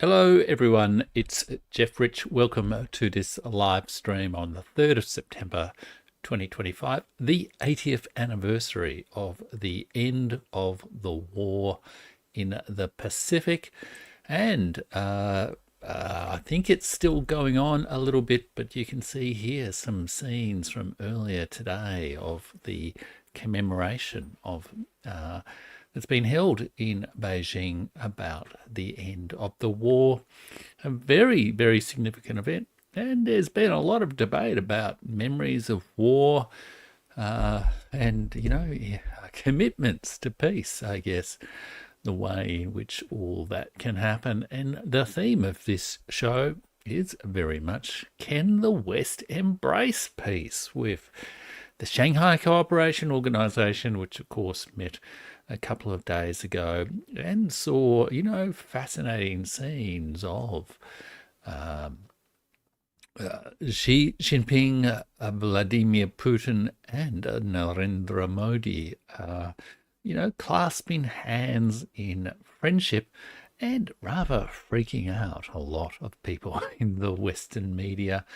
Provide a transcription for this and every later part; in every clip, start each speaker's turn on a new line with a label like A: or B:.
A: Hello everyone, it's Jeff Rich. Welcome to this live stream on the 3rd of September 2025, the 80th anniversary of the end of the war in the Pacific. And I think it's still going on a little bit, but you can see here some scenes from earlier today of the commemoration of that's been held in Beijing about the end of the war. A very, very significant event. And there's been a lot of debate about memories of war and, commitments to peace, I guess, the way in which all that can happen. And the theme of this show is very much, can the West embrace peace, with the Shanghai Cooperation Organization, which of course met a couple of days ago and saw, fascinating scenes of Xi Jinping, Vladimir Putin, and Narendra Modi, clasping hands in friendship and rather freaking out a lot of people in the Western media,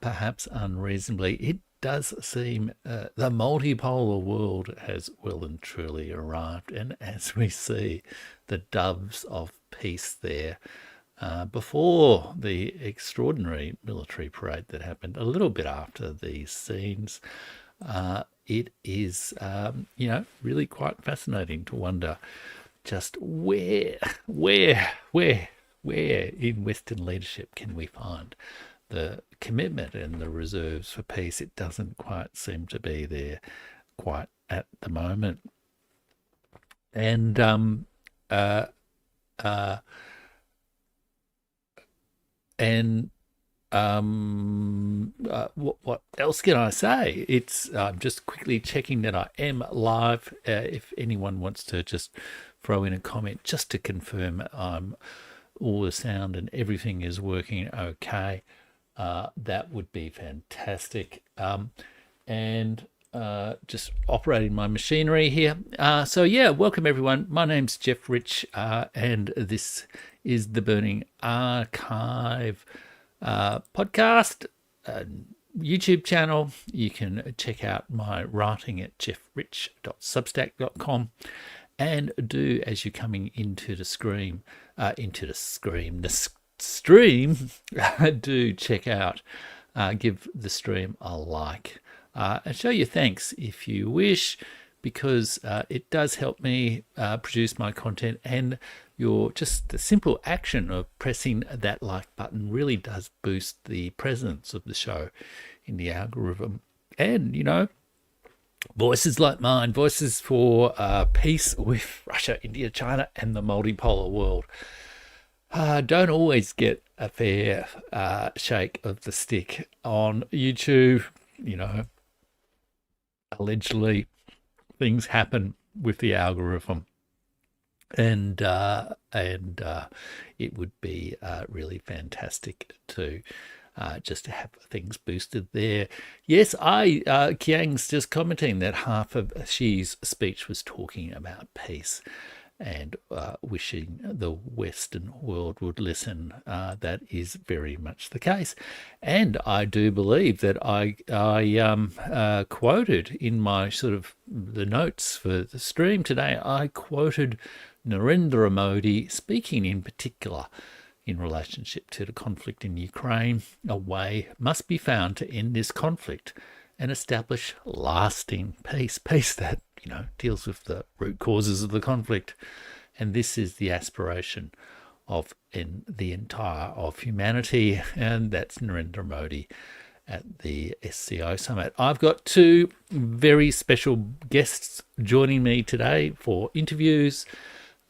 A: perhaps unreasonably. It does seem the multipolar world has well and truly arrived. And as we see the doves of peace there, before the extraordinary military parade that happened a little bit after these scenes, it is, really quite fascinating to wonder just where in Western leadership can we find the commitment and the reserves for peace. It doesn't quite seem to be there quite at the moment. And what else can I say? I'm just quickly checking that I am live. If anyone wants to just throw in a comment just to confirm all the sound and everything is working okay, that would be fantastic. And just operating my machinery here. So yeah, welcome everyone. My name's Jeff Rich, and this is the Burning Archive podcast, YouTube channel. You can check out my writing at jeffrich.substack.com, and do, as you're coming into the stream, do check out, give the stream a like, and show your thanks if you wish, because it does help me produce my content, and just the simple action of pressing that like button really does boost the presence of the show in the algorithm. And voices like mine, voices for peace with Russia, India, China, and the multipolar world, don't always get a fair shake of the stick on YouTube. Allegedly things happen with the algorithm, and it would be really fantastic to just have things boosted there. Yes, Kiang's just commenting that half of Xi's speech was talking about peace and wishing the Western world would listen. That is very much the case. And I do believe that I quoted in my sort of the notes for the stream today, I quoted Narendra Modi speaking in particular in relationship to the conflict in Ukraine. A way must be found to end this conflict and establish lasting peace that deals with the root causes of the conflict. And this is the aspiration of the entire of humanity, and that's Narendra Modi at the SCO summit. I've got two very special guests joining me today for interviews.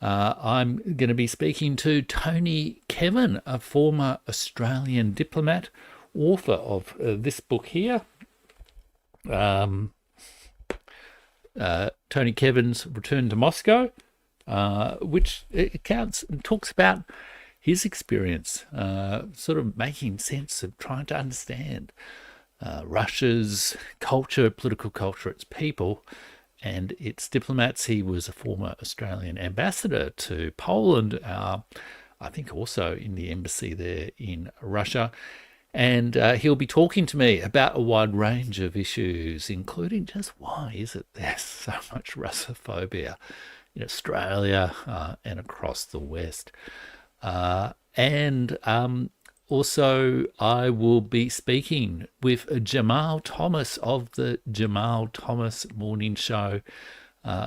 A: I'm going to be speaking to Tony Kevin, a former Australian diplomat, author of this book here, Tony Kevin's Return to Moscow, which accounts and talks about his experience, sort of making sense of trying to understand Russia's culture, political culture, its people, and its diplomats. He was a former Australian ambassador to Poland, our I think also in the embassy there in Russia. And he'll be talking to me about a wide range of issues, including just why is it there's so much Russophobia in Australia and across the West. And also, I will be speaking with Jamal Thomas of the Jamal Thomas Morning Show.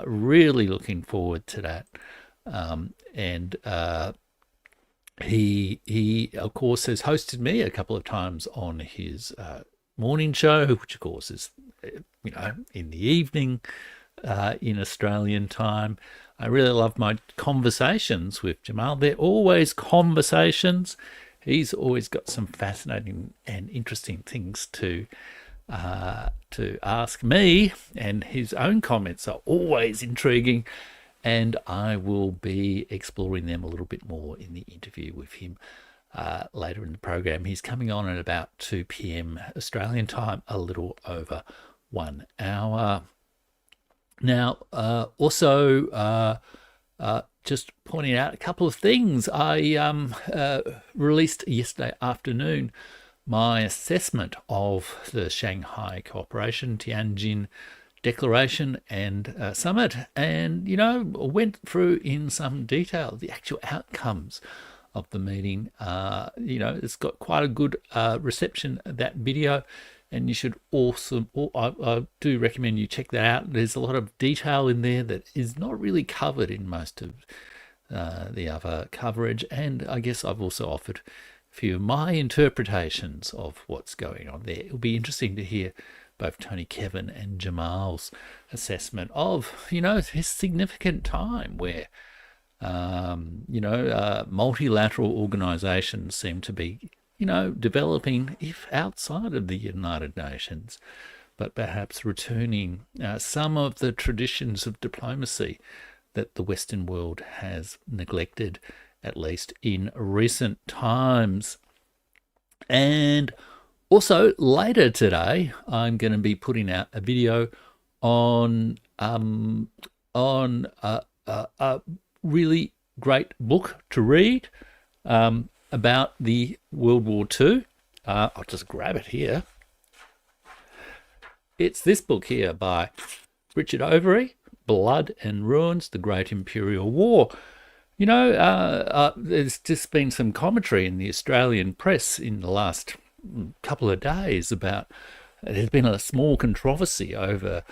A: Really looking forward to that. And he of course has hosted me a couple of times on his morning show, which of course is in the evening in Australian time. I really love my conversations with Jamal. They're always conversations. He's always got some fascinating and interesting things to ask me, and his own comments are always intriguing. And I will be exploring them a little bit more in the interview with him later in the program. He's coming on at about 2 p.m. Australian time, a little over 1 hour. Now, also, just pointing out a couple of things. I released yesterday afternoon my assessment of the Shanghai Cooperation Tianjin Declaration and Summit, and went through in some detail the actual outcomes of the meeting. It's got quite a good reception, that video, and you should also, I do recommend you check that out. There's a lot of detail in there that is not really covered in most of the other coverage, and I guess I've also offered a few of my interpretations of what's going on there. It'll be interesting to hear both Tony, Kevin and Jamal's assessment of, this significant time where, multilateral organizations seem to be, developing, if outside of the United Nations, but perhaps returning some of the traditions of diplomacy that the Western world has neglected, at least in recent times. And also, later today, I'm going to be putting out a video on a really great book to read about the World War II. I'll just grab it here. It's this book here by Richard Overy, Blood and Ruins, The Great Imperial War. There's just been some commentary in the Australian press in the last couple of days about, there's been a small controversy over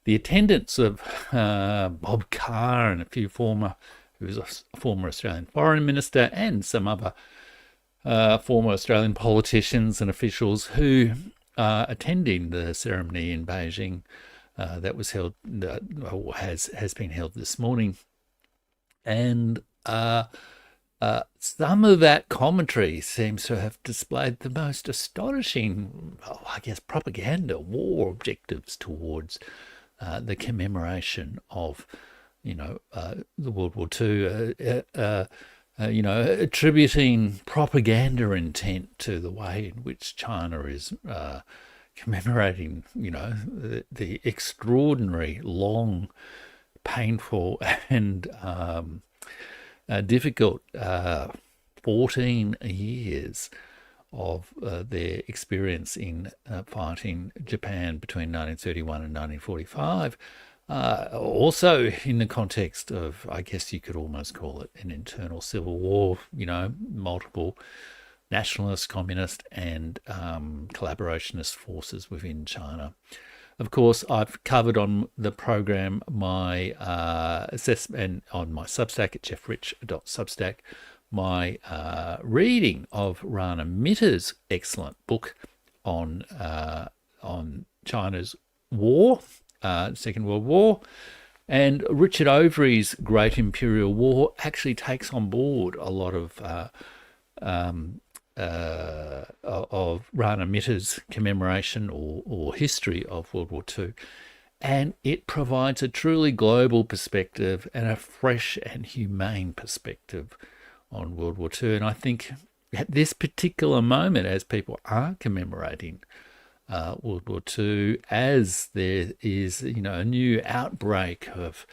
A: the attendance of Bob Carr and who was a former Australian foreign minister, and some other former Australian politicians and officials who are attending the ceremony in Beijing that was held, or has been held this morning. And some of that commentary seems to have displayed the most astonishing, propaganda, war objectives towards the commemoration of, the World War II, attributing propaganda intent to the way in which China is commemorating, the extraordinary, long, painful and difficult 14 years of their experience in fighting Japan between 1931 and 1945. Also in the context of, I guess you could almost call it an internal civil war, multiple nationalist, communist and collaborationist forces within China. Of course, I've covered on the program my assessment on my Substack at jeffrich.substack, my reading of Rana Mitter's excellent book on China's war, Second World War, and Richard Overy's Great Imperial War actually takes on board a lot of Rana Mitter's commemoration or history of World War II. And it provides a truly global perspective and a fresh and humane perspective on World War II. And I think at this particular moment, as people are commemorating World War II, as there is, a new outbreak of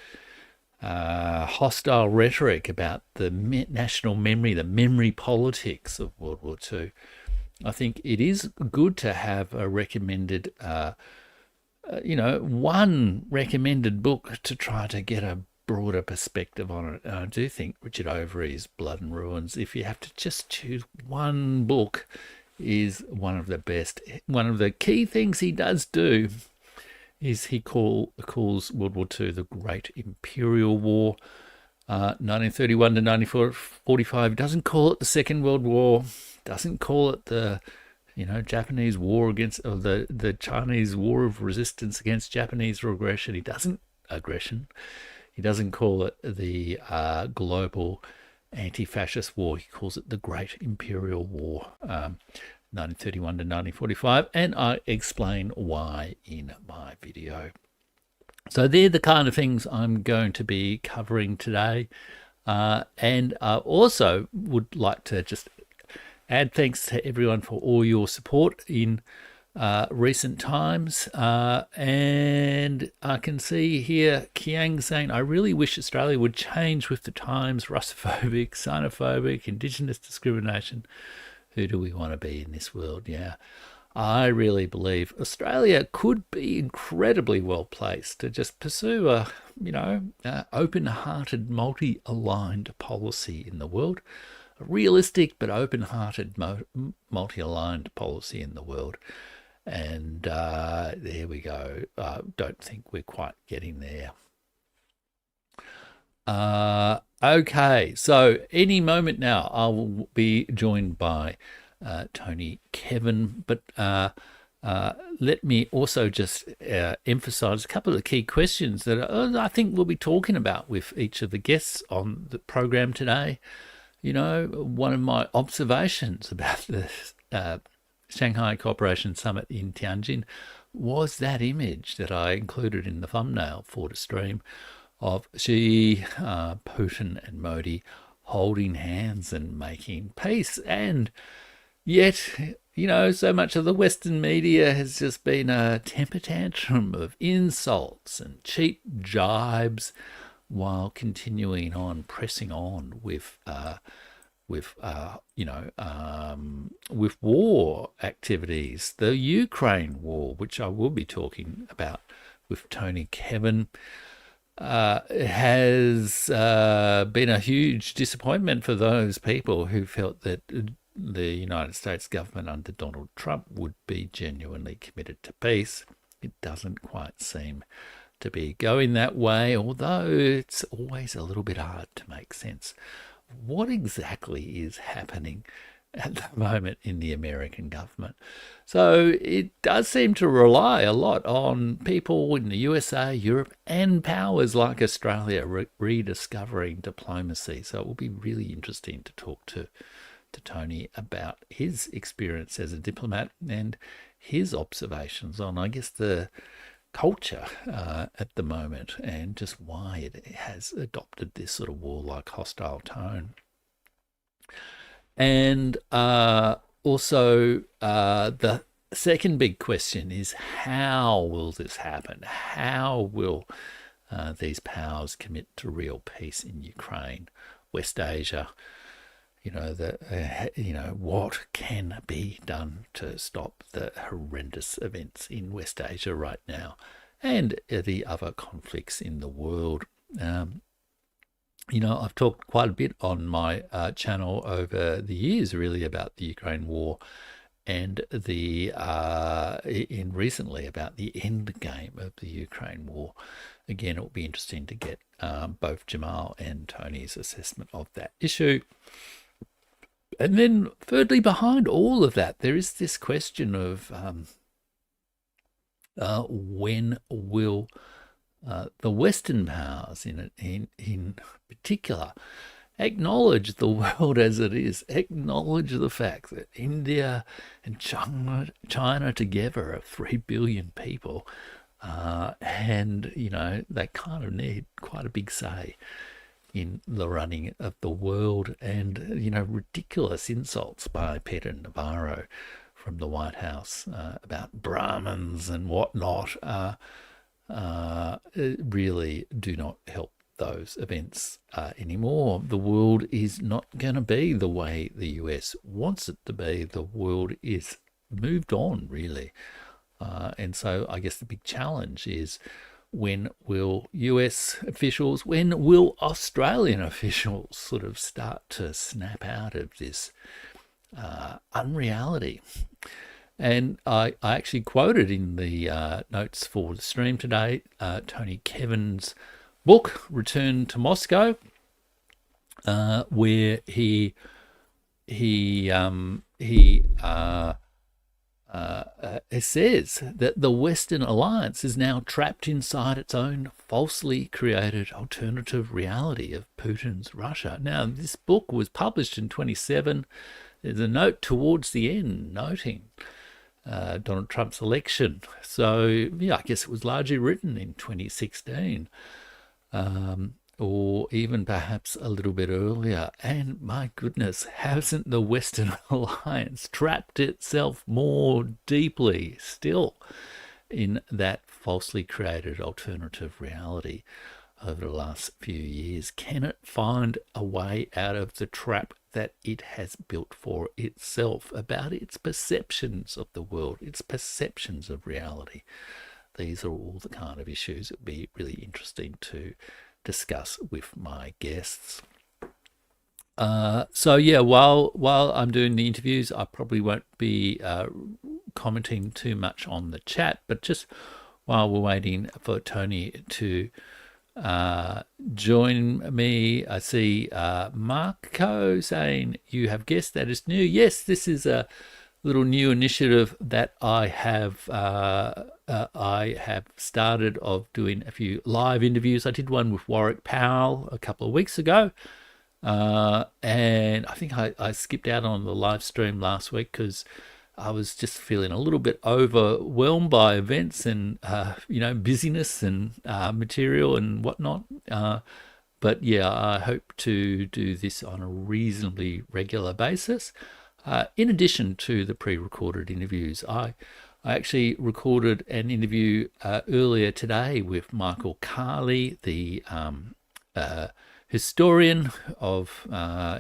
A: hostile rhetoric about the national memory, the memory politics of World War II. I think it is good to have a recommended, one recommended book to try to get a broader perspective on it. And I do think Richard Overy's Blood and Ruins, if you have to just choose one book, is one of the best. One of the key things he does do is he calls World War II the Great Imperial War, 1931 to 1945. He doesn't call it the Second World War, doesn't call it the Japanese war against, or the Chinese war of resistance against Japanese aggression. He doesn't call it the global anti-fascist war. He calls it the Great Imperial War, 1931 to 1945, and I explain why in my video. So they're the kind of things I'm going to be covering today, and I also would like to just add thanks to everyone for all your support in recent times, and I can see here Kiang saying, I really wish Australia would change with the times. Russophobic, xenophobic, Indigenous discrimination. Who do we want to be in this world? Yeah, I really believe Australia could be incredibly well placed to just pursue a open-hearted, multi-aligned policy in the world. A realistic but open-hearted, multi-aligned policy in the world. And there we go. Don't think we're quite getting there. Okay, so any moment now I will be joined by Tony Kevin, but let me also just emphasize a couple of key questions that I think we'll be talking about with each of the guests on the program today. One of my observations about the Shanghai Cooperation Summit in Tianjin was that image that I included in the thumbnail for the stream of Xi, Putin and Modi holding hands and making peace. And yet, so much of the Western media has just been a temper tantrum of insults and cheap jibes, while continuing on, pressing on with war activities. The Ukraine war, which I will be talking about with Tony Kevin, has been a huge disappointment for those people who felt that the United States government under Donald Trump would be genuinely committed to peace. It doesn't quite seem to be going that way, although it's always a little bit hard to make sense. What exactly is happening at the moment in the American government? So it does seem to rely a lot on people in the USA, Europe, and powers like Australia rediscovering diplomacy. So it will be really interesting to talk to Tony about his experience as a diplomat and his observations on, I guess, the culture at the moment, and just why it has adopted this sort of warlike, hostile tone. And also the second big question is, how will this happen? How will these powers commit to real peace in Ukraine, West Asia? What can be done to stop the horrendous events in West Asia right now, and the other conflicts in the world? I've talked quite a bit on my channel over the years, really, about the Ukraine war, and recently about the end game of the Ukraine war. Again, it will be interesting to get both Jamal and Tony's assessment of that issue. And then, thirdly, behind all of that, there is this question of when will the Western powers, in particular, acknowledge the world as it is, acknowledge the fact that India and China together are 3 billion people, and they kind of need quite a big say in the running of the world. And ridiculous insults by Peter Navarro from the White House about Brahmins and whatnot really do not help those events anymore. The world is not going to be the way the US wants it to be. The world is moved on, really. And so I guess the big challenge is, when will US officials, when will Australian officials sort of start to snap out of this unreality? And I actually quoted in the notes for the stream today Tony Kevin's book, Return to Moscow, where he says that the Western alliance is now trapped inside its own falsely created alternative reality of Putin's Russia. Now, this book was published in 2017. There's a note towards the end noting Donald Trump's election. So, yeah, I guess it was largely written in 2016. Or even perhaps a little bit earlier. And my goodness, hasn't the Western alliance trapped itself more deeply still in that falsely created alternative reality over the last few years? Can it find a way out of the trap that it has built for itself about its perceptions of the world, its perceptions of reality? These are all the kind of issues that would be really interesting to discuss with my guests. So yeah, while I'm doing the interviews, I probably won't be commenting too much on the chat, but just while we're waiting for Tony to join me, I see Marco saying, you have guests, that is new. Yes, this is a little new initiative that I have started, of doing a few live interviews. I did one with Warwick Powell a couple of weeks ago, and I think I skipped out on the live stream last week because I was just feeling a little bit overwhelmed by events and busyness and material and whatnot. But yeah, I hope to do this on a reasonably regular basis. In addition to the pre-recorded interviews, I actually recorded an interview earlier today with Michael Carley, the historian of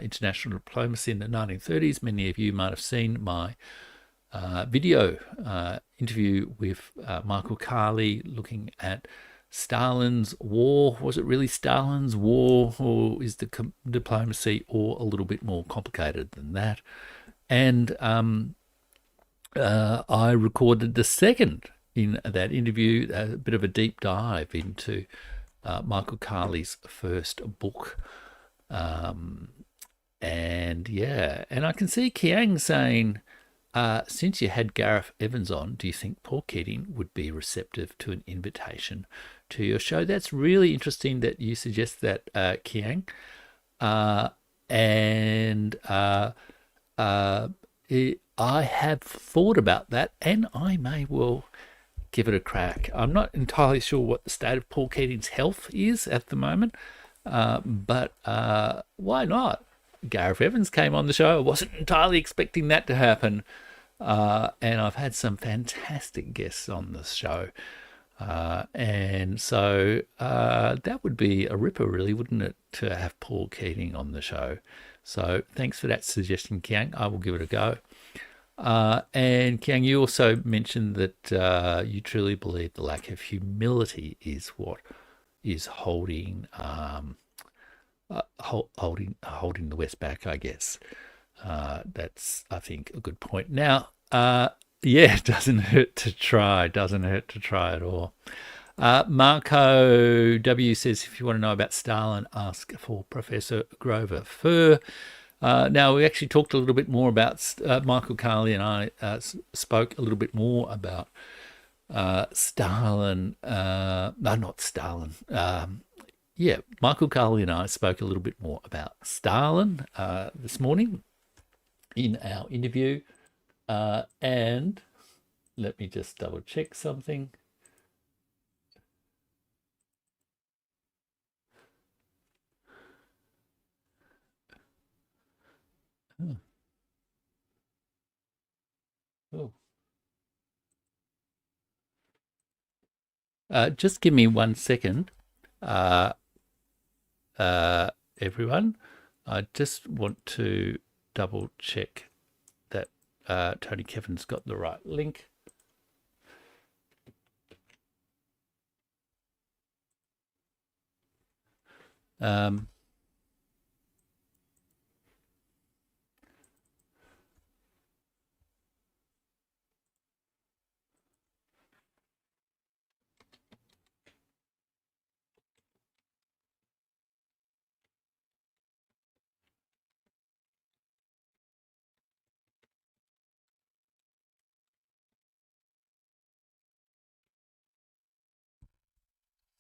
A: international diplomacy in the 1930s. Many of you might have seen my video interview with Michael Carley looking at Stalin's war. Was it really Stalin's war, or is the diplomacy or a little bit more complicated than that? And I recorded the second in that interview, a bit of a deep dive into Michael Carley's first book. And I can see Kiang saying, since you had Gareth Evans on, do you think Paul Keating would be receptive to an invitation to your show? That's really interesting that you suggest that, Kiang. I have thought about that, and I may well give it a crack. I'm not entirely sure what the state of Paul Keating's health is at the moment, but why not? Gareth Evans came on the show. I wasn't entirely expecting that to happen, and I've had some fantastic guests on the show, and so that would be a ripper, really, wouldn't it, to have Paul Keating on the show? So thanks for that suggestion, Kiang. I will give it a go. And Kiang, you also mentioned that you truly believe the lack of humility is what is holding the West back, I guess. That's, I think, a good point. Now, it doesn't hurt to try. Doesn't hurt to try at all. Marco W says, if you want to know about Stalin, ask for Professor Grover Furr. Now, we actually talked a little bit more about Michael Carley and I spoke a little bit more about Stalin. No, not Stalin. Michael Carley and I spoke a little bit more about Stalin this morning in our interview. And let me just double check something. Oh. Just give me 1 second. everyone. I just want to double check that Tony Kevin's got the right link.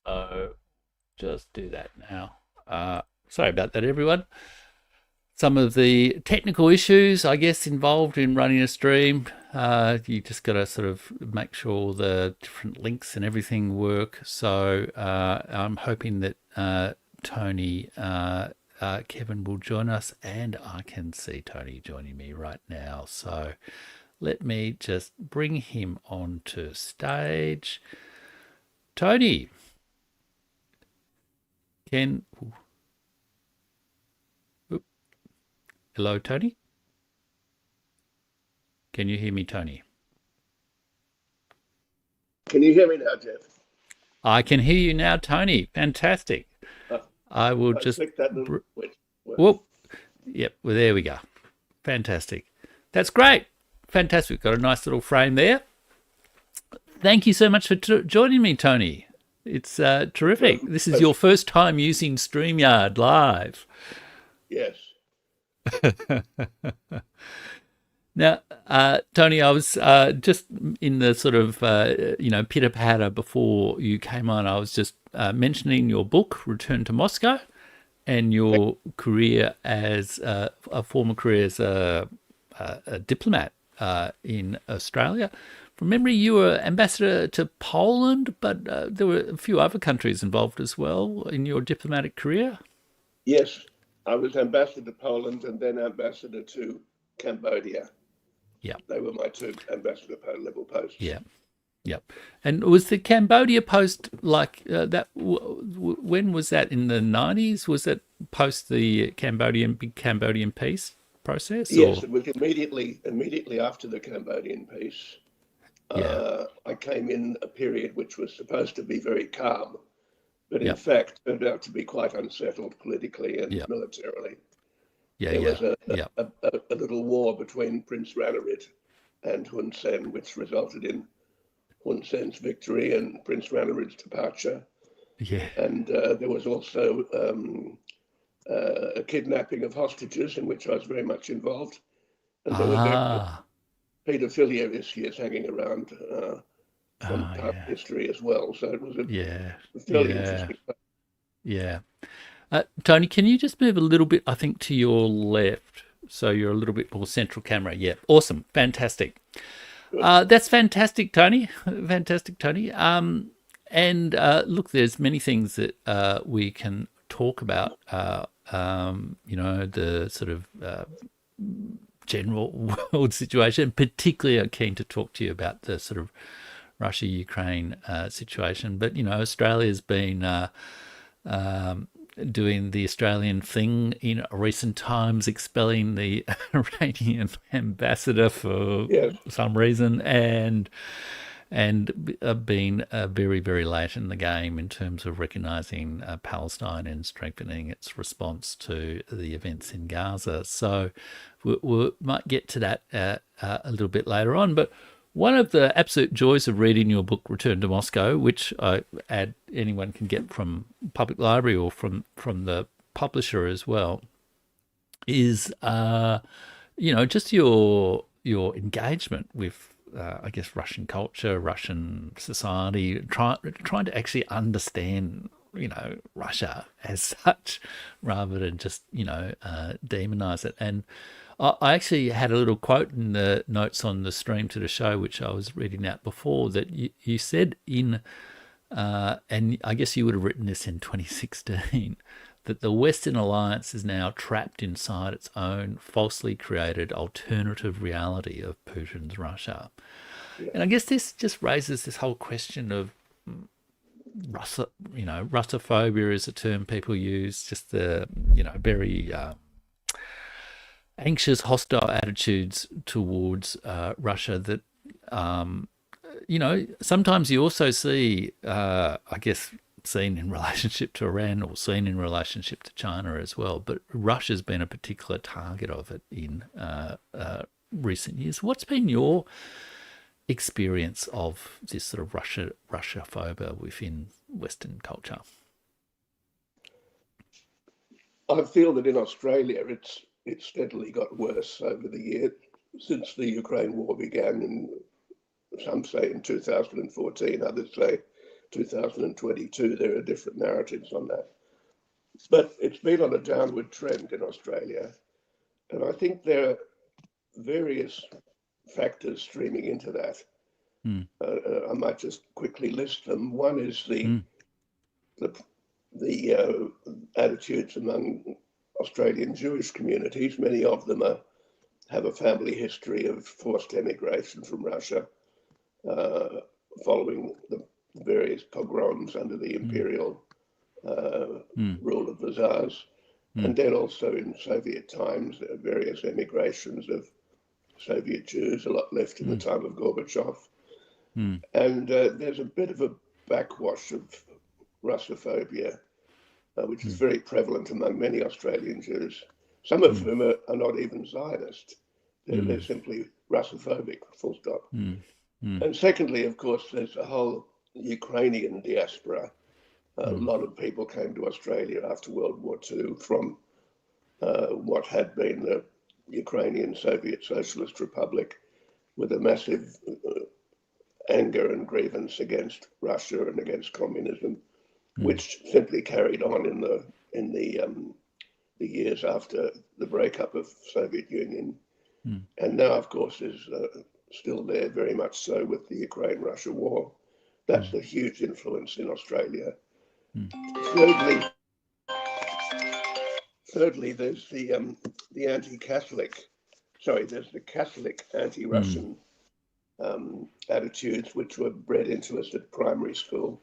A: So just do that now. Sorry about that, everyone. Some of the technical issues, I guess, involved in running a stream. You just got to sort of make sure the different links and everything work. So I'm hoping that Tony Kevin will join us, and I can see Tony joining me right now. So let me just bring him onto stage. Tony, hello, Tony? Can you hear me, Tony?
B: Can you hear me now, Jeff?
A: I can hear you now, Tony. Fantastic. I will just...
B: that little switch.
A: Whoop. Yep, well, there we go. Fantastic. That's great. Fantastic. Got a nice little frame there. Thank you so much for joining me, Tony. It's terrific. This is your first time using StreamYard Live.
B: Yes.
A: Now, Tony, I was just in the sort of, pitter-patter before you came on. I was just mentioning your book, Return to Moscow, and your career as a former career as a diplomat in Australia. From memory, you were ambassador to Poland, but there were a few other countries involved as well in your diplomatic career.
B: Yes, I was ambassador to Poland and then ambassador to Cambodia.
A: Yeah,
B: they were my two ambassador level posts.
A: Yeah. Yep. And was the Cambodia post like that? When was that? In the 90s? Was that post the big Cambodian peace process?
B: Yes, it was immediately after the Cambodian peace.
A: Yeah.
B: I came in a period which was supposed to be very calm, but in fact turned out to be quite unsettled politically and militarily. There was a little war between Prince Ranariddh and Hun Sen, which resulted in Hun Sen's victory and Prince Ranariddh's departure.
A: Yeah.
B: And there was also a kidnapping of hostages in which I was very much involved. And there were paedophilia issues hanging around from past history as well. So it was a fairly interesting.
A: Yeah. Tony, can you just move a little bit, I think, to your left, so you're a little bit more central camera? Yeah, awesome, fantastic. That's fantastic, Tony. Fantastic, Tony. And look, there's many things that we can talk about. The sort of general world situation. Particularly, I'm keen to talk to you about the sort of Russia-Ukraine situation. But Australia's been doing the Australian thing in recent times, expelling the Iranian ambassador for some reason, and being very, very late in the game in terms of recognising Palestine and strengthening its response to the events in Gaza. So we might get to that a little bit later on, but one of the absolute joys of reading your book, Return to Moscow, which I add anyone can get from public library or from the publisher as well, is just your engagement with I guess Russian culture, Russian society, trying to actually understand Russia as such, rather than just demonize it. And I actually had a little quote in the notes on the stream to the show, which I was reading out before, that you said and I guess you would have written this in 2016, that the Western alliance is now trapped inside its own falsely created alternative reality of Putin's Russia. Yeah. And I guess this just raises this whole question of Russophobia is a term people use, just the, very anxious, hostile attitudes towards Russia that, sometimes you also see, I guess, seen in relationship to Iran or seen in relationship to China as well. But Russia's been a particular target of it in recent years. What's been your experience of this sort of Russophobia within Western culture?
B: I feel that in Australia it's steadily got worse over the year since the Ukraine war began. In some say in 2014, others say 2022. There are different narratives on that, but it's been on a downward trend in Australia, and I think there are various factors streaming into that. I might just quickly list them. One is the attitudes among Australian Jewish communities. Many of them have a family history of forced emigration from Russia following the various pogroms under the imperial rule of the Tsars. And then also in Soviet times, there are various emigrations of Soviet Jews, a lot left in the time of Gorbachev. And there's a bit of a backwash of Russophobia, which is very prevalent among many Australian Jews, some of whom are not even Zionist. They're simply Russophobic, full stop. And secondly, of course, there's a whole Ukrainian diaspora. A lot of people came to Australia after World War II from what had been the Ukrainian Soviet Socialist Republic, with a massive anger and grievance against Russia and against communism, which simply carried on in the years after the breakup of Soviet Union, and now, of course, is still there, very much so, with the Ukraine-Russia war. That's a huge influence in Australia. Thirdly, there's the anti-Catholic, there's the Catholic anti-Russian attitudes which were bred into us at primary school.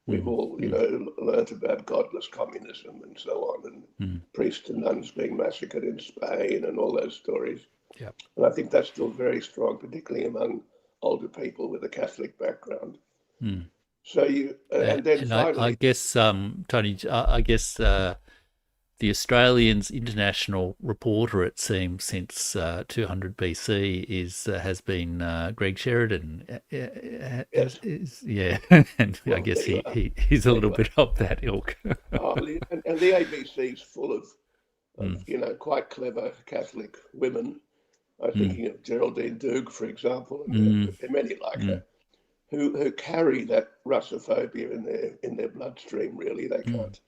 B: We've all, learnt about godless communism and so on, and priests and nuns being massacred in Spain and all those stories.
A: Yep.
B: And I think that's still very strong, particularly among older people with a Catholic background. So and then finally,
A: I guess, Tony, I guess the Australian's international reporter, it seems, since 200 BC has been Greg Sheridan.
B: yes.
A: And I guess he's a little bit of that ilk.
B: And the ABC's full of quite clever Catholic women. I'm thinking of Geraldine Doog, for example, and there are many like her, who carry that Russophobia in their bloodstream. Really, they can't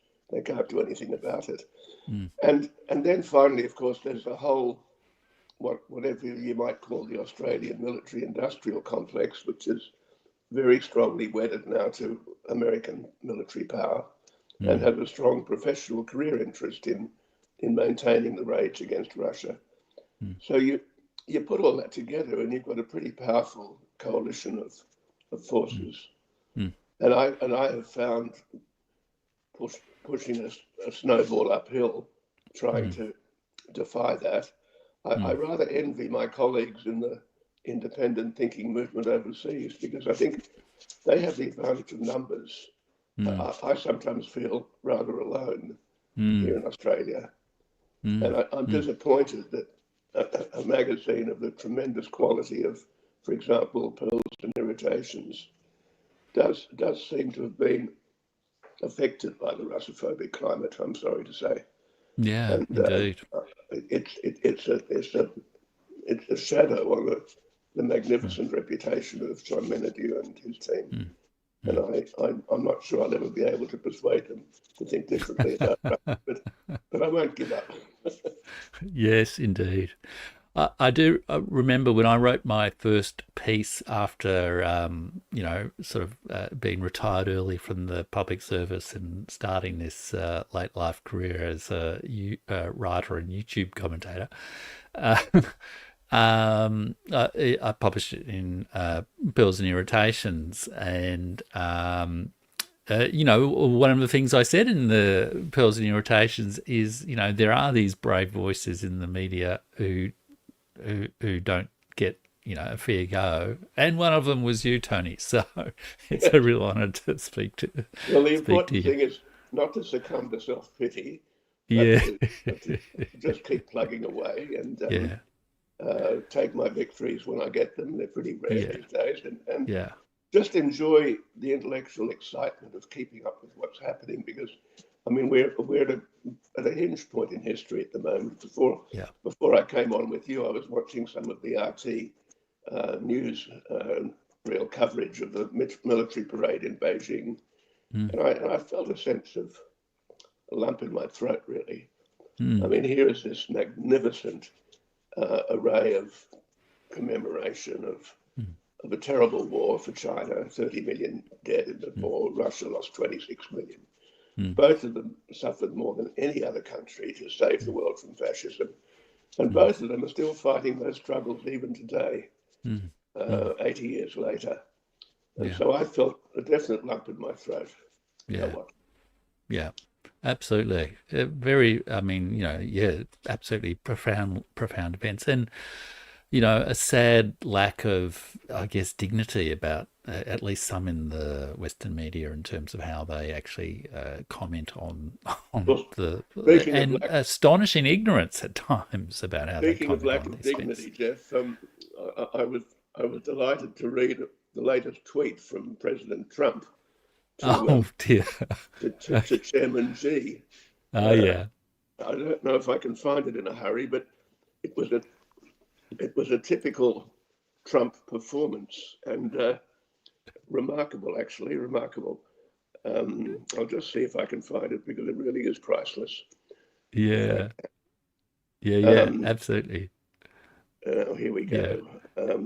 B: do anything about it. And then finally, of course, there's a whole whatever you might call the Australian military-industrial complex, which is very strongly wedded now to American military power, and has a strong professional career interest in maintaining the rage against Russia. So you put all that together, and you've got a pretty powerful coalition of forces. And I have found pushing a snowball uphill, trying to defy that. I rather envy my colleagues in the independent thinking movement overseas, because I think they have the advantage of numbers. I sometimes feel rather alone here in Australia. And I'm disappointed that a magazine of the tremendous quality of, for example, Pearls and Irritations, does seem to have been affected by the Russophobic climate, I'm sorry to say.
A: Yeah,
B: and,
A: indeed.
B: It's a shadow on the magnificent reputation of John Menadue and his team. And I'm not sure I'll ever be able to persuade them to think differently about that, but I won't give up.
A: Yes, indeed. I do remember when I wrote my first piece after, sort of being retired early from the public service and starting this late life career as a writer and YouTube commentator. I published it in Pearls and Irritations, and you know, one of the things I said in the Pearls and Irritations is, you know, there are these brave voices in the media who don't get, you know, a fair go, and one of them was you, Tony. So it's a real honour to speak to.
B: Well, the important thing is not to succumb to self-pity, but
A: Yeah,
B: to just keep plugging away and
A: yeah,
B: take my victories when I get them. They're pretty rare
A: yeah,
B: these days, and
A: yeah,
B: just enjoy the intellectual excitement of keeping up with what's happening. Because, I mean, we're at a hinge point in history at the moment.
A: yeah,
B: Before I came on with you, I was watching some of the RT news, real coverage of the military parade in Beijing, and I felt a sense of a lump in my throat, really. I mean, here is this magnificent array of commemoration of a terrible war for China, 30 million dead in the war. Russia lost 26 million. Both of them suffered more than any other country to save the world from fascism. And both of them are still fighting those struggles even today, 80 years later. And so I felt a definite lump in my throat. You know what?
A: Yeah, absolutely. Very, I mean, you know, yeah, absolutely profound events. And, you know, a sad lack of, I guess, dignity about at least some in the Western media in terms of how they actually comment on
B: Well,
A: and astonishing ignorance at times about how they comment on these things.
B: Speaking of lack of dignity, Jeff, I was delighted to read the latest tweet from President Trump
A: Oh dear.
B: to Chairman Xi.
A: Oh yeah.
B: I don't know if I can find it in a hurry, but it was a typical Trump performance, and remarkable, actually, remarkable. I'll just see if I can find it because it really is priceless.
A: Yeah. Yeah, absolutely.
B: Here we go.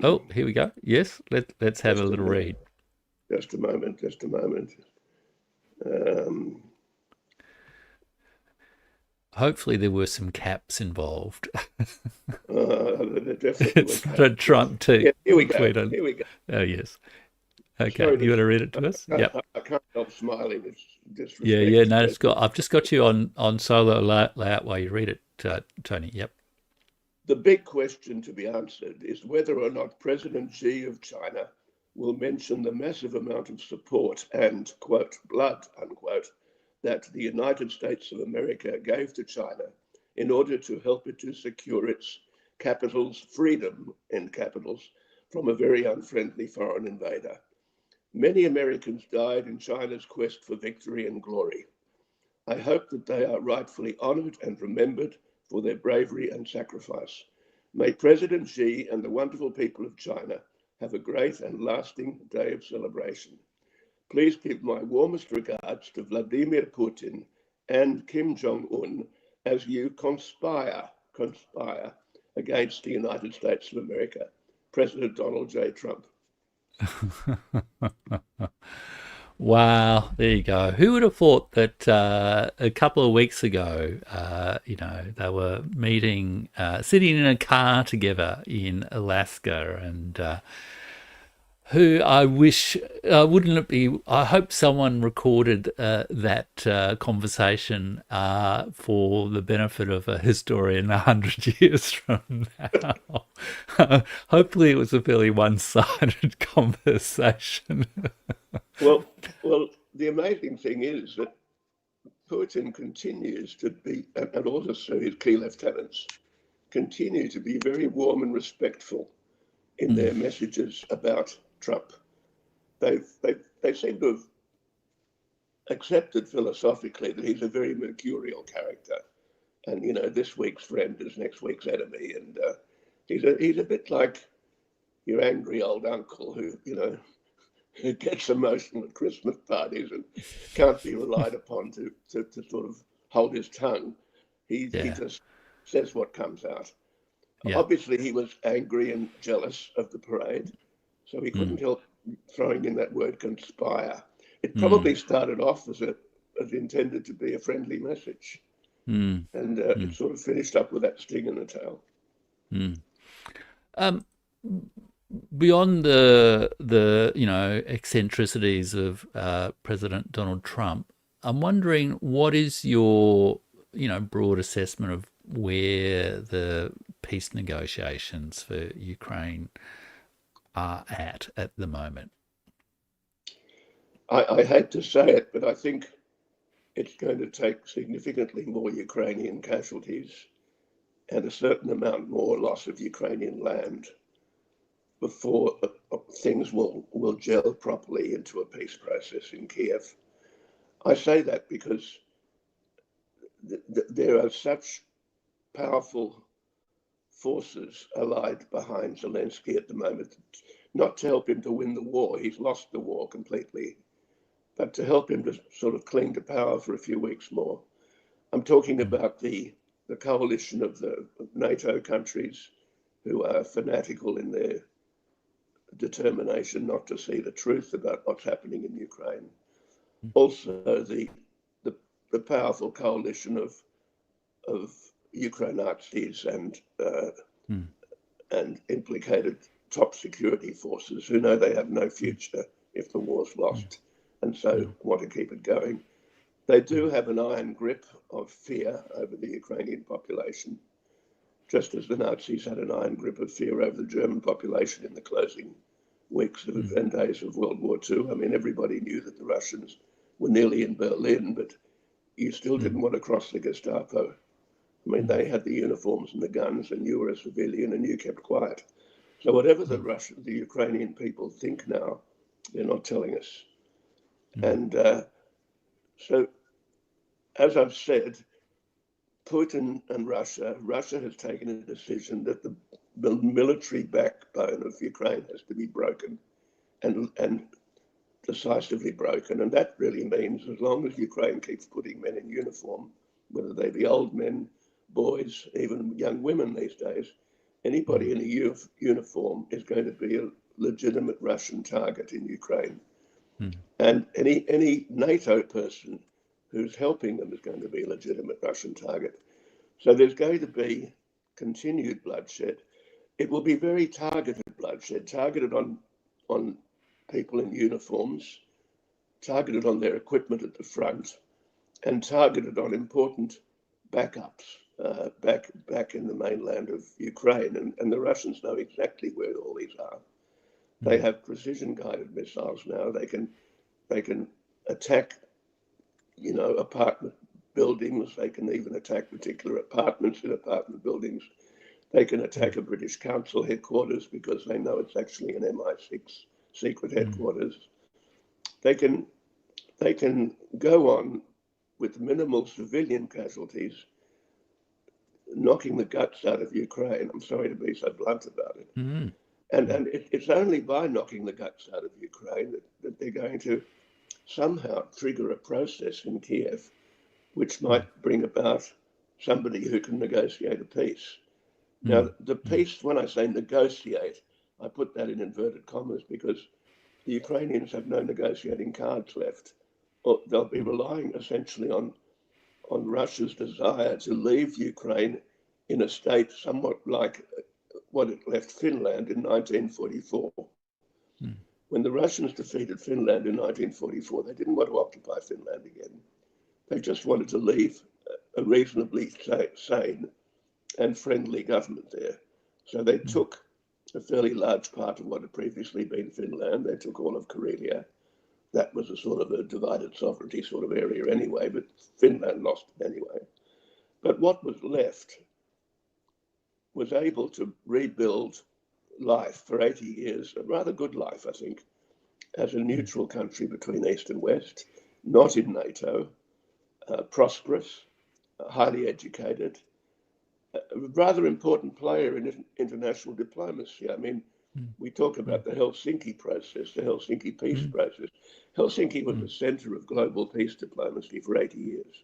A: Oh, here we go. Yes, let's have a little read.
B: Just a moment.
A: Hopefully there were some caps involved.
B: There definitely
A: It's not a Trump tweet.
B: Yeah, here we go. Here we go.
A: Oh yes. Okay, you want to read it to us? Yep.
B: I can't help smiling. It's disrespect.
A: Yeah. No, it's got. I've just got you on solo layout while you read it, Tony. Yep.
B: The big question to be answered is whether or not President Xi of China will mention the massive amount of support and, quote, blood, unquote, that the United States of America gave to China in order to help it to secure its capital's freedom, end capitals, from a very unfriendly foreign invader. Many Americans died in China's quest for victory and glory. I hope that they are rightfully honored and remembered for their bravery and sacrifice. May President Xi and the wonderful people of China have a great and lasting day of celebration. Please give my warmest regards to Vladimir Putin and Kim Jong-un as you conspire against the United States of America. President Donald J. Trump.
A: Wow, there you go. Who would have thought that a couple of weeks ago, you know, they were meeting, sitting in a car together in Alaska, and who I wish, wouldn't it be, I hope someone recorded that conversation for the benefit of a historian 100 years from now. Hopefully it was a fairly one-sided conversation.
B: Well, the amazing thing is that Putin continues to be, and also his key lieutenants, continue to be very warm and respectful in their messages about Trump. They seem to have accepted philosophically that he's a very mercurial character, and you know, this week's friend is next week's enemy, and he's a bit like your angry old uncle who, you know, who gets emotional at Christmas parties and can't be relied upon to sort of hold his tongue. He just says what comes out. Yeah. Obviously, he was angry and jealous of the parade, so he couldn't help throwing in that word conspire. It probably started off as intended to be a friendly message, and it sort of finished up with that sting in the tail.
A: beyond the eccentricities of President Donald Trump, I'm wondering what is your broad assessment of where the peace negotiations for Ukraine are at the moment?
B: I hate to say it, but I think it's going to take significantly more Ukrainian casualties and a certain amount more loss of Ukrainian land before things will gel properly into a peace process in Kiev. I say that because there are such powerful forces allied behind Zelensky at the moment, not to help him to win the war, he's lost the war completely, but to help him to sort of cling to power for a few weeks more. I'm talking about the coalition of the NATO countries who are fanatical in their determination not to see the truth about what's happening in Ukraine. Also, the powerful coalition of Ukraine-Nazis and implicated top security forces who know they have no future if the war's lost, and so want to keep it going. They do have an iron grip of fear over the Ukrainian population, just as the Nazis had an iron grip of fear over the German population in the closing weeks and days of World War II. I mean, everybody knew that the Russians were nearly in Berlin, but you still didn't want to cross the Gestapo. I mean, they had the uniforms and the guns, and you were a civilian and you kept quiet. So whatever the Ukrainian people think now, they're not telling us. And so, as I've said, Putin and Russia has taken a decision that the military backbone of Ukraine has to be broken and decisively broken. And that really means as long as Ukraine keeps putting men in uniform, whether they be old men, boys, even young women these days, anybody in a uniform is going to be a legitimate Russian target in Ukraine. And any NATO person who's helping them is going to be a legitimate Russian target. So there's going to be continued bloodshed. It will be very targeted bloodshed, targeted on people in uniforms, targeted on their equipment at the front, and targeted on important backups back in the mainland of Ukraine. And the Russians know exactly where all these are. They have precision-guided missiles now. They can attack, apartment buildings. They can even attack particular apartments in apartment buildings. They can attack a British Council headquarters because they know it's actually an MI6 secret headquarters. They can go on with minimal civilian casualties, knocking the guts out of Ukraine. I'm sorry to be so blunt about it. And it's only by knocking the guts out of Ukraine that they're going to somehow trigger a process in Kiev which might bring about somebody who can negotiate a peace. Now, the peace, when I say negotiate, I put that in inverted commas because the Ukrainians have no negotiating cards left. Or they'll be relying essentially on Russia's desire to leave Ukraine in a state somewhat like what it left Finland in 1944. When the Russians defeated Finland in 1944, they didn't want to occupy Finland again. They just wanted to leave a reasonably sane and friendly government there. So they took a fairly large part of what had previously been Finland. They took all of Karelia. That was a sort of a divided sovereignty sort of area anyway, but Finland lost it anyway. But what was left was able to rebuild life for 80 years, a rather good life, I think, as a neutral country between East and West, not in NATO, prosperous, highly educated, a rather important player in international diplomacy. I mean, we talk about the Helsinki process, the Helsinki peace process. Helsinki was the center of global peace diplomacy for 80 years.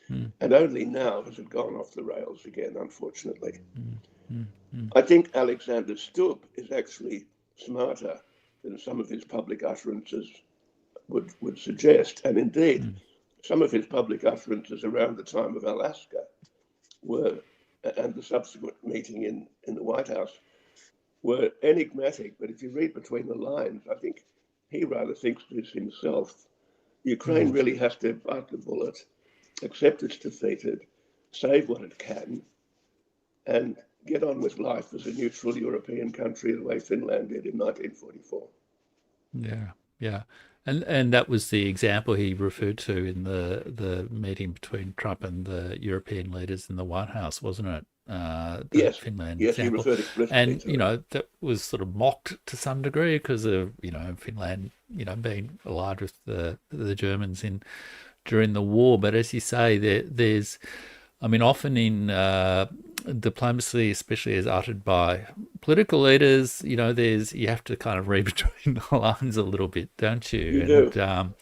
B: And only now has it gone off the rails again, unfortunately. I think Alexander Stubb is actually smarter than some of his public utterances would suggest. And indeed, some of his public utterances around the time of Alaska were, and the subsequent meeting in the White House, were enigmatic. But if you read between the lines, I think he rather thinks this himself. Ukraine really has to bite the bullet, accept it's defeated, save what it can, and get on with life as a neutral European country the way Finland did in 1944.
A: Yeah, yeah. And that was the example he referred to in the meeting between Trump and the European leaders in the White House, wasn't it? The
B: Yes,
A: Finland
B: yes, he
A: example.
B: referred explicitly
A: And,
B: to it.
A: that was sort of mocked to some degree because of, Finland, being allied with the Germans during the war. But as you say, there's, I mean, often in diplomacy, especially as uttered by political leaders, you have to kind of read between the lines a little bit, don't you?
B: You do.
A: And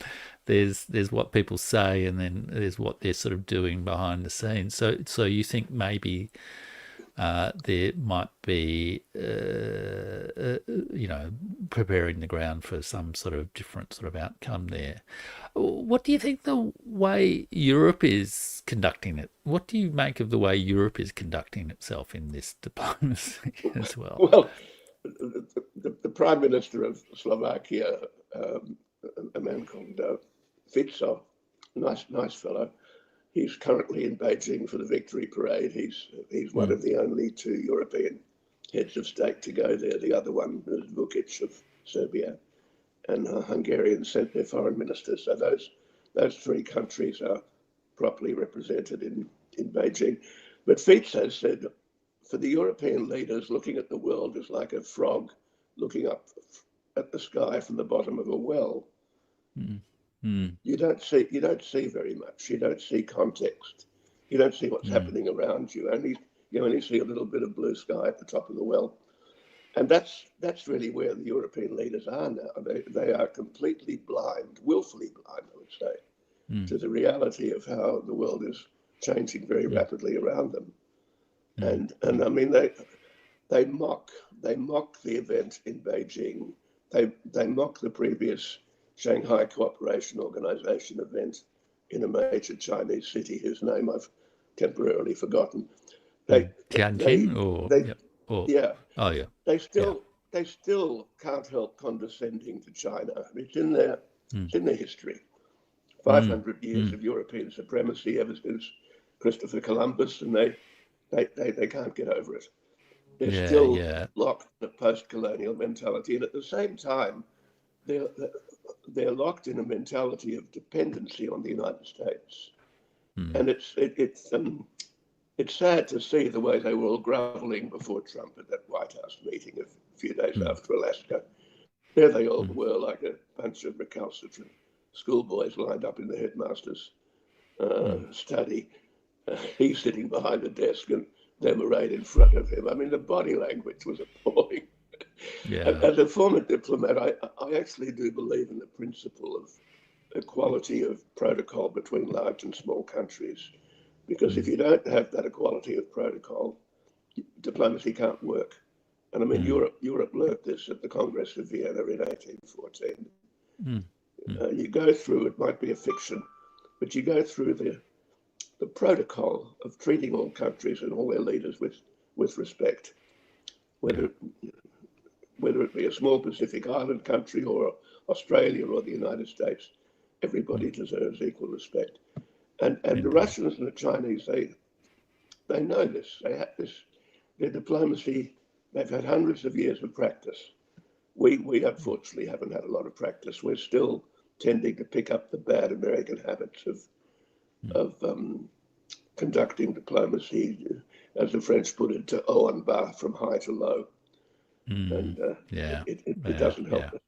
A: there's what people say, and then there's what they're sort of doing behind the scenes. So you think maybe there might be, preparing the ground for some sort of different sort of outcome there. What do you think the way Europe is conducting it? What do you make of the way Europe is conducting itself in this diplomacy as well?
B: Well, the Prime Minister of Slovakia, a man called Fico, nice fellow. He's currently in Beijing for the victory parade. He's one of the only two European heads of state to go there. The other one is Vukic of Serbia, and Hungarian sent their foreign ministers. So those three countries are properly represented in Beijing. But Fico said, for the European leaders, looking at the world is like a frog looking up at the sky from the bottom of a well. You don't see very much. You don't see context. You don't see what's happening around you. You only see a little bit of blue sky at the top of the well. And that's really where the European leaders are now. They are completely blind, willfully blind, I would say, to the reality of how the world is changing very rapidly around them. And I mean, they mock the event in Beijing. They mock the previous Shanghai Cooperation Organization event in a major Chinese city whose name I've temporarily forgotten.
A: Tianjin
B: yeah.
A: Oh yeah.
B: They still can't help condescending to China. It's in their history. 500 years of European supremacy ever since Christopher Columbus, and they can't get over it. They're still locked in a post-colonial mentality, and at the same time, they're locked in a mentality of dependency on the United States. And it's sad to see the way they were all groveling before Trump at that White House meeting a few days after Alaska. There they all were, like a bunch of recalcitrant schoolboys lined up in the headmaster's study. He's sitting behind the desk and them arrayed in front of him. I mean, the body language was appalling. As a former diplomat, I actually do believe in the principle of equality of protocol between large and small countries. Because if you don't have that equality of protocol, diplomacy can't work. And I mean, Europe learned this at the Congress of Vienna in 1814. You go through, it might be a fiction, but you go through the protocol of treating all countries and all their leaders with respect, whether it be a small Pacific Island country or Australia or the United States, everybody deserves equal respect. And the Russians and the Chinese, they know this. They have this. Their diplomacy, they've had hundreds of years of practice. We unfortunately haven't had a lot of practice. We're still tending to pick up the bad American habits of conducting diplomacy, as the French put it, to haut en bas, from high to low. And it doesn't help us.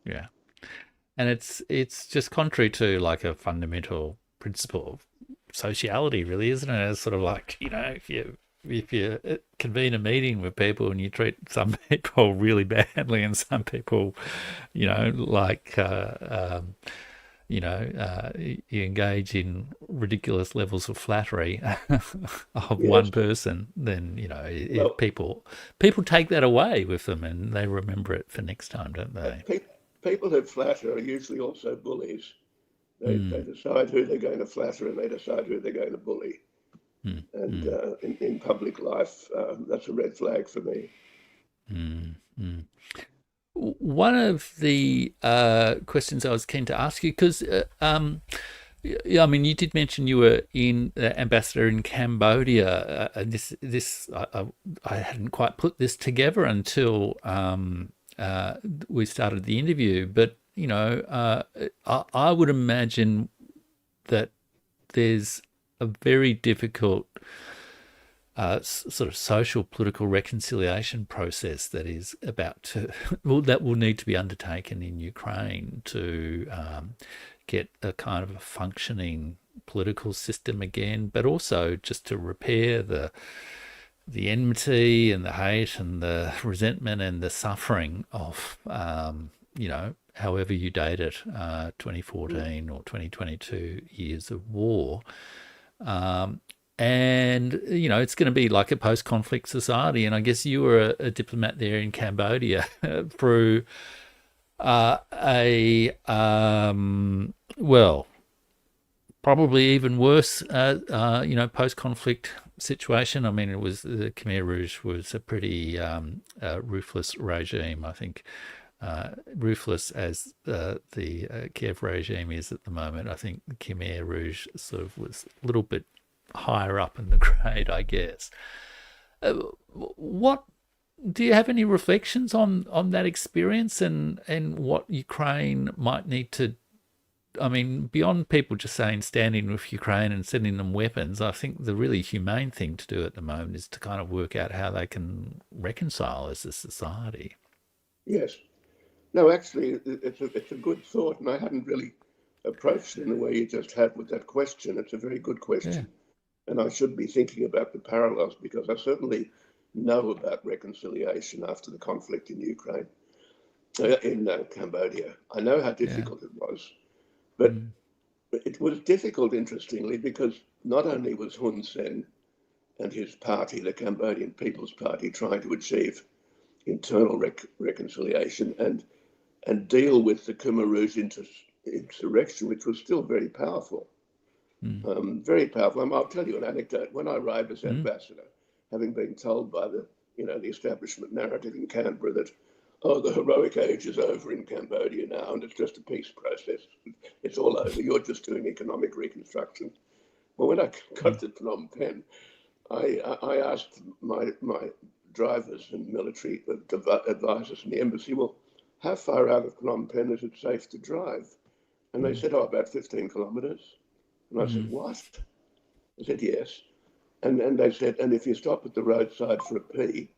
A: Yeah. And it's just contrary to like a fundamental principle of sociality, really, isn't it? It's sort of like, if you convene a meeting with people and you treat some people really badly and some people, you engage in ridiculous levels of flattery of one person, then people take that away with them and they remember it for next time, don't they?
B: People who flatter are usually also bullies. They decide who they're going to flatter and they decide who they're going to bully. And in public life, that's a red flag for me.
A: Mm, mm. One of the questions I was keen to ask you, because yeah, I mean, you did mention you were in ambassador in Cambodia. I hadn't quite put this together until we started the interview. But I would imagine that there's a very difficult sort of social political reconciliation process that is about to that will need to be undertaken in Ukraine to get a kind of a functioning political system again, but also just to repair the enmity and the hate and the resentment and the suffering of however you date it, 2014 or 2022 years of war. And it's going to be like a post-conflict society. And I guess you were a diplomat there in Cambodia through well, probably even worse, post-conflict situation. I mean, it was the Khmer Rouge was a pretty ruthless regime. I think ruthless as the Kiev regime is at the moment. I think the Khmer Rouge sort of was a little bit higher up in the grade, I guess. What do you have any reflections on that experience and what Ukraine might need to? I mean, beyond people just saying standing with Ukraine and sending them weapons, I think the really humane thing to do at the moment is to kind of work out how they can reconcile as a society.
B: Yes. No, actually, it's a good thought, and I hadn't really approached it in the way you just have with that question. It's a very good question. Yeah. And I should be thinking about the parallels because I certainly know about reconciliation after the conflict in Ukraine, in Cambodia. I know how difficult it was, but it was difficult, interestingly, because not only was Hun Sen and his party, the Cambodian People's Party, trying to achieve internal reconciliation and deal with the Khmer Rouge insurrection, which was still very powerful. Very powerful. I'll tell you an anecdote. When I arrived as ambassador, having been told by the establishment narrative in Canberra that, oh, the heroic age is over in Cambodia now, and it's just a peace process. It's all over. You're just doing economic reconstruction. Well, when I got to Phnom Penh, I asked my drivers and military advisors in the embassy, well, how far out of Phnom Penh is it safe to drive? And they said, oh, about 15 kilometers. And I said, what? I said, yes. And they said, and if you stop at the roadside for a pee,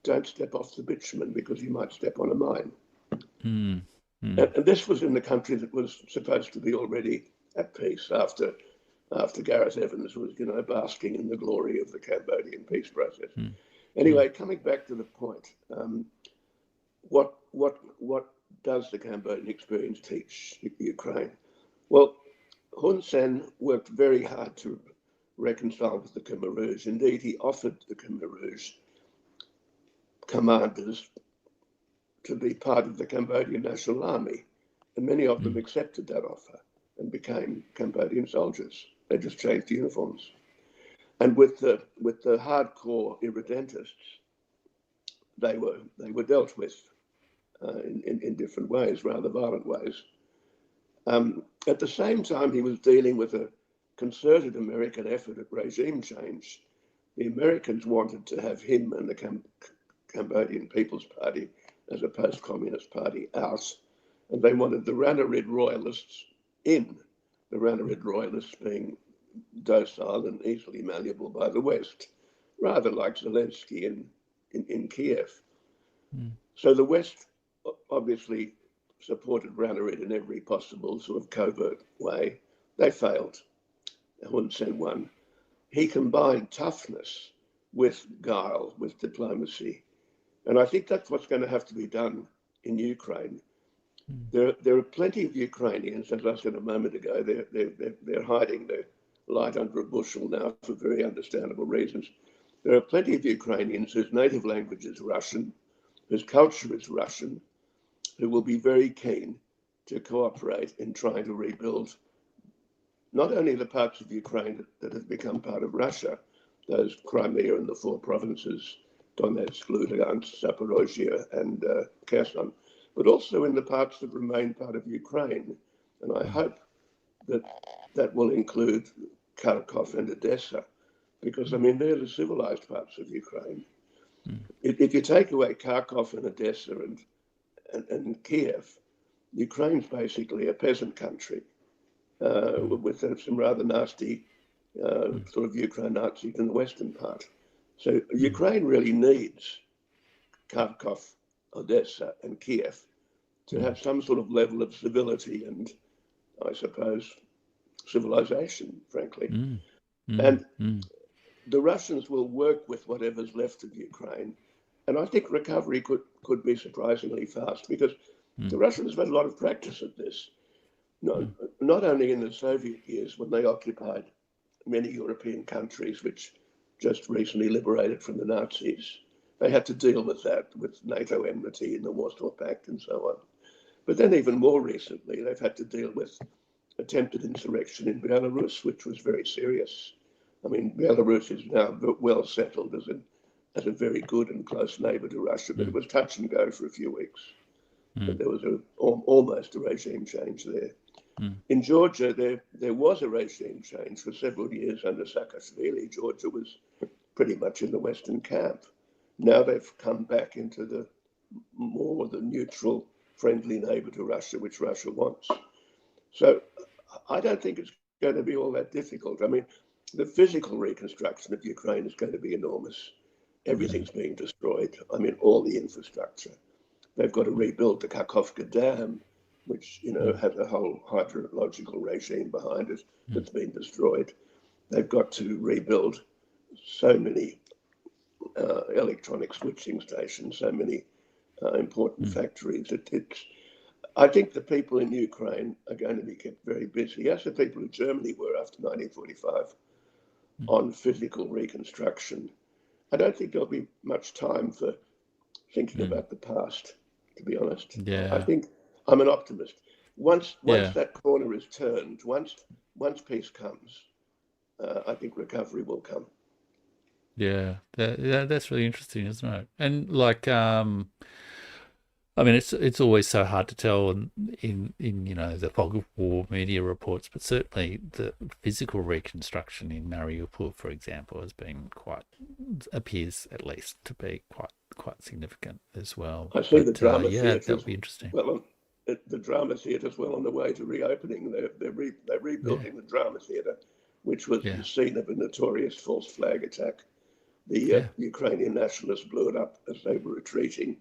B: don't step off the bitumen because you might step on a mine. And this was in the country that was supposed to be already at peace after Gareth Evans was, basking in the glory of the Cambodian peace process. Anyway, coming back to the point, what does the Cambodian experience teach Ukraine? Well, Hun Sen worked very hard to reconcile with the Khmer Rouge. Indeed, he offered the Khmer Rouge commanders to be part of the Cambodian National Army, and many of them accepted that offer and became Cambodian soldiers. They just changed uniforms. And with the hardcore irredentists, they were dealt with in different ways, rather violent ways. At the same time, he was dealing with a concerted American effort at regime change. The Americans wanted to have him and the Cambodian People's Party as a post-communist party out, and they wanted the Ranariddh royalists in, the Ranariddh royalists being docile and easily malleable by the West, rather like Zelensky in Kiev. So the West obviously supported Ranariddh in every possible sort of covert way. They failed. Hun Sen won. He combined toughness with guile, with diplomacy. And I think that's what's going to have to be done in Ukraine. There are plenty of Ukrainians, as I said a moment ago, they're hiding their light under a bushel now for very understandable reasons. There are plenty of Ukrainians whose native language is Russian, whose culture is Russian, who will be very keen to cooperate in trying to rebuild not only the parts of Ukraine that have become part of Russia, those Crimea and the 4 provinces, Donetsk, Luhansk, Zaporozhye, and Kherson, but also in the parts that remain part of Ukraine. And I hope that that will include Kharkov and Odessa, because, I mean, they're the civilized parts of Ukraine. If you take away Kharkov and Odessa and Kiev, Ukraine's basically a peasant country with some rather nasty sort of Ukraine Nazis in the western part. So Ukraine really needs Kharkov, Odessa, and Kiev to have some sort of level of civility and, I suppose, civilization, frankly. And the Russians will work with whatever's left of Ukraine. And I think recovery could be surprisingly fast, because the Russians have had a lot of practice at this. Not only in the Soviet years, when they occupied many European countries, which just recently liberated from the Nazis. They had to deal with that, with NATO enmity and the Warsaw Pact and so on. But then even more recently, they've had to deal with attempted insurrection in Belarus, which was very serious. I mean, Belarus is now well settled as a very good and close neighbor to Russia, but it was touch and go for a few weeks. But there was almost a regime change there. In Georgia, there was a regime change for several years under Saakashvili. Georgia was pretty much in the Western camp. Now they've come back into the more the neutral, friendly neighbor to Russia, which Russia wants. So I don't think it's going to be all that difficult. I mean, the physical reconstruction of Ukraine is going to be enormous. Everything's being destroyed. I mean, all the infrastructure. They've got to rebuild the Kakhovka Dam, which, you know, has a whole hydrological regime behind it that's been destroyed. They've got to rebuild so many electronic switching stations, so many important factories. I think the people in Ukraine are going to be kept very busy, as the people in Germany were after 1945, on physical reconstruction. I don't think there'll be much time for thinking about the past, to be honest.
A: Yeah.
B: I think I'm an optimist. Once that corner is turned, once peace comes, I think recovery will come.
A: Yeah, that's really interesting, isn't it? And like, I mean, it's always so hard to tell in you know, the fog of war media reports, but certainly the physical reconstruction in Mariupol, for example, appears at least to be quite significant as well.
B: I see the drama theatre.
A: That'll be interesting.
B: Well, the drama theatre is well on the way to reopening. They're rebuilding the drama theatre, which was the scene of a notorious false flag attack. The Ukrainian nationalists blew it up as they were retreating,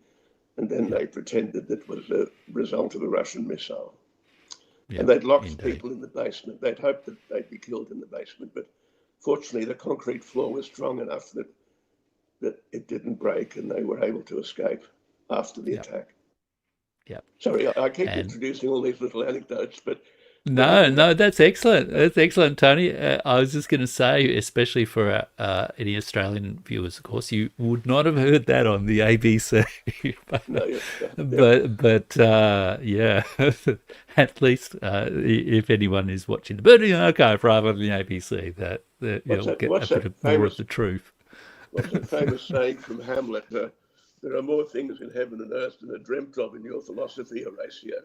B: and then they pretended that it was a result of a Russian missile. And they'd locked people in the basement. They'd hoped that they'd be killed in the basement, but fortunately the concrete floor was strong enough that it didn't break, and they were able to escape after the attack.
A: Yeah.
B: Sorry, I keep introducing all these little anecdotes, but
A: no, that's excellent. That's excellent, Tony. I was just going to say, especially for any Australian viewers, of course, you would not have heard that on the ABC. but at least if anyone is watching the Burning Archive rather than the ABC, that you'll get a bit more of the truth.
B: What's that famous saying from Hamlet? There are more things in heaven and earth than are dreamt of in your philosophy, Horatio.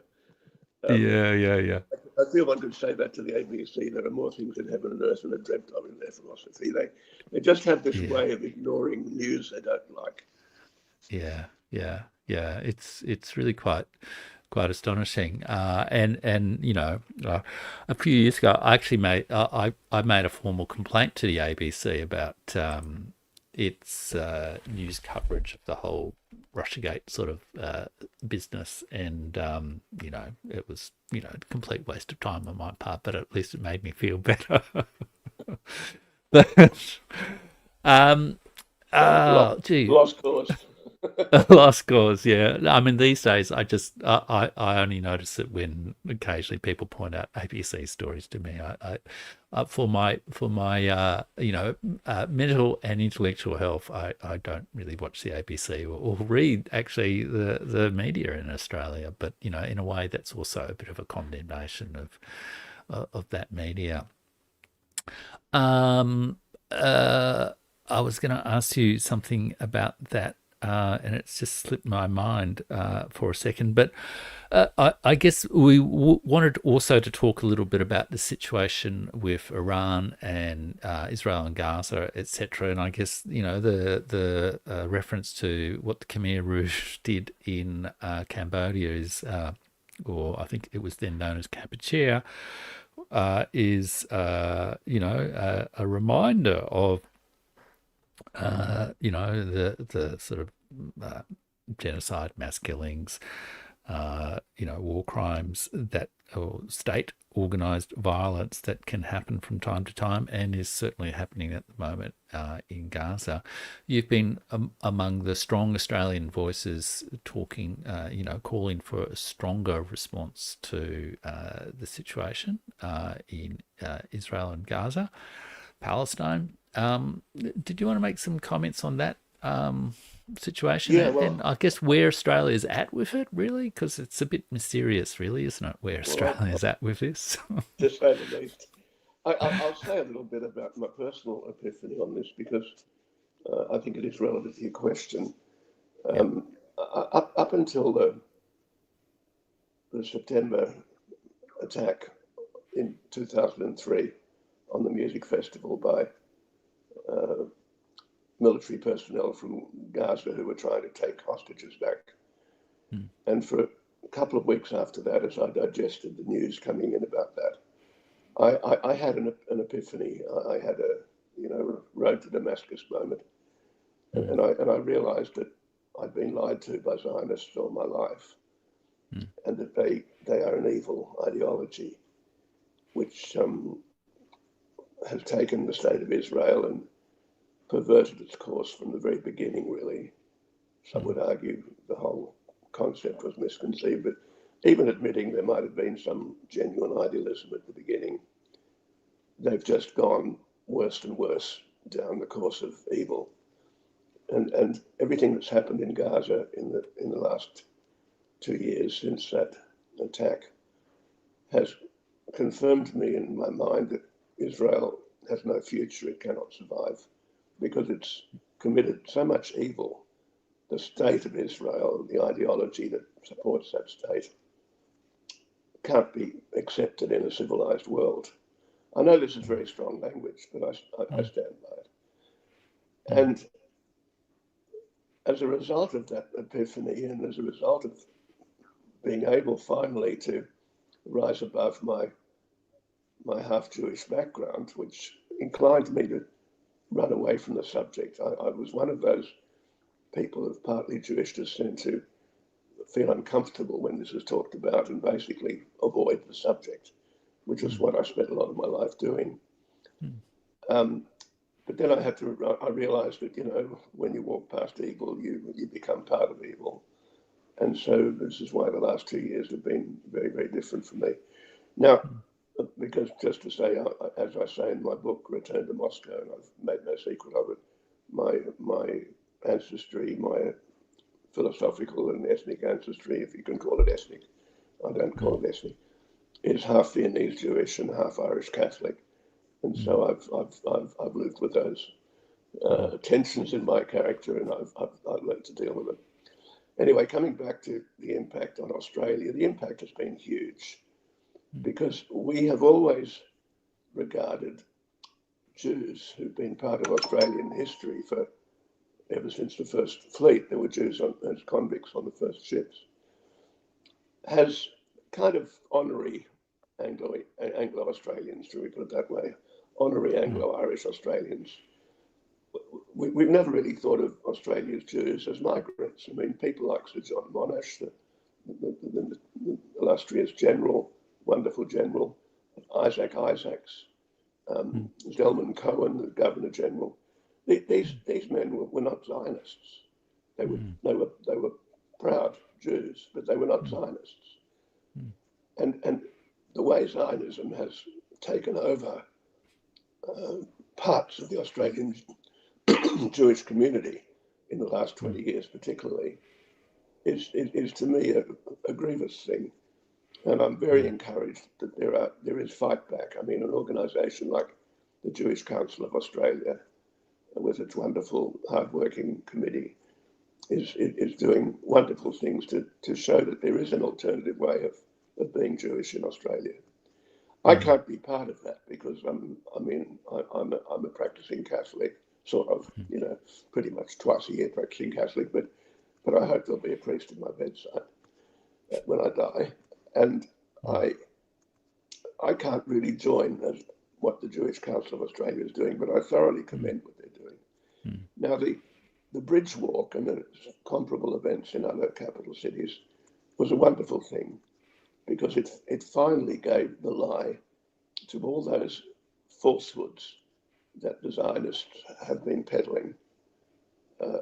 A: Yeah.
B: I feel one could say that to the ABC. There are more things in heaven and earth than are dreamt of in their philosophy. They just have this way of ignoring news they don't like. Yeah.
A: It's really quite astonishing. And you know, a few years ago, I actually made a formal complaint to the ABC about its news coverage of the whole Russiagate sort of business, and you know, it was, you know, a complete waste of time on my part, but at least it made me feel better. But
B: lost cause.
A: Lost cause, yeah. I mean, these days, I only notice it when occasionally people point out ABC stories to me. For my you know, mental and intellectual health, I don't really watch the ABC or read actually the media in Australia. But you know, in a way, that's also a bit of a condemnation of that media. I was going to ask you something about that, and it's just slipped my mind for a second. But I guess we wanted also to talk a little bit about the situation with Iran and Israel and Gaza, etc. And I guess the reference to what the Khmer Rouge did in Cambodia is, or I think it was then known as Kampuchea, is a reminder of the sort of genocide, mass killings, war crimes or state organized violence that can happen from time to time, and is certainly happening at the moment in Gaza. You've been among the strong Australian voices talking, calling for a stronger response to the situation in Israel and Gaza, Palestine. Did you want to make some comments on that situation?
B: Yeah, well,
A: and I guess where Australia is at with it, really, because it's a bit mysterious, really, isn't it, where Australia is at with this?
B: to say the least. I'll say a little bit about my personal epiphany on this, because I think it is relevant to your question. Up until the September attack in 2003 on the music festival by military personnel from Gaza who were trying to take hostages back. And for a couple of weeks after that, as I digested the news coming in about that, I had an epiphany. I had a road to Damascus moment, and I realised that I'd been lied to by Zionists all my life, and that they are an evil ideology, which has taken the state of Israel and perverted its course from the very beginning, really. Some would argue the whole concept was misconceived, but even admitting there might have been some genuine idealism at the beginning, they've just gone worse and worse down the course of evil. And everything that's happened in Gaza in the last 2 years since that attack has confirmed to me in my mind that Israel has no future, it cannot survive, because it's committed so much evil. The state of Israel, the ideology that supports that state, can't be accepted in a civilized world. I know this is very strong language, but I stand by it. And as a result of that epiphany, and as a result of being able finally to rise above my half-Jewish background, which inclined me to run away from the subject. I was one of those people of partly Jewish descent who feel uncomfortable when this is talked about and basically avoid the subject, which is what I spent a lot of my life doing. But then I realized that, when you walk past evil, you become part of evil. And so this is why the last 2 years have been very, very different for me. Now, because just to say, as I say in my book, Return to Moscow, and I've made no secret of it, my ancestry, my philosophical and ethnic ancestry, if you can call it ethnic, I don't call it ethnic, is half Viennese Jewish and half Irish Catholic. And so I've lived with those tensions in my character, and I've learned to deal with them. Anyway, coming back to the impact on Australia, the impact has been huge, because we have always regarded Jews who've been part of Australian history ever since the first fleet. There were Jews as convicts on the first ships, as kind of honorary Anglo-Australians, shall we put it that way, honorary Anglo-Irish Australians. We've never really thought of Australia's Jews as migrants. I mean, people like Sir John Monash, the illustrious general, wonderful general, Isaac Isaacs, Zelman Cohen, the Governor General. These men were not Zionists. They were proud Jews, but they were not Zionists. And the way Zionism has taken over parts of the Australian Jewish community in the last 20 years, particularly, is to me a grievous thing. And I'm very encouraged that there is fight back. I mean, an organisation like the Jewish Council of Australia with its wonderful, hard-working committee, is doing wonderful things to show that there is an alternative way of being Jewish in Australia. I can't be part of that because I'm a practicing Catholic, sort of, pretty much twice a year practicing Catholic, but I hope there'll be a priest at my bedside when I die, and I can't really join as what the Jewish Council of Australia is doing, but I thoroughly commend what they're doing. Now, the bridge walk and the comparable events in other capital cities was a wonderful thing because it finally gave the lie to all those falsehoods that the Zionists have been peddling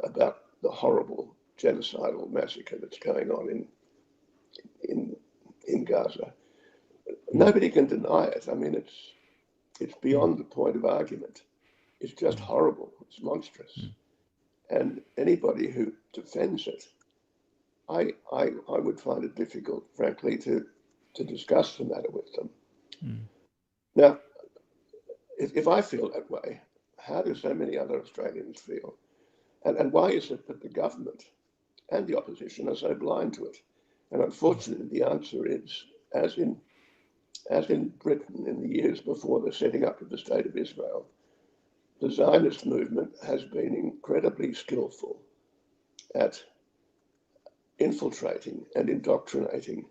B: about the horrible genocidal massacre that's going on in Gaza. Nobody can deny it. I mean, it's beyond the point of argument. It's just horrible. It's monstrous. And anybody who defends it, I would find it difficult, frankly, to discuss the matter with them. Now, if I feel that way, how do so many other Australians feel? And why is it that the government and the opposition are so blind to it? And unfortunately, the answer is, as in Britain in the years before the setting up of the State of Israel, the Zionist movement has been incredibly skillful at infiltrating and indoctrinating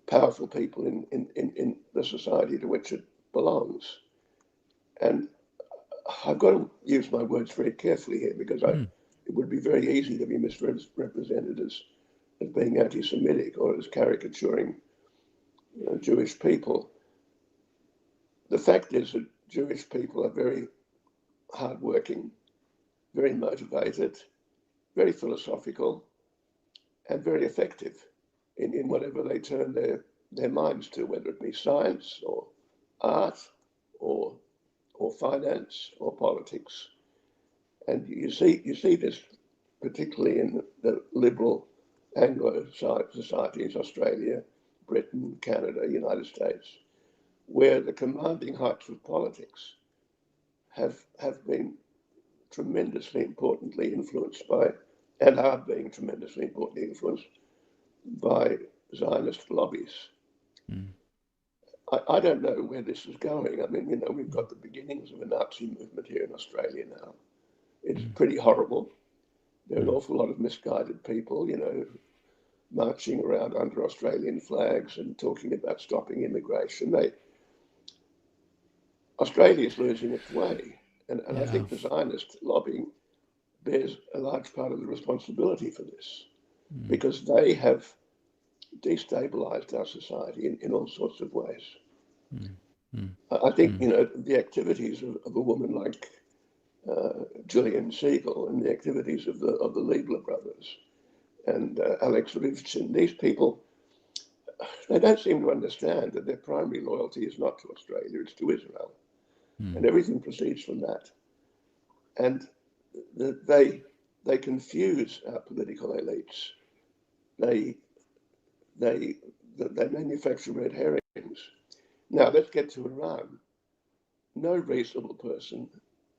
B: powerful people in the society to which it belongs. And I've got to use my words very carefully here because it would be very easy to be misrepresented as being anti-Semitic or as caricaturing Jewish people. The fact is that Jewish people are very hardworking, very motivated, very philosophical, and very effective in whatever they turn their minds to, whether it be science or art or finance or politics. And you see this particularly in the liberal Anglo societies, Australia, Britain, Canada, United States, where the commanding heights of politics have been tremendously importantly influenced by, and are being tremendously importantly influenced by Zionist lobbies. I don't know where this is going. I mean, we've got the beginnings of a Nazi movement here in Australia now. It's pretty horrible. There are an awful lot of misguided people, marching around under Australian flags and talking about stopping immigration. Australia is losing its way. And I think the Zionist lobbying bears a large part of the responsibility for this because they have destabilized our society in all sorts of ways. I think, the activities of a woman like Gillian Siegel and the activities of the Liebler brothers and Alex Rivchin, these people, they don't seem to understand that their primary loyalty is not to Australia, it's to Israel. And everything proceeds from that. And they confuse our political elites. They manufacture red herrings. Now let's get to Iran. No reasonable person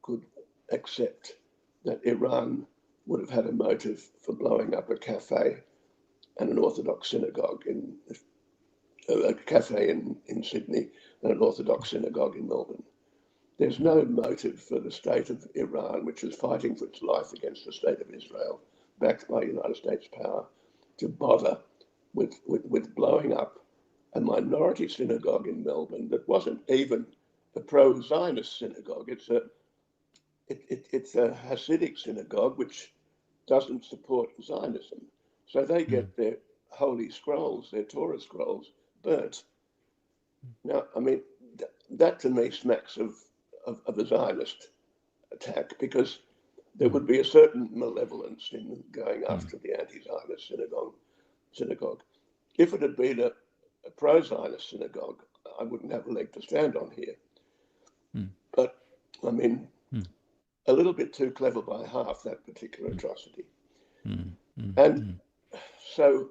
B: could accept that Iran would have had a motive for blowing up a cafe and an Orthodox synagogue in Sydney and an Orthodox synagogue in Melbourne. There's no motive for the state of Iran, which is fighting for its life against the state of Israel, backed by United States power, to bother with blowing up a minority synagogue in Melbourne that wasn't even a pro-Zionist synagogue. It's a Hasidic synagogue which doesn't support Zionism. So they get their holy scrolls, their Torah scrolls, burnt. Now, I mean, that to me smacks of a Zionist attack because there would be a certain malevolence in going after the anti-Zionist synagogue. If it had been a pro-Zionist synagogue, I wouldn't have a leg to stand on here. But, I mean, a little bit too clever by half, that particular atrocity. And so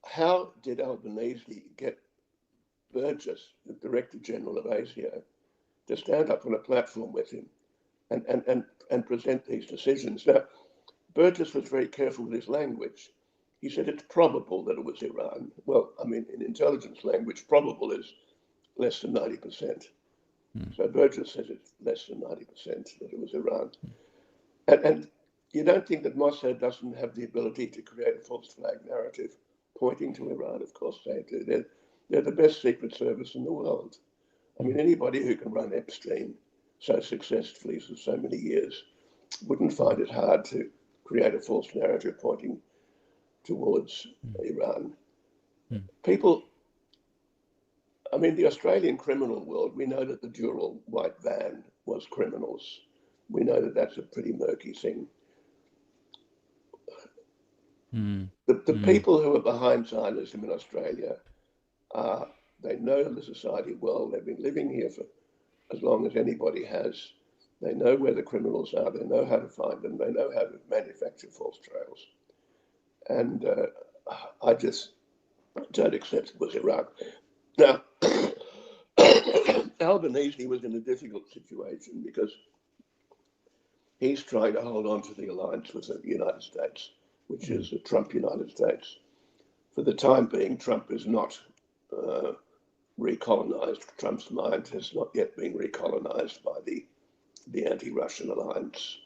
B: how did Albanese get Burgess, the Director General of ASIO, to stand up on a platform with him and present these decisions. Now, Burgess was very careful with his language. He said it's probable that it was Iran. Well, I mean, in intelligence language, probable is less than 90%. So Burgess says it's less than 90% that it was Iran. And you don't think that Mossad doesn't have the ability to create a false flag narrative pointing to Iran? Of course they do. They're the best secret service in the world. I mean, anybody who can run Epstein so successfully for so many years wouldn't find it hard to create a false narrative pointing towards Iran. People, I mean, the Australian criminal world, we know that the Dural white van was criminals. We know that that's a pretty murky thing. The people who are behind Zionism in Australia, they know the society well. They've been living here for as long as anybody has. They know where the criminals are. They know how to find them. They know how to manufacture false trails. And I just don't accept it was Iraq. Now, Albanese was in a difficult situation because he's trying to hold on to the alliance with the United States, which is the Trump United States. For the time being, Trump is not recolonized. Trump's mind has not yet been recolonized by the anti-Russian alliance.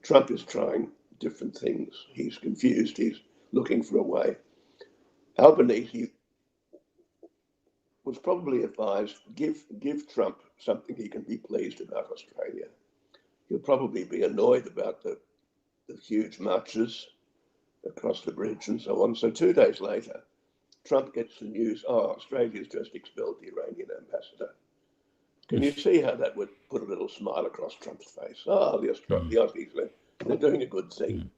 B: Trump is trying different things. He's confused. He's looking for a way. Albanese was probably advised, give Trump something he can be pleased about Australia. He'll probably be annoyed about the huge marches across the bridge and so on. So 2 days later, Trump gets the news, Australia's just expelled the Iranian ambassador. Can you see how that would put a little smile across Trump's face? The Aussies, they're doing a good thing.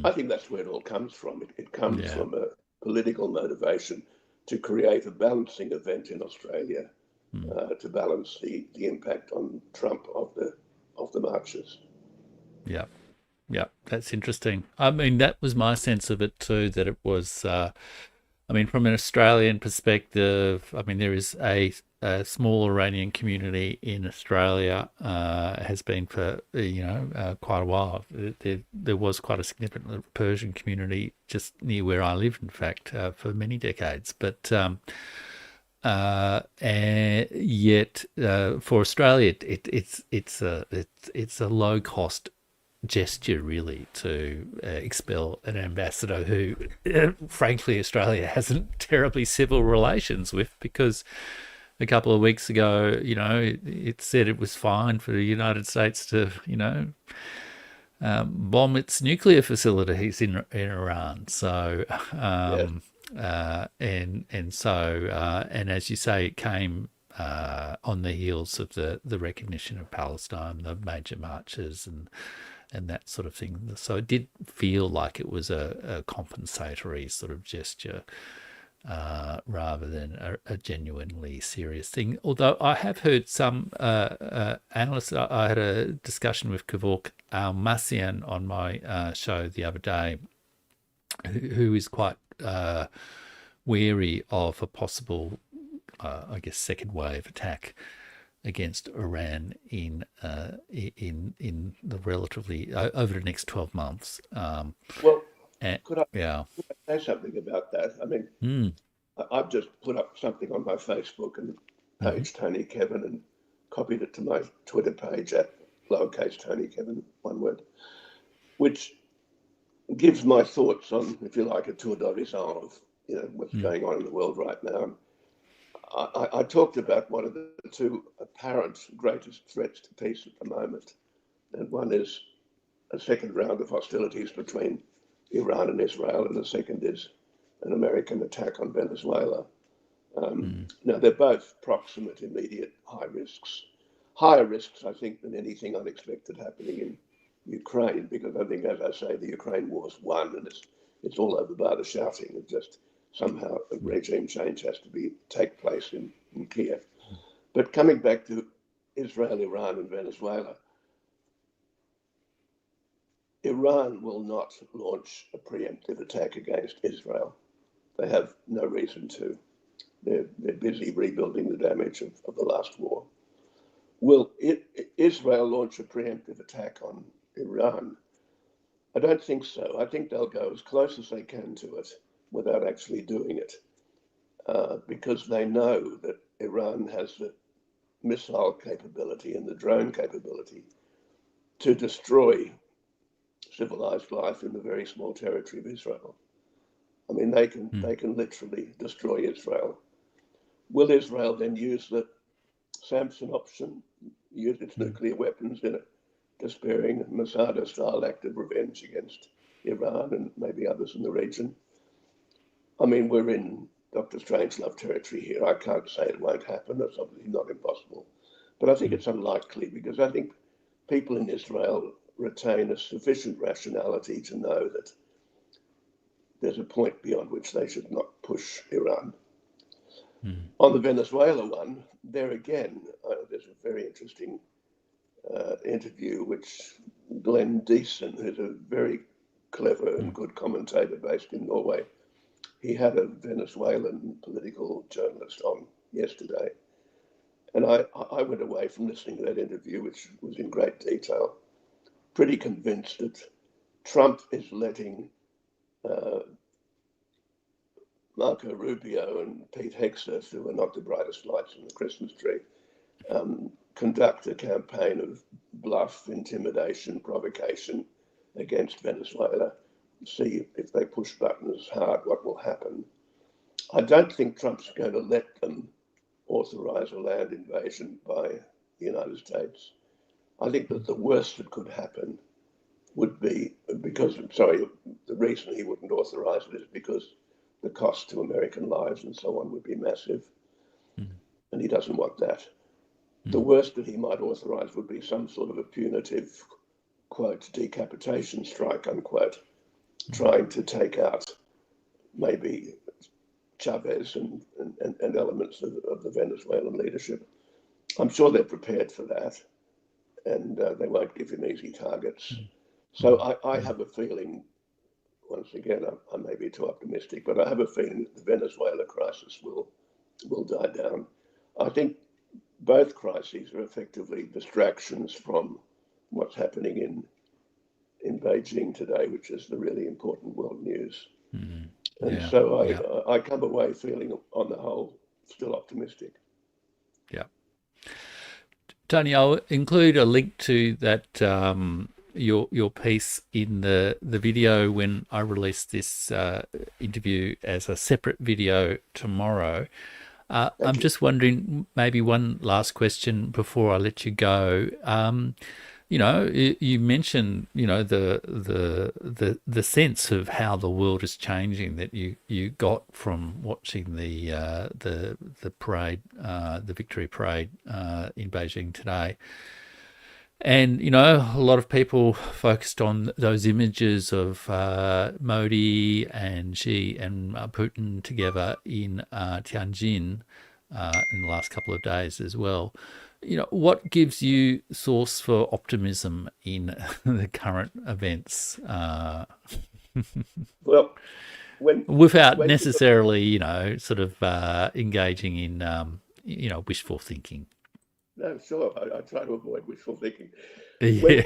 B: I think that's where it all comes from. It comes from a political motivation to create a balancing event in Australia to balance the impact on Trump of the marches.
A: Yeah, that's interesting. I mean, that was my sense of it too, that it was, I mean, from an Australian perspective, I mean, there is a small Iranian community in Australia, has been for, quite a while. There was quite a significant Persian community just near where I live, in fact, for many decades. But and yet, for Australia, it's a low cost gesture, really, to expel an ambassador who, frankly, Australia hasn't terribly civil relations with, because a couple of weeks ago, it said it was fine for the United States to, bomb its nuclear facilities in Iran. So, and as you say, it came on the heels of the recognition of Palestine, the major marches, and that sort of thing. So it did feel like it was a compensatory sort of gesture, rather than a genuinely serious thing. Although I have heard some analysts, I had a discussion with Kevork Almassian on my show the other day, who is quite wary of a possible, second wave attack against Iran in the relatively over the next 12 months.
B: Could I say something about that? I mean, I've just put up something on my Facebook and page Tony Kevin and copied it to my Twitter page at lowercase Tony Kevin, one word, which gives my thoughts on, if you like, a tour d'horizon of what's going on in the world right now. I talked about one of the two apparent greatest threats to peace at the moment, and one is a second round of hostilities between Iran and Israel, and the second is an American attack on Venezuela. Now, they're both proximate, immediate high risks. Higher risks, I think, than anything unexpected happening in Ukraine, because I think, as I say, the Ukraine war's won, and it's all over by the shouting. It just somehow a regime change has to take place in Kiev. But coming back to Israel, Iran, and Venezuela, Iran will not launch a preemptive attack against Israel. They have no reason to. They're busy rebuilding the damage of the last war. Will Israel launch a preemptive attack on Iran? I don't think so. I think they'll go as close as they can to it without actually doing it, because they know that Iran has the missile capability and the drone capability to destroy civilized life in the very small territory of Israel. I mean, they can literally destroy Israel. Will Israel then use the Samson option, use its nuclear weapons in a despairing Masada-style act of revenge against Iran and maybe others in the region? I mean, we're in Dr. Strangelove territory here. I can't say it won't happen. That's obviously not impossible. But I think it's unlikely, because I think people in Israel retain a sufficient rationality to know that there's a point beyond which they should not push Iran. On the Venezuela one, there again, there's a very interesting interview which Glenn Deason, who's a very clever and good commentator based in Norway, he had a Venezuelan political journalist on yesterday. And I went away from listening to that interview, which was in great detail, pretty convinced that Trump is letting Marco Rubio and Pete Hegseth, who are not the brightest lights in the Christmas tree, conduct a campaign of bluff, intimidation, provocation against Venezuela. See if they push buttons hard, what will happen. I don't think Trump's going to let them authorize a land invasion by the United States. I think that the worst that could happen would be the reason he wouldn't authorize it is because the cost to American lives and so on would be massive. And he doesn't want that. The worst that he might authorize would be some sort of a punitive, quote, decapitation strike, unquote, trying to take out maybe Chavez and elements of the Venezuelan leadership. I'm sure they're prepared for that, and they won't give him easy targets. So I have a feeling, once again, I may be too optimistic, but I have a feeling that the Venezuela crisis will die down. I think both crises are effectively distractions from what's happening in Beijing today, which is the really important world news. So I come away feeling, on the whole, still optimistic.
A: Yeah. Tony, I'll include a link to that your piece in the video when I release this interview as a separate video tomorrow. I'm just wondering, maybe one last question before I let you go. You mentioned, the sense of how the world is changing that you got from watching the parade, the victory parade in Beijing today. And, a lot of people focused on those images of Modi and Xi and Putin together in Tianjin in the last couple of days as well. What gives you source for optimism in the current events?
B: Well,
A: without necessarily, sort of engaging in, wishful thinking.
B: No, sure. I try to avoid wishful thinking.
A: Yeah.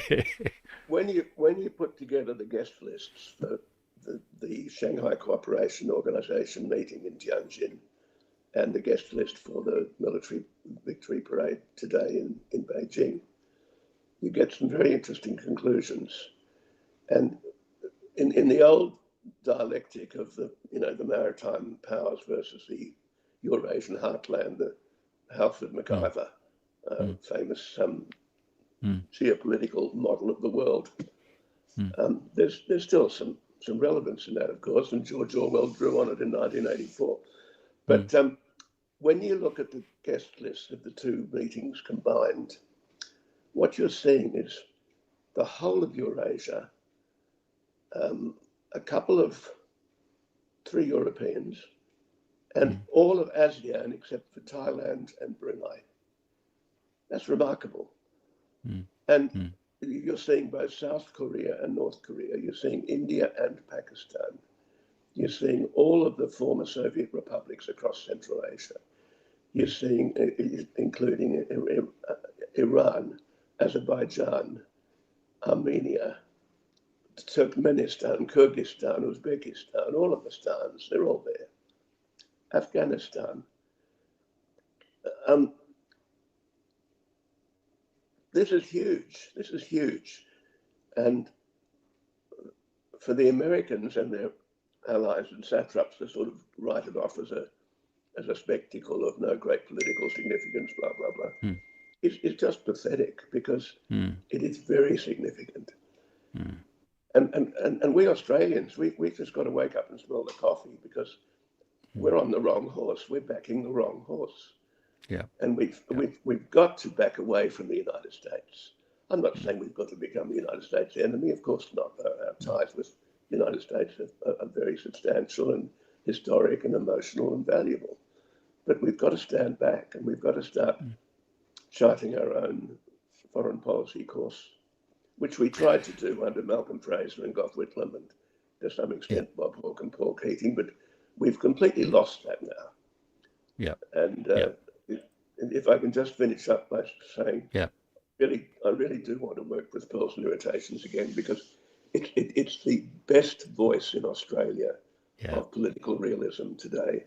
B: When you put together the guest lists for the Shanghai Cooperation Organization meeting in Tianjin and the guest list for the military victory parade today in Beijing, you get some very interesting conclusions. And in the old dialectic of the maritime powers versus the Eurasian heartland, the Halford MacIver famous geopolitical model of the world. There's still some relevance in that, of course, and George Orwell drew on it in 1984. But when you look at the guest list of the two meetings combined, what you're seeing is the whole of Eurasia, a couple of 3 Europeans, and all of ASEAN except for Thailand and Brunei. That's remarkable. And you're seeing both South Korea and North Korea. You're seeing India and Pakistan. You're seeing all of the former Soviet republics across Central Asia. You're seeing, including Iran, Azerbaijan, Armenia, Turkmenistan, Kyrgyzstan, Uzbekistan, all of the stans, they're all there. Afghanistan. This is huge. This is huge. And for the Americans and their allies and satraps to sort of write it off as a spectacle of no great political significance, blah, blah, blah, it's just pathetic, because it is very significant. And we Australians, we've just got to wake up and smell the coffee, because we're on the wrong horse. We're backing the wrong horse.
A: Yeah.
B: And we've got to back away from the United States. I'm not saying we've got to become the United States enemy. Of course not. Our ties with the United States are very substantial and historic and emotional and valuable. But we've got to stand back, and we've got to start charting our own foreign policy course, which we tried to do under Malcolm Fraser and Gough Whitlam, and to some extent Bob Hawke and Paul Keating, but we've completely lost that now.
A: Yeah.
B: And if I can just finish up by saying, I really do want to work with Pearls and Irritations again, because it's the best voice in Australia of political realism today.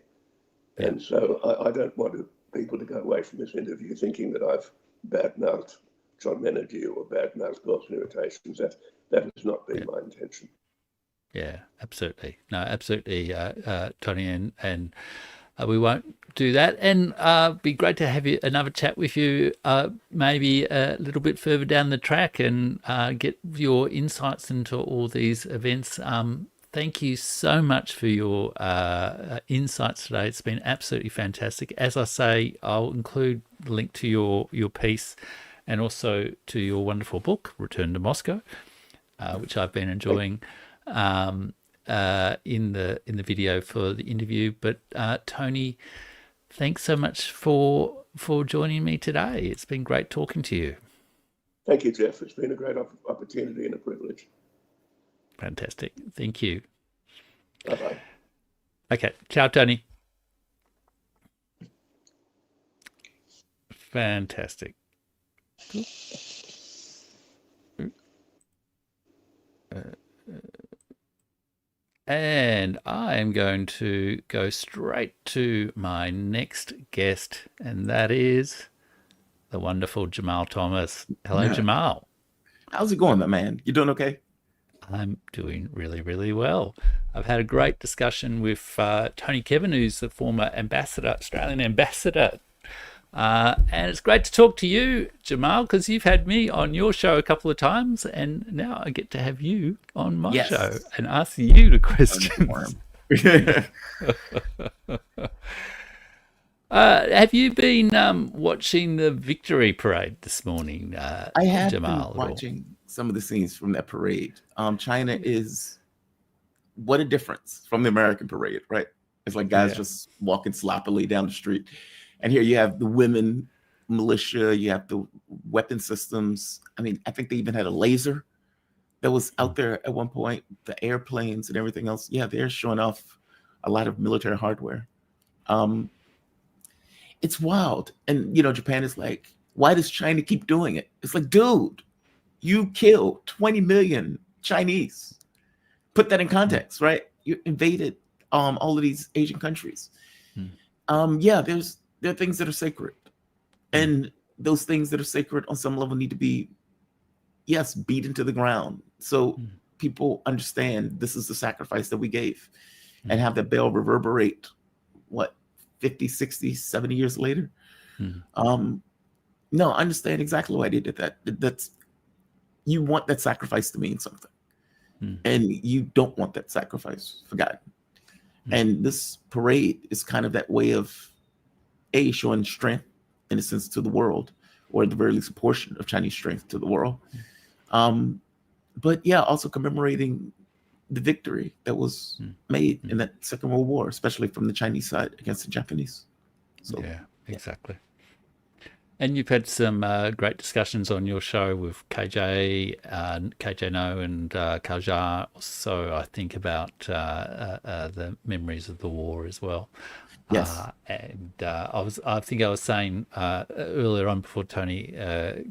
B: Yeah. And so I don't want people to go away from this interview thinking that I've badmouthed John Menadue or badmouthed Pearls and Irritations. That has not been my intention.
A: Yeah, absolutely. No, absolutely, Tony, and we won't do that. And be great to have another chat with you, maybe a little bit further down the track, and get your insights into all these events. Thank you so much for your insights today. It's been absolutely fantastic. As I say, I'll include the link to your piece and also to your wonderful book, Return to Moscow, which I've been enjoying in the video for the interview. But Tony, thanks so much for joining me today. It's been great talking to you.
B: Thank you, Jeff. It's been a great opportunity and a privilege.
A: Fantastic. Thank you.
B: Bye-bye.
A: Okay. Ciao, Tony. Fantastic. And I am going to go straight to my next guest, and that is the wonderful Jamal Thomas. Hello, Jamal.
C: How's it going, my man? You doing okay?
A: I'm doing really, really well. I've had a great discussion with Tony Kevin, who's the former ambassador, Australian ambassador. And it's great to talk to you, Jamal, because you've had me on your show a couple of times, and now I get to have you on my show and ask you the questions. Have you been watching the victory parade this morning,
C: I have
A: Jamal,
C: been watching some of the scenes from that parade. China is, what a difference from the American parade, right? It's like guys just walking sloppily down the street. And here you have the women militia, you have the weapon systems. I mean, I think they even had a laser that was out there at one point, the airplanes and everything else. Yeah, they're showing off a lot of military hardware. It's wild. And, you know, Japan is like, why does China keep doing it? It's like, dude, you killed 20 million Chinese. Put that in context, right? You invaded all of these Asian countries. There are things that are sacred. And those things that are sacred on some level need to be, beat into the ground. So people understand this is the sacrifice that we gave, and have that bell reverberate, 50, 60, 70 years later? No, I understand exactly why they did that. That's, you want that sacrifice to mean something. And you don't want that sacrifice forgotten. And this parade is kind of that way of, showing strength, in a sense, to the world, or at the very least a portion of Chinese strength to the world. But also commemorating the victory that was made in that Second World War, especially from the Chinese side against the Japanese. So,
A: yeah, exactly. And you've had some great discussions on your show with KJ No and Kajar. So I think about the memories of the war as well.
C: Yes.
A: I think I was saying earlier on before Tony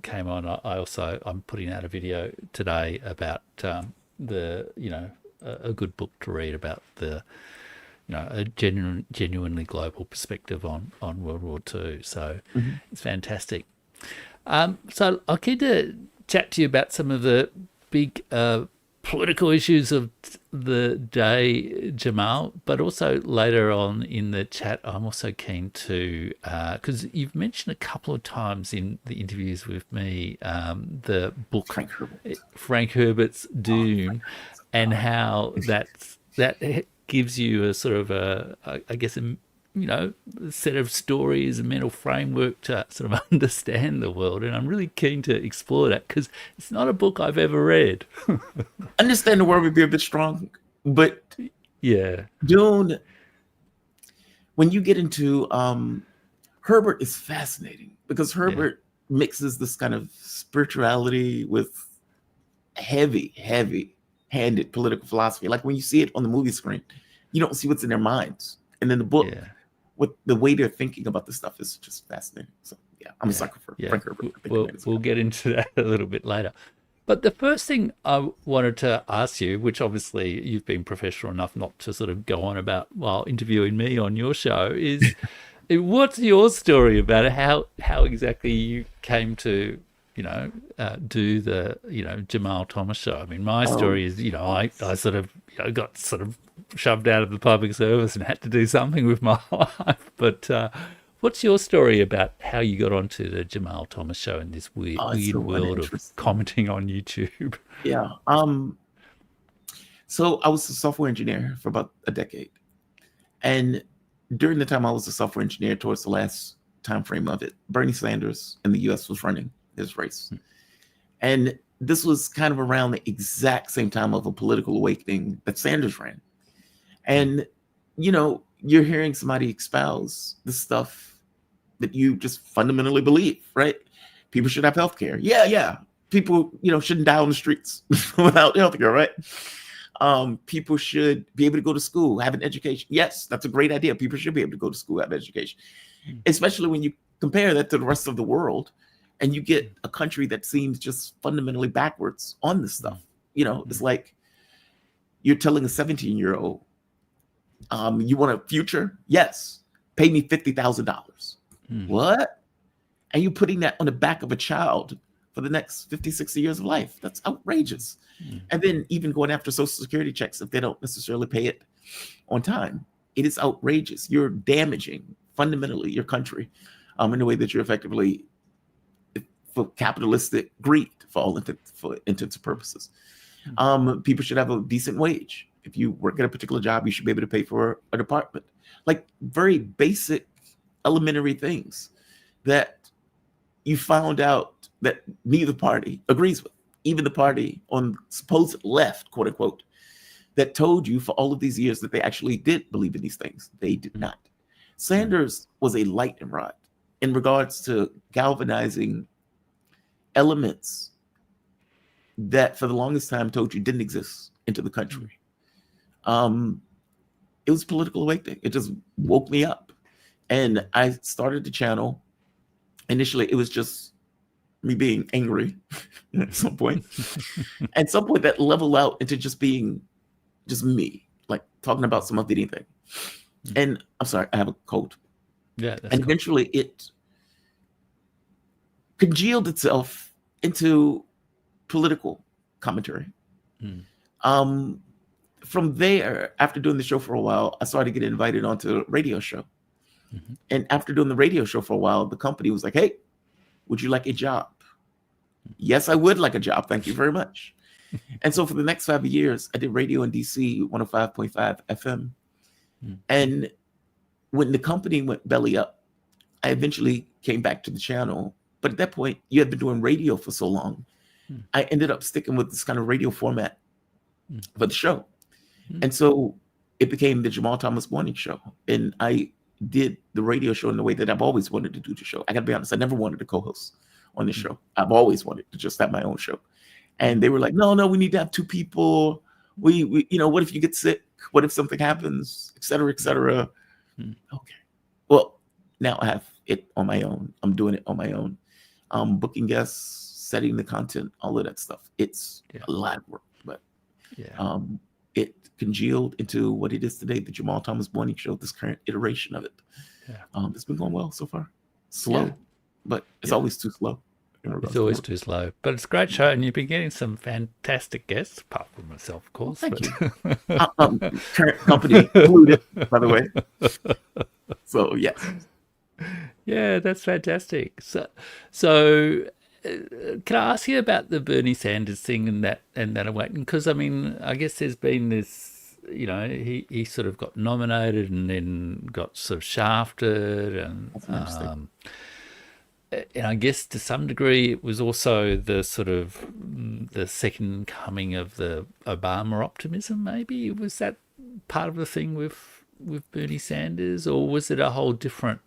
A: came on, I'm putting out a video today about a good book to read about a genuinely global perspective on World War II. So it's fantastic. So I'll keen to chat to you about some of the big political issues of the day, Jamal, but also later on in the chat, I'm also keen to, because you've mentioned a couple of times in the interviews with me, the book Frank Herbert's Dune, and how that gives you a sort of I guess a set of stories, a mental framework to sort of understand the world. And I'm really keen to explore that because it's not a book I've ever read.
C: Understand the world would be a bit strong, but Dune, when you get into Herbert is fascinating because Herbert mixes this kind of spirituality with heavy-handed political philosophy. Like when you see it on the movie screen, you don't see what's in their minds. And then the book, with the way they're thinking about this stuff is just fascinating. So I'm a sucker for Frank Herbert.
A: We'll get into that a little bit later. But the first thing I wanted to ask you, which obviously you've been professional enough not to sort of go on about while interviewing me on your show, is what's your story about it? How exactly you came to do the Jamal Thomas show? I mean, my story is I sort of got sort of shoved out of the public service and had to do something with my life. But what's your story about how you got onto the Jamal Thomas show in this weird world of commenting on YouTube?
C: Yeah. So I was a software engineer for about a decade, and during the time I was a software engineer, towards the last time frame of it, Bernie Sanders in the U.S. was running his race, and this was kind of around the exact same time of a political awakening that Sanders ran. And, you're hearing somebody espouse the stuff that you just fundamentally believe, right? People should have healthcare. Yeah. People, shouldn't die on the streets without healthcare, right? People should be able to go to school, have an education. Yes, that's a great idea. People should be able to go to school, have an education, especially when you compare that to the rest of the world. And you get a country that seems just fundamentally backwards on this stuff. It's like you're telling a 17-year-old, you want a future? Yes. Pay me $50,000. What? And you're putting that on the back of a child for the next 50, 60 years of life. That's outrageous. And then even going after Social Security checks if they don't necessarily pay it on time. It is outrageous. You're damaging fundamentally your country in a way that you're effectively for capitalistic greed for all intents and purposes. People should have a decent wage. If you work at a particular job, you should be able to pay for an apartment. Like very basic, elementary things that you found out that neither party agrees with. Even the party on supposed left, quote unquote, that told you for all of these years that they actually did believe in these things. They did not. Sanders was a lightning rod in regards to galvanizing elements that for the longest time told you didn't exist into the country. It was political awakening. It just woke me up. And I started the channel. Initially, it was just me being angry at some point. At some point, that leveled out into just being just me, like talking about some of anything. And I'm sorry, I have a cold.
A: Yeah.
C: And eventually it congealed itself into political commentary. From there, after doing the show for a while, I started getting invited onto a radio show. And after doing the radio show for a while, the company was like, hey, would you like a job? Yes, I would like a job. Thank you very much. And so for the next 5 years, I did radio in DC, 105.5 FM. And when the company went belly up, I eventually came back to the channel. But at that point, you had been doing radio for so long. I ended up sticking with this kind of radio format for the show. And so it became the Jamal Thomas Morning Show. And I did the radio show in the way that I've always wanted to do the show. I got to be honest, I never wanted to co-host on the show. I've always wanted to just have my own show. And they were like, no, we need to have 2 people. We what if you get sick? What if something happens, et cetera, et cetera? Okay. Well, now I have it on my own. I'm doing it on my own. Booking guests, setting the content, all of that stuff. It's a lot of work, but it congealed into what it is today, the Jamal Thomas Morning Show, this current iteration of it. It's been going well so far. Slow, but it's always too slow.
A: It's always too slow, but it's a great show, and you've been getting some fantastic guests, apart from myself, of course.
C: Thank you. Current company included, by the way. So, yes.
A: Yeah, that's fantastic. So can I ask you about the Bernie Sanders thing and that because I mean, I guess there's been this, he sort of got nominated and then got sort of shafted, and I guess to some degree it was also the sort of the second coming of the Obama optimism. Maybe was that part of the thing with Bernie Sanders, or was it a whole different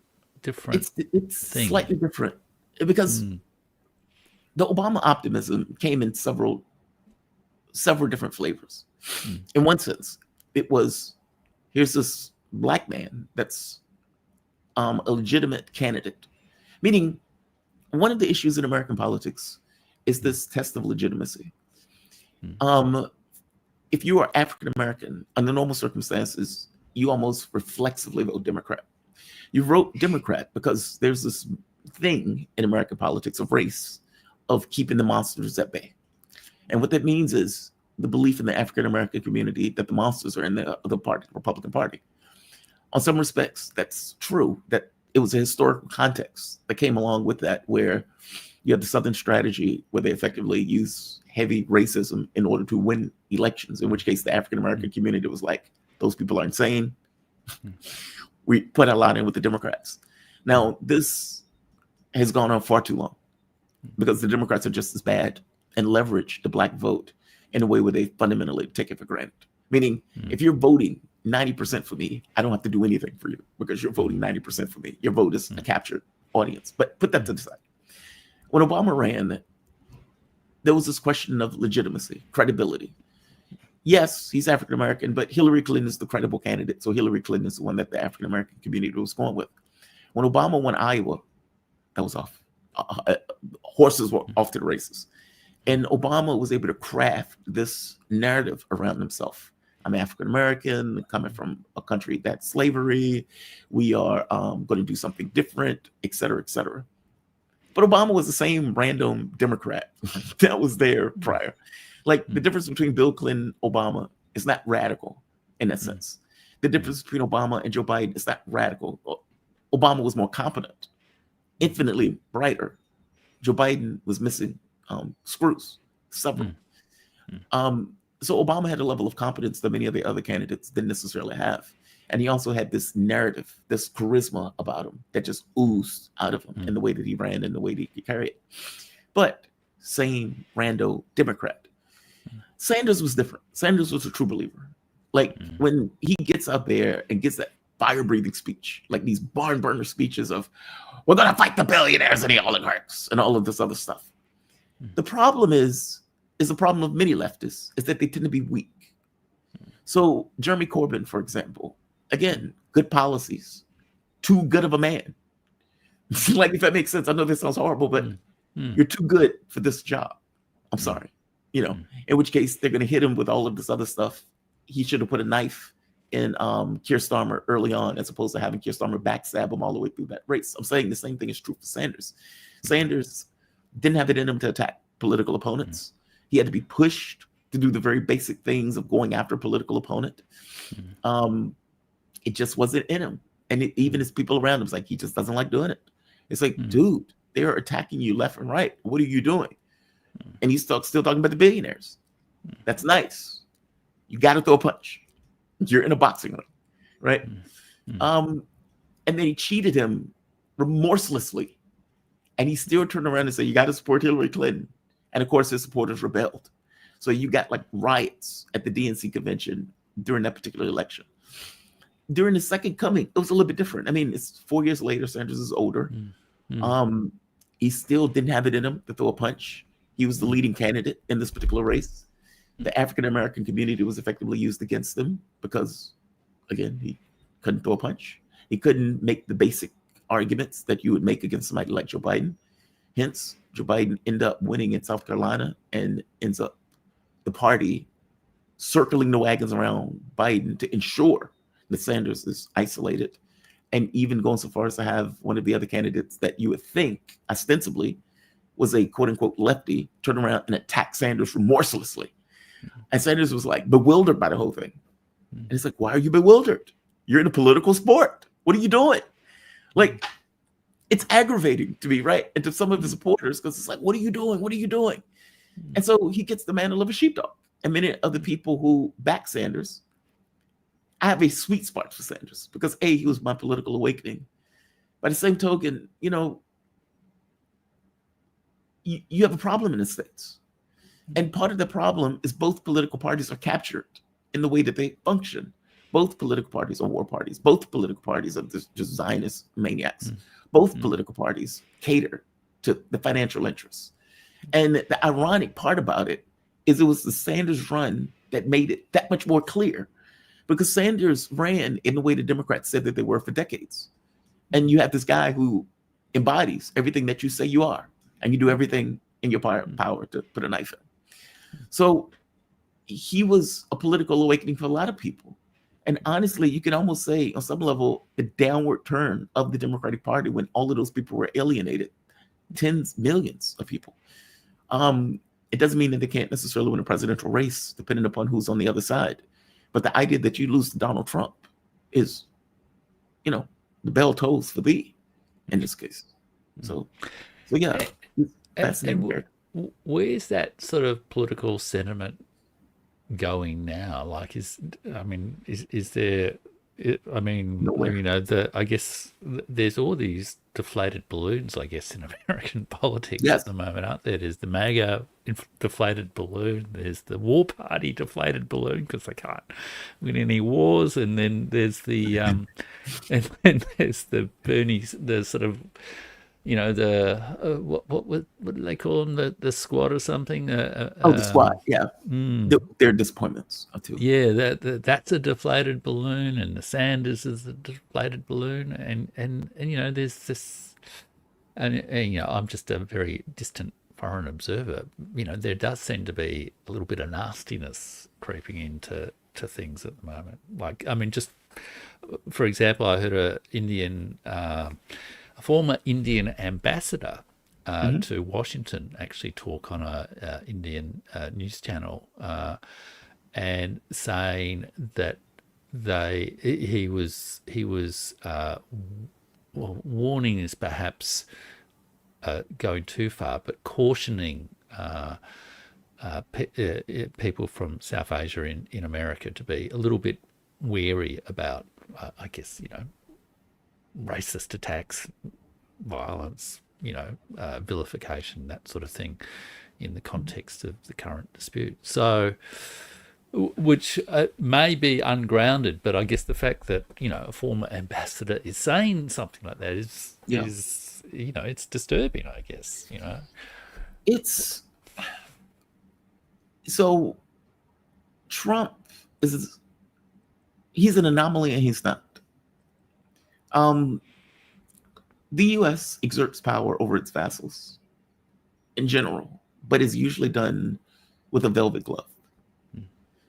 C: it's
A: thing?
C: Slightly different, because the Obama optimism came in several different flavors. In one sense, it was, here's this black man that's a legitimate candidate, meaning one of the issues in American politics is this test of legitimacy. If you are African American, under normal circumstances, you almost reflexively vote Democrat. You vote Democrat because there's this thing in American politics of race, of keeping the monsters at bay. And what that means is the belief in the African American community that the monsters are in the other party, the Republican Party. On some respects, that's true, that it was a historical context that came along with that, where you have the Southern strategy where they effectively use heavy racism in order to win elections, in which case the African American community was like, those people are insane. We put a lot in with the Democrats. Now, this has gone on far too long because the Democrats are just as bad and leverage the black vote in a way where they fundamentally take it for granted. Meaning, if you're voting 90% for me, I don't have to do anything for you because you're voting 90% for me. Your vote is a captured audience. But put that to the side. When Obama ran, there was this question of legitimacy, credibility. Yes, he's African American, but Hillary Clinton is the credible candidate. So Hillary Clinton is the one that the African American community was going with. When Obama won Iowa, that was off. Horses were off to the races. And Obama was able to craft this narrative around himself. I'm African American, coming from a country that's slavery. We are going to do something different, et cetera, et cetera. But Obama was the same random Democrat that was there prior. Like, the difference between Bill Clinton and Obama is not radical in that sense. The difference between Obama and Joe Biden is not radical. Obama was more competent, infinitely brighter. Joe Biden was missing screws, several. So Obama had a level of competence that many of the other candidates didn't necessarily have. And he also had this narrative, this charisma about him that just oozed out of him in the way that he ran and the way that he carried it. But same rando Democrat. Sanders was different. Sanders was a true believer. Like, when he gets up there and gets that fire-breathing speech, like these barn burner speeches of, we're going to fight the billionaires and the oligarchs and all of this other stuff. The problem is the problem of many leftists, is that they tend to be weak. So Jeremy Corbyn, for example, again, good policies, too good of a man. Like, if that makes sense, I know this sounds horrible, but you're too good for this job. I'm sorry. In which case they're going to hit him with all of this other stuff. He should have put a knife in Keir Starmer early on, as opposed to having Keir Starmer backstab him all the way through that race. I'm saying the same thing is true for Sanders. Sanders didn't have it in him to attack political opponents. He had to be pushed to do the very basic things of going after a political opponent. It just wasn't in him. And even his people around him, it's like, he just doesn't like doing it. It's like, dude, they're attacking you left and right. What are you doing? And he's still talking about the billionaires. That's nice. You got to throw a punch. You're in a boxing ring, right? And then he cheated him remorselessly. And he still turned around and said, you got to support Hillary Clinton. And of course, his supporters rebelled. So you got like riots at the DNC convention during that particular election. during the second coming, it was a little bit different. I mean, it's 4 years later. Sanders is older. He still didn't have it in him to throw a punch. He was the leading candidate in this particular race. The African American community was effectively used against him because, again, he couldn't throw a punch. He couldn't make the basic arguments that you would make against somebody like Joe Biden. Hence, Joe Biden ended up winning in South Carolina and ends up the party circling the wagons around Biden to ensure that Sanders is isolated, and even going so far as to have one of the other candidates that you would think ostensibly was a quote unquote lefty turn around and attack Sanders remorselessly. And Sanders was like bewildered by the whole thing. And it's like, why are you bewildered? You're in a political sport. What are you doing? Like, it's aggravating to me, right? And to some of the supporters, because it's like, what are you doing? What are you doing? And so he gets the mantle of a sheepdog. And many of the people who back Sanders, I have a sweet spot for Sanders because A, he was my political awakening. By the same token, you know, you have a problem in the States. And part of the problem is both political parties are captured in the way that they function. Both political parties are war parties. Both political parties are just Zionist maniacs. Both political parties cater to the financial interests. And the ironic part about it is it was the Sanders run that made it that much more clear, because Sanders ran in the way the Democrats said that they were for decades. And you have this guy who embodies everything that you say you are, and you do everything in your power to put a knife in. So he was a political awakening for a lot of people. And honestly, you can almost say on some level, the downward turn of the Democratic Party when all of those people were alienated, tens, millions of people. It doesn't mean that they can't necessarily win a presidential race, depending upon who's on the other side. But the idea that you lose to Donald Trump is, you know, the bell tolls for thee in this case. So yeah, fascinating.
A: Where's that sort of political sentiment going now? Like, is there? I mean, nowhere. You know, I guess there's all these deflated balloons, I guess, in American politics at the moment, aren't there? There's the MAGA deflated balloon. There's the war party deflated balloon because they can't win any wars. And then there's the and then there's the Bernie, the sort of, you know, the what do they call them? The squad or something?
C: The squad, yeah. Their disappointments too.
A: Yeah, that's a deflated balloon, and the Sanders is a deflated balloon, and you know, there's this, and you know, I'm just a very distant foreign observer. You know, there does seem to be a little bit of nastiness creeping into things at the moment. Like, I mean, just for example, I heard a former Indian ambassador to Washington actually talk on a Indian news channel and saying that he was warning is perhaps going too far, but cautioning people from South Asia in America to be a little bit wary about, I guess, you know, racist attacks, violence, you know, vilification, that sort of thing in the context of the current dispute. So, which may be ungrounded, but I guess the fact that, you know, a former ambassador is saying something like that is you know, it's disturbing, I guess, you know.
C: It's so Trump he's an anomaly and he's not. The U.S. exerts power over its vassals in general, but it's usually done with a velvet glove.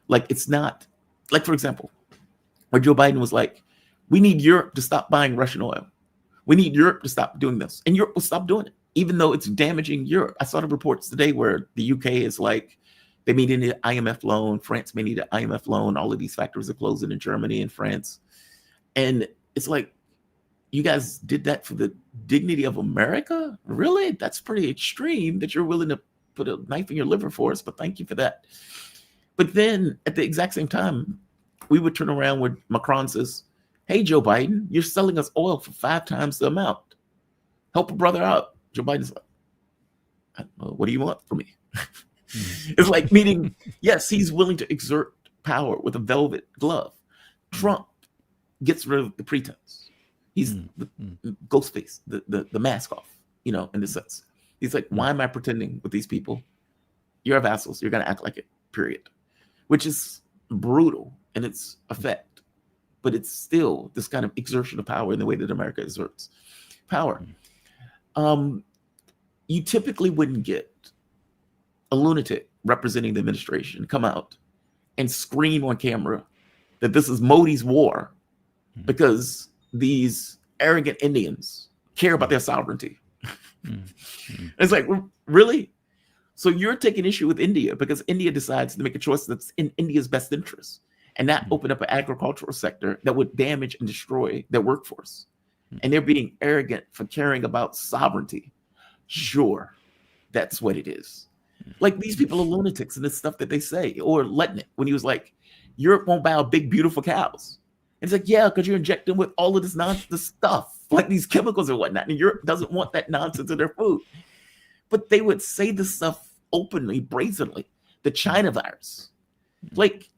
C: Like, it's not, like, for example, where Joe Biden was like, we need Europe to stop buying Russian oil. We need Europe to stop doing this. And Europe will stop doing it, even though it's damaging Europe. I saw the reports today where the UK is like, they may need an IMF loan. France may need an IMF loan. All of these factories are closing in Germany and France. And it's like, you guys did that for the dignity of America? Really? That's pretty extreme that you're willing to put a knife in your liver for us, but thank you for that. But then at the exact same time, we would turn around where Macron says, hey, Joe Biden, you're selling us oil for 5 times the amount. Help a brother out. Joe Biden's like, I don't know, what do you want from me? It's like, meaning, yes, he's willing to exert power with a velvet glove. Trump gets rid of the pretense. He's the ghost face, the mask off, in the sense. He's like, why am I pretending with these people? You're vassals. You're going to act like it, period. Which is brutal in its effect. But it's still this kind of exertion of power in the way that America exerts power. You typically wouldn't get a lunatic representing the administration come out and scream on camera that this is Modi's war because these arrogant Indians care about their sovereignty. It's like, really? So you're taking issue with India because India decides to make a choice that's in India's best interest and not open up an agricultural sector that would damage and destroy their workforce. And they're being arrogant for caring about sovereignty. Sure, that's what it is. Like, these people are lunatics and the stuff that they say. Or Letnick, when he was like, Europe won't buy big, beautiful cows. And it's like, yeah, because you're injecting with all of this nonsense stuff, like these chemicals and whatnot. And Europe doesn't want that nonsense in their food. But they would say this stuff openly, brazenly. The China virus. Like,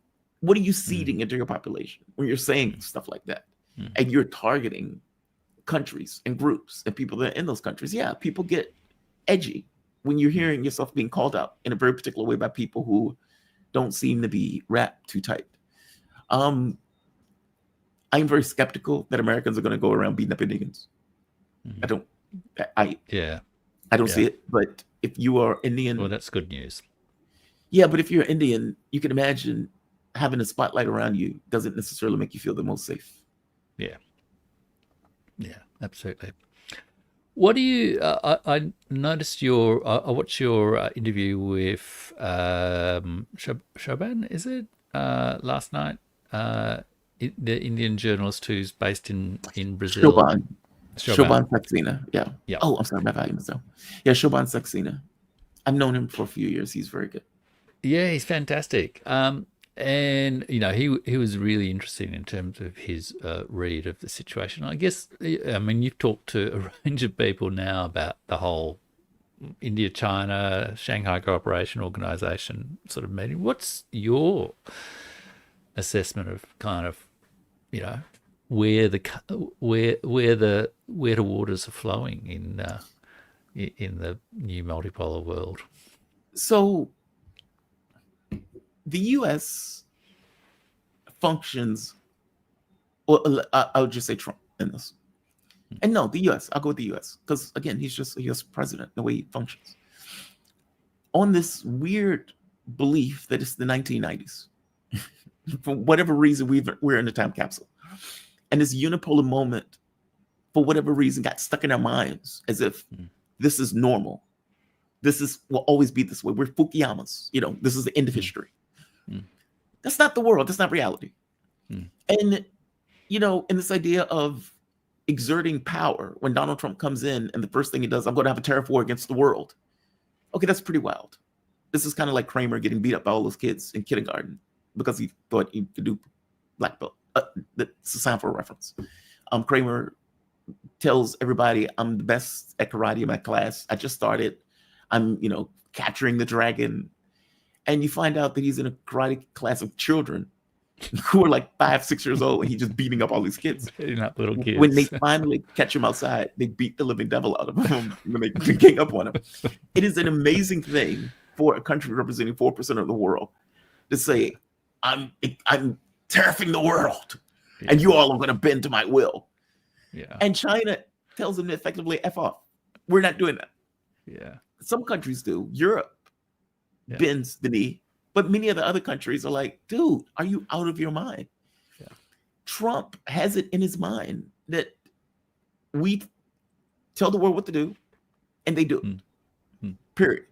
C: what are you seeding into your population when you're saying stuff like that? And you're targeting countries and groups and people that are in those countries. Yeah, people get edgy when you're hearing yourself being called out in a very particular way by people who don't seem to be wrapped too tight. I'm very skeptical that Americans are going to go around beating up Indians. I don't see it. But if you are Indian,
A: well, that's good news.
C: Yeah, but if you're Indian, you can imagine having a spotlight around you doesn't necessarily make you feel the most safe.
A: Yeah, absolutely. What do you? I noticed I watched your interview with Shoban. Is it last night? The Indian journalist who's based in Brazil.
C: Shoban Saxena. Yeah. Oh, I'm sorry, my volume is down. Yeah, Shoban Saxena. I've known him for a few years. He's very good.
A: Yeah, he's fantastic. And he was really interesting in terms of his read of the situation. I guess, I mean, you've talked to a range of people now about the whole India-China Shanghai Cooperation Organization sort of meeting. What's your assessment of kind of, where the waters are flowing in the new multipolar world?
C: So the U.S. functions, or I would just say Trump in this. And no, the U.S., I'll go with the U.S. because, again, he's just a U.S. president, the way he functions. On this weird belief that it's the 1990s. For whatever reason, we're in a time capsule. And this unipolar moment, for whatever reason, got stuck in our minds as if this is normal. Will always be this way. We're Fukuyamas. This is the end of history. That's not the world. That's not reality. And, in this idea of exerting power, when Donald Trump comes in and the first thing he does, I'm going to have a tariff war against the world. Okay, that's pretty wild. This is kind of like Kramer getting beat up by all those kids in kindergarten because he thought he could do black belt. It's a sample reference. Kramer tells everybody, I'm the best at karate in my class. I just started. I'm, capturing the dragon. And you find out that he's in a karate class of children who are like 5, 6 years old, and he's just beating up all these kids.
A: Not little kids.
C: When they finally catch him outside, they beat the living devil out of him when they gang up on him. It is an amazing thing for a country representing 4% of the world to say, I'm tariffing the world, and you all are going to bend to my will.
A: Yeah.
C: And China tells them to effectively F off. We're not doing that.
A: Yeah.
C: Some countries do. Europe bends the knee, but many of the other countries are like, dude, are you out of your mind? Yeah. Trump has it in his mind that we tell the world what to do, and they do. Period.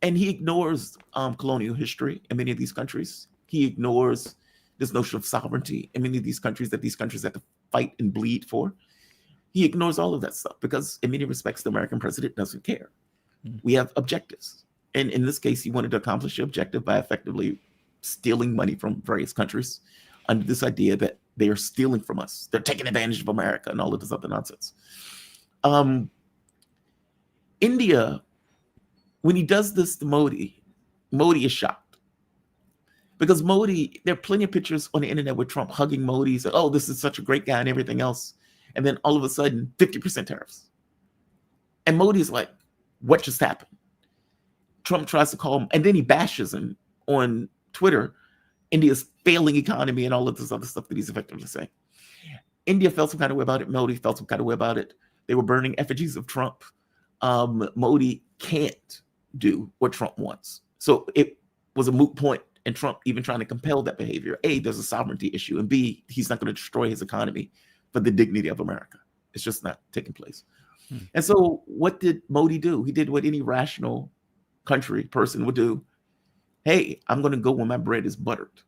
C: And he ignores colonial history in many of these countries. He ignores this notion of sovereignty in many of these countries that these countries have to fight and bleed for. He ignores all of that stuff because in many respects, the American president doesn't care. We have objectives. And in this case, he wanted to accomplish the objective by effectively stealing money from various countries under this idea that they are stealing from us. They're taking advantage of America and all of this other nonsense. India, when he does this to Modi is shocked. Because Modi, there are plenty of pictures on the internet with Trump hugging Modi, saying, oh, this is such a great guy and everything else. And then all of a sudden, 50% tariffs. And Modi's like, what just happened? Trump tries to call him, and then he bashes him on Twitter, India's failing economy and all of this other stuff that he's effectively saying. India felt some kind of way about it. Modi felt some kind of way about it. They were burning effigies of Trump. Modi can't do what Trump wants. So it was a moot point, and Trump even trying to compel that behavior. A, there's a sovereignty issue, and B, he's not going to destroy his economy for the dignity of America. It's just not taking place. And so what did Modi do? He did what any rational country person would do. Hey, I'm going to go when my bread is buttered.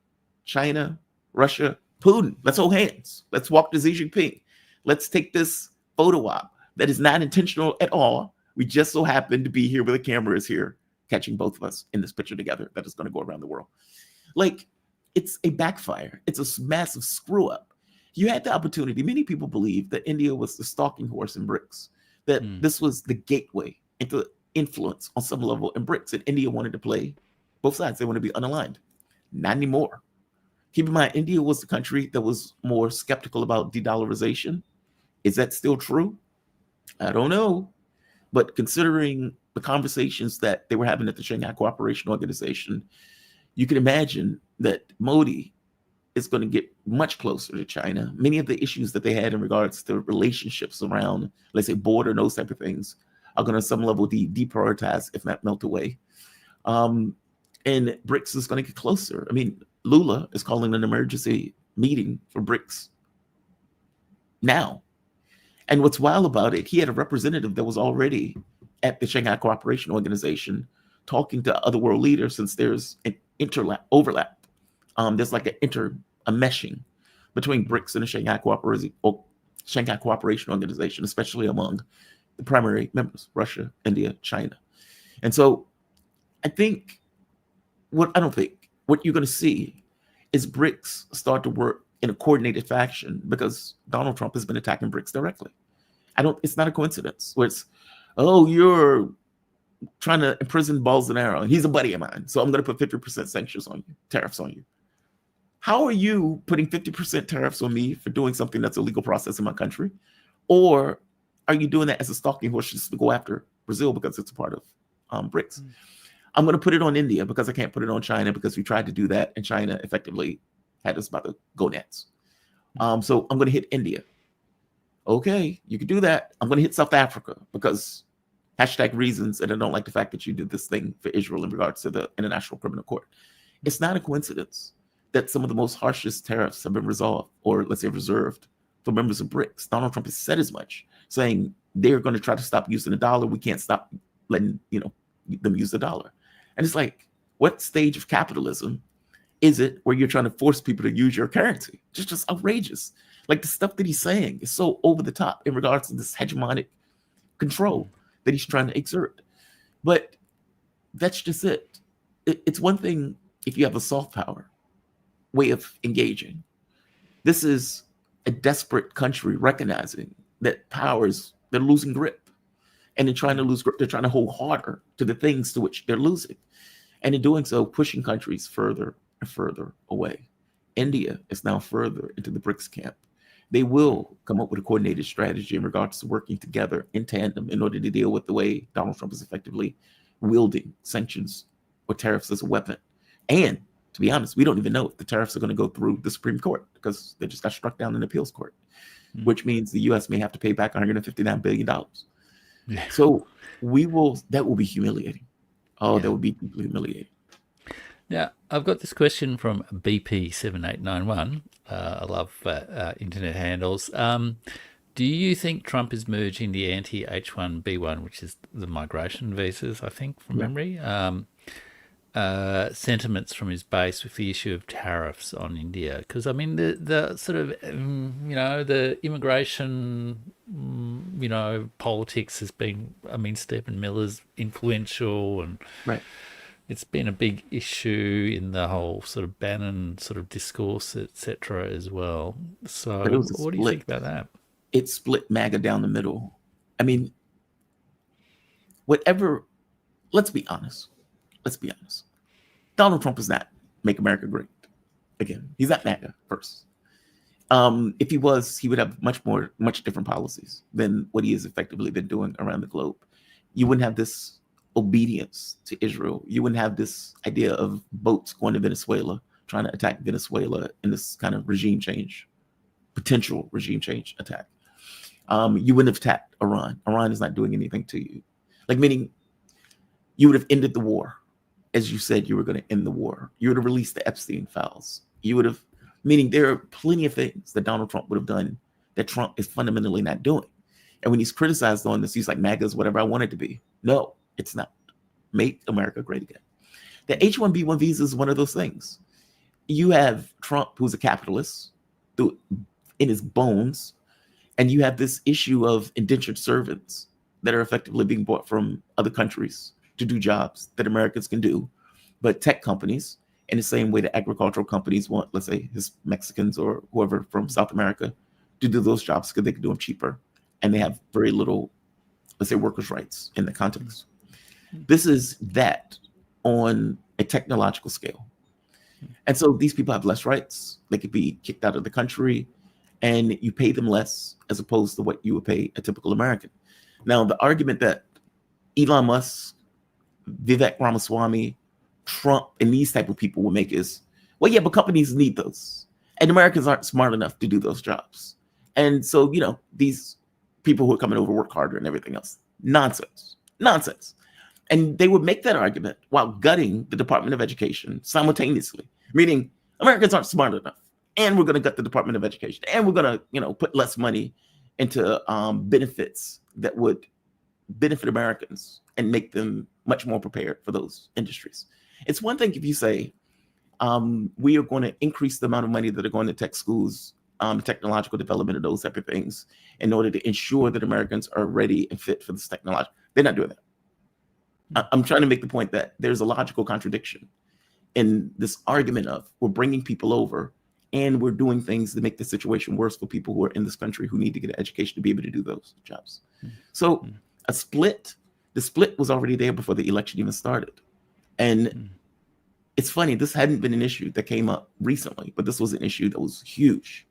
C: China, Russia, Putin, let's hold hands. Let's walk to Xi Jinping. Let's take this photo op that is not intentional at all. We just so happen to be here where the camera is here, catching both of us in this picture together that is going to go around the world. Like, it's a backfire. It's a massive screw up. You had the opportunity. Many people believe that India was the stalking horse in BRICS, that this was the gateway into influence on some level in BRICS, and India wanted to play both sides. They want to be unaligned. Not anymore. Keep in mind, India was the country that was more skeptical about de-dollarization. Is that still true? I don't know. But considering the conversations that they were having at the Shanghai Cooperation Organization, you can imagine that Modi is going to get much closer to China. Many of the issues that they had in regards to relationships around, let's say, border and those type of things are going to some level deprioritize, if not melt away. And BRICS is going to get closer. I mean, Lula is calling an emergency meeting for BRICS now. And what's wild about it, he had a representative that was already at the Shanghai Cooperation Organization talking to other world leaders, since there's an overlap. There's like a meshing between BRICS and the Shanghai Cooperation Organization, especially among the primary members, Russia, India, China. And so what you're going to see is BRICS start to work in a coordinated fashion, because Donald Trump has been attacking BRICS directly. It's not a coincidence where it's, oh, you're trying to imprison Bolsonaro and he's a buddy of mine, so I'm going to put 50% sanctions on you, tariffs on you. How are you putting 50% tariffs on me for doing something that's a legal process in my country? Or are you doing that as a stalking horse just to go after Brazil because it's a part of BRICS? I'm going to put it on India because I can't put it on China, because we tried to do that and China effectively had us about to go nuts. So I'm going to hit India. Okay, you can do that. I'm going to hit South Africa because #reasons, and I don't like the fact that you did this thing for Israel in regards to the International Criminal Court. It's not a coincidence that some of the most harshest tariffs have been resolved, or let's say reserved, for members of BRICS. Donald Trump has said as much, saying they're going to try to stop using the dollar. We can't stop letting them use the dollar. And it's like, what stage of capitalism is it where you're trying to force people to use your currency? It's just outrageous. Like, the stuff that he's saying is so over the top in regards to this hegemonic control that he's trying to exert. But that's just it. It's one thing if you have a soft power way of engaging. This is a desperate country recognizing that they're losing grip. And in trying to lose grip, they're trying to hold harder to the things to which they're losing. And in doing so, pushing countries further and further away. India is now further into the BRICS camp. They will come up with a coordinated strategy in regards to working together in tandem in order to deal with the way Donald Trump is effectively wielding sanctions or tariffs as a weapon. And to be honest, we don't even know if the tariffs are going to go through the Supreme Court, because they just got struck down in the appeals court, which means the U.S. may have to pay back $159 billion. Yeah. So that will be humiliating. Oh, yeah. That would be deeply humiliating.
A: Now, I've got this question from BP7891. I love internet handles. Do you think Trump is merging the anti-H1B1, which is the migration visas, I think, from memory, sentiments from his base with the issue of tariffs on India? Because, I mean, the sort of, the immigration, politics has been, Stephen Miller's influential, and it's been a big issue in the whole sort of Bannon sort of discourse, etc. as well. So what do you think about that?
C: It split MAGA down the middle. I mean, let's be honest. Donald Trump is not make America great again. He's not MAGA first. If he was, he would have much different policies than what he has effectively been doing around the globe. You wouldn't have this obedience to Israel. You wouldn't have this idea of boats going to Venezuela, trying to attack Venezuela in this kind of potential regime change attack. You wouldn't have attacked Iran. Iran is not doing anything to you. Like, meaning you would have ended the war, as you said you were going to end the war. You would have released the Epstein files. You would have, meaning there are plenty of things that Donald Trump would have done that Trump is fundamentally not doing. And when he's criticized on this, he's like, MAGA is whatever I want it to be. No, it's not. Make America great again. The H-1B1 visa is one of those things. You have Trump, who's a capitalist in his bones, and you have this issue of indentured servants that are effectively being bought from other countries to do jobs that Americans can do. But tech companies, in the same way that agricultural companies want, let's say, Mexicans or whoever from South America to do those jobs because they can do them cheaper. And they have very little, let's say, workers' rights in the context. This is that on a technological scale. And so these people have less rights. They could be kicked out of the country, and you pay them less as opposed to what you would pay a typical American. Now, the argument that Elon Musk, Vivek Ramaswamy, Trump, and these type of people will make is, well, yeah, but companies need those. And Americans aren't smart enough to do those jobs. And so, these people who are coming over work harder and everything else. Nonsense. And they would make that argument while gutting the Department of Education simultaneously, meaning Americans aren't smart enough. And we're going to gut the Department of Education. And we're going to, put less money into benefits that would benefit Americans and make them much more prepared for those industries. It's one thing if you say, we are going to increase the amount of money that are going to tech schools, technological development of those type of things in order to ensure that Americans are ready and fit for this technology. They're not doing that. I'm trying to make the point that there's a logical contradiction in this argument of we're bringing people over and we're doing things to make the situation worse for people who are in this country who need to get an education to be able to do those jobs. So the split was already there before the election even started. And it's funny, this hadn't been an issue that came up recently, but this was an issue that was huge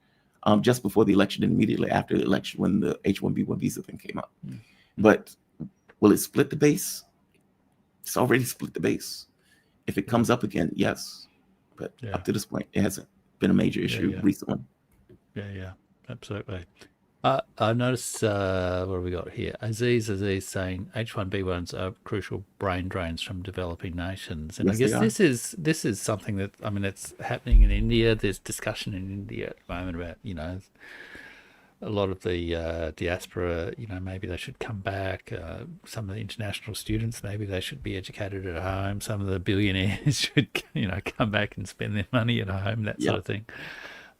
C: just before the election and immediately after the election when the H-1B1 visa thing came up. But will it split the base? It's already split the base. If it comes up again, yes. But up to this point, it hasn't been a major issue recently.
A: Yeah, absolutely. I noticed, what have we got here? Aziz saying H-1B1s are crucial brain drains from developing nations. And yes, I guess this is something that, it's happening in India. There's discussion in India at the moment about, a lot of the diaspora, maybe they should come back. Some of the international students, maybe they should be educated at home. Some of the billionaires should, come back and spend their money at home, that sort of thing.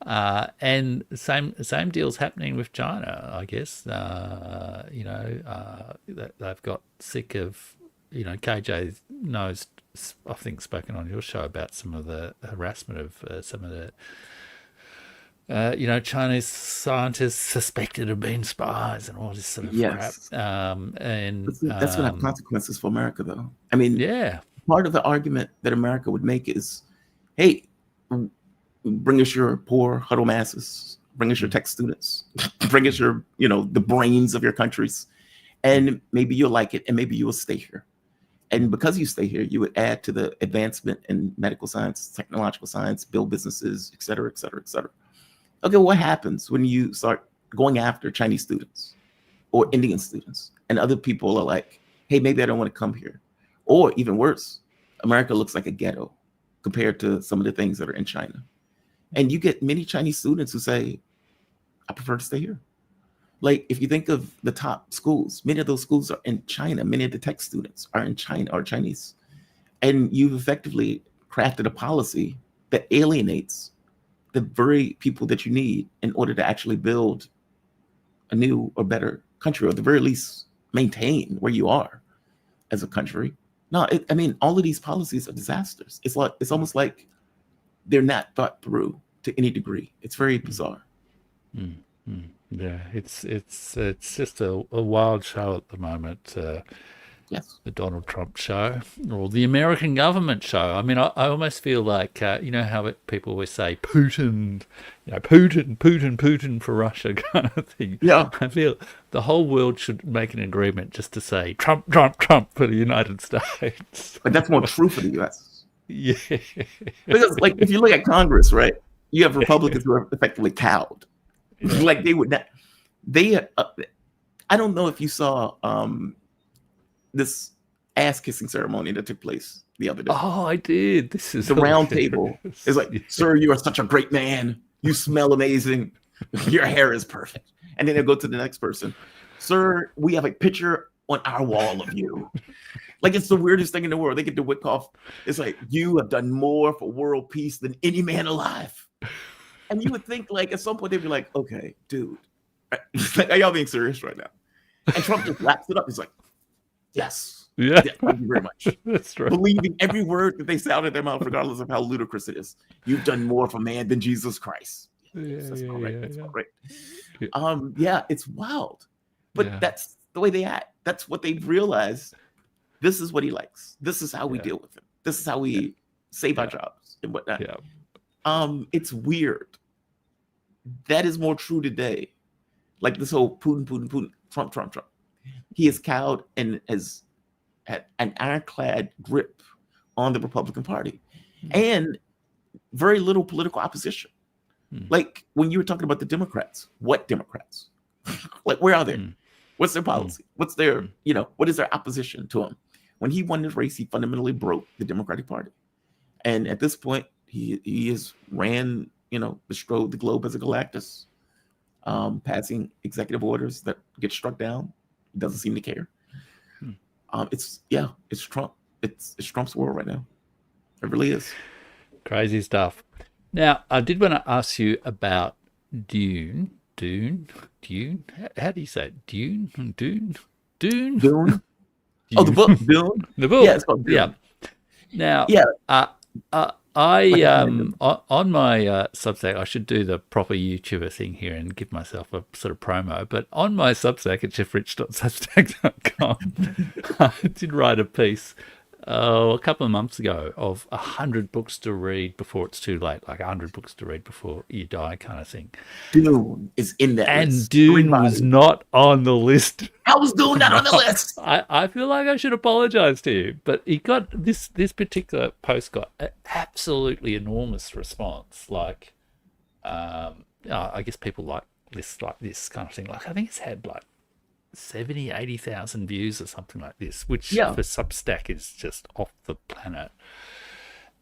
A: And same deal's happening with China, I guess. They've got sick of, KJ knows, I think, spoken on your show about some of the harassment of some of the Chinese scientists suspected of being spies and all this sort of crap. And
C: that's going to have consequences for America, though. Part of the argument that America would make is, hey, bring us your poor huddle masses, bring us your tech students, bring us your, the brains of your countries, and maybe you'll like it, and maybe you will stay here. And because you stay here, you would add to the advancement in medical science, technological science, build businesses, et cetera, et cetera, et cetera. Okay, what happens when you start going after Chinese students or Indian students and other people are like, hey, maybe I don't want to come here. Or even worse, America looks like a ghetto compared to some of the things that are in China. And you get many Chinese students who say, I prefer to stay here. Like, if you think of the top schools, many of those schools are in China. Many of the tech students are in China or Chinese. And you've effectively crafted a policy that alienates the very people that you need in order to actually build a new or better country, or at the very least maintain where you are as a country. No, all of these policies are disasters. It's almost like they're not thought through to any degree. It's very bizarre.
A: Yeah, it's just a wild show at the moment.
C: Yes.
A: The Donald Trump show or the American government show. I mean, I almost feel like, you know how people always say Putin, Putin for Russia kind of thing.
C: Yeah.
A: I feel the whole world should make an agreement just to say Trump, Trump, Trump for the United States.
C: But that's more true for the U.S.
A: Yeah.
C: Because, like, if you look at Congress, right, you have Republicans who are effectively cowed. Yeah. Like, they would not. I don't know if you saw this ass-kissing ceremony that took place the other day.
A: Oh, I did. This is
C: the round table. It's like, sir, you are such a great man. You smell amazing. Your hair is perfect. And then they go to the next person. Sir, we have a picture on our wall of you. Like, it's the weirdest thing in the world. They get to wick off. It's like, you have done more for world peace than any man alive. And you would think, like, at some point they'd be like, okay, dude, like, are y'all being serious right now? And Trump just wraps it up. He's like, yes.
A: Yeah.
C: Thank you very much.
A: That's right.
C: Believing every word that they sound out of their mouth, regardless of how ludicrous it is. You've done more for man than Jesus Christ. That's correct. That's correct. Yeah, it's wild. But that's the way they act. That's what they've realized. This is what he likes. This is how we deal with him. This is how we save our jobs and whatnot. It's weird. That is more true today. Like this whole Putin, Trump. He is cowed and has had an ironclad grip on the Republican Party and very little political opposition. Like when you were talking about the Democrats, what Democrats? Like, where are they? What's their policy? What's their, what is their opposition to him? When he won this race, he fundamentally broke the Democratic Party. And at this point, he has ran, bestrode the globe as a Galactus, passing executive orders that get struck down. He doesn't seem to care. It's Trump. It's Trump's world right now. It really is.
A: Crazy stuff. Now, I did want to ask you about Dune. How do you say it? Dune?
C: Oh, the book, Dune.
A: The book.
C: Yeah, it's called Dune.
A: Now, on my Substack, I should do the proper YouTuber thing here and give myself a sort of promo. But on my Substack at jeffrich.substack.com, I did write a piece a couple of months ago of 100 books to read before it's too late, like 100 books to read before you die kind of thing.
C: Dune is in that
A: and
C: list.
A: Dune was not on the list.
C: How was Dune not on the list?
A: I feel like I should apologize to you, but he got this particular post got an absolutely enormous response. Like, I guess people like lists like this kind of thing. Like, I think it's had like 70,000-80,000 views or something like this, which for Substack is just off the planet.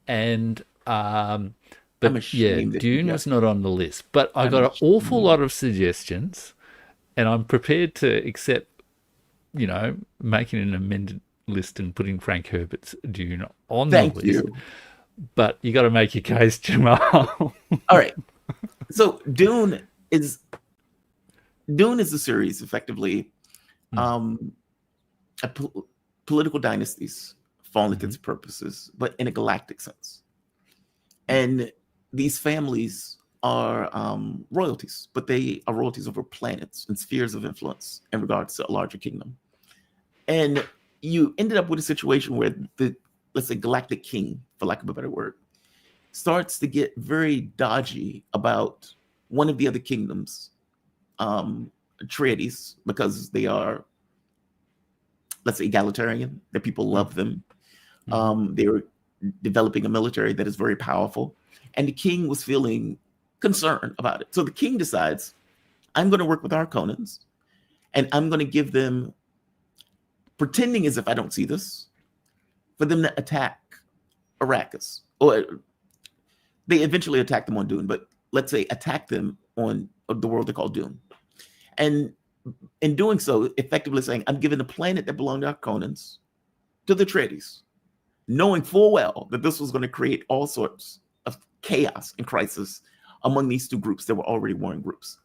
A: And but Dune was not on the list, but I got an awful lot of suggestions, and I'm prepared to accept, making an amended list and putting Frank Herbert's Dune on the list. But you got to make your case, Jamal.
C: All right. So Dune is a series, effectively, political dynasties falling into its purposes, but in a galactic sense. And these families are royalties, but they are royalties over planets and spheres of influence in regards to a larger kingdom. And you ended up with a situation where the, let's say, galactic king, for lack of a better word, starts to get very dodgy about one of the other kingdoms, Atreides, because they are, let's say, egalitarian, that people love them. They were developing a military that is very powerful. And the king was feeling concerned about it. So the king decides, I'm going to work with our Conans, and I'm going to give them, pretending as if I don't see this, for them to attack Arrakis. Or they eventually attack them on Dune, but let's say attack them on the world they call Dune. And in doing so, effectively saying, I'm giving the planet that belonged to our Conans to the Atreides, knowing full well that this was going to create all sorts of chaos and crisis among these two groups that were already warring groups.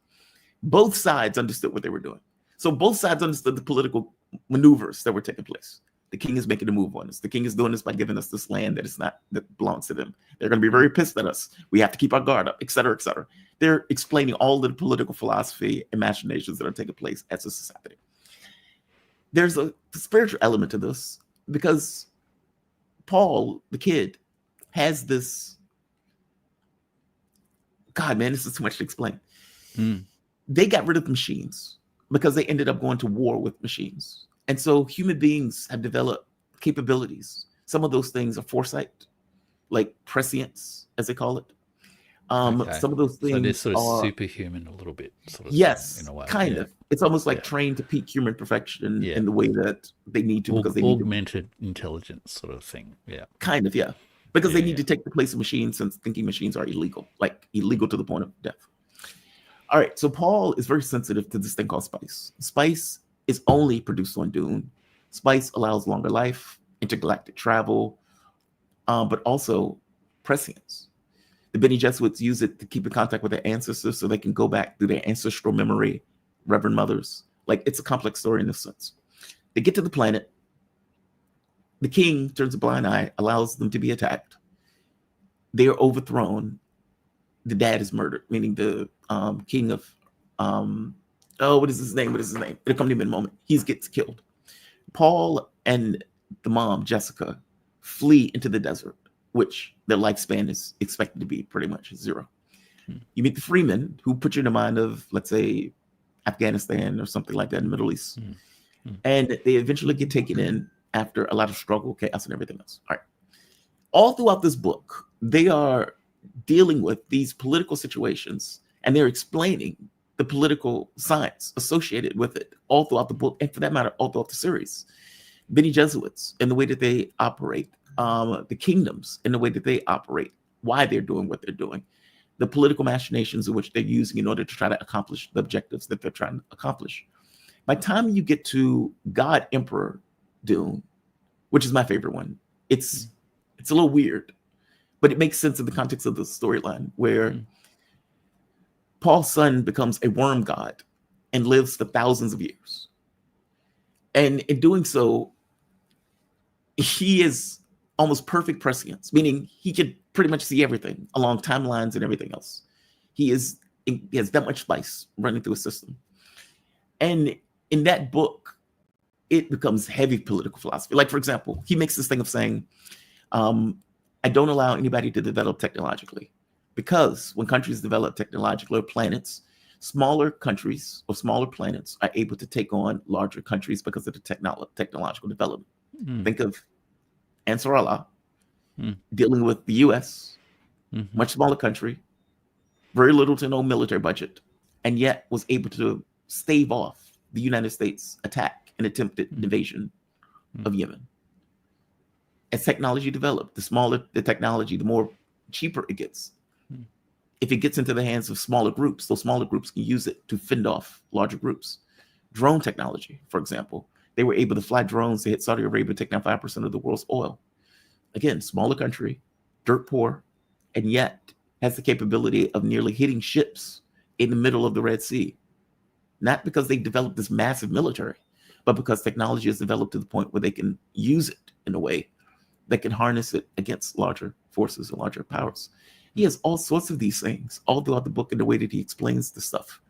C: Both sides understood what they were doing. So both sides understood the political maneuvers that were taking place. The king is making a move on us. The king is doing this by giving us this land that belongs to them. They're going to be very pissed at us. We have to keep our guard up, et cetera, et cetera. They're explaining all the political philosophy and machinations that are taking place as a society. there's a spiritual element to this, because Paul, the kid, has this. God, man, this is too much to explain. They got rid of machines because they ended up going to war with machines. And so human beings have developed capabilities. Some of those things are foresight, like prescience, as they call it. Some of those things
A: so they're sort of
C: are
A: superhuman a little bit, sort of
C: yes,
A: thing, in a way.
C: Kind of. It's almost like trained to peak human perfection in the way that they need to, because they need
A: augmented intelligence sort of thing. Yeah.
C: Kind of, yeah. Because they need to take the place of machines, since thinking machines are illegal, like illegal to the point of death. All right, so Paul is very sensitive to this thing called spice. Spice is only produced on Dune. Spice allows longer life, intergalactic travel, but also prescience. The Bene Gesserit use it to keep in contact with their ancestors so they can go back through their ancestral memory, reverend mothers. Like, it's a complex story in this sense. They get to the planet. The king turns a blind eye, allows them to be attacked. They are overthrown. The dad is murdered, meaning the king of, what is his name? It'll come to him in a moment. He gets killed. Paul and the mom, Jessica, flee into the desert, which their lifespan is expected to be pretty much 0. You meet the freemen, who put you in the mind of, let's say, Afghanistan or something like that in the Middle East. And they eventually get taken in after a lot of struggle, chaos, and everything else. All right. All throughout this book, they are dealing with these political situations, and they're explaining the political science associated with it all throughout the book, and for that matter, all throughout the series. Bene Gesserits and the way that they operate, the kingdoms and the way that they operate, why they're doing what they're doing, the political machinations in which they're using in order to try to accomplish the objectives that they're trying to accomplish. By the time you get to God Emperor Dune, which is my favorite one, it's a little weird, but it makes sense in the context of the storyline, where Paul's son becomes a worm god and lives for thousands of years. And in doing so, he is almost perfect prescience, meaning he can pretty much see everything along timelines and everything else. He has that much spice running through his system. And in that book, it becomes heavy political philosophy. Like, for example, he makes this thing of saying, I don't allow anybody to develop technologically, because when countries develop technologically, or planets, smaller countries or smaller planets are able to take on larger countries because of the technological development. Think of Ansar Allah dealing with the US, much smaller country, very little to no military budget, and yet was able to stave off the United States attack and attempted invasion of Yemen. As technology developed, the smaller the technology, the more cheaper it gets. If it gets into the hands of smaller groups, those smaller groups can use it to fend off larger groups. Drone technology, for example, they were able to fly drones to hit Saudi Arabia, take down 5% of the world's oil. Again, smaller country, dirt poor, and yet has the capability of nearly hitting ships in the middle of the Red Sea. Not because they developed this massive military, but because technology has developed to the point where they can use it in a way that can harness it against larger forces and larger powers. He has all sorts of these things all throughout the book in the way that he explains the stuff.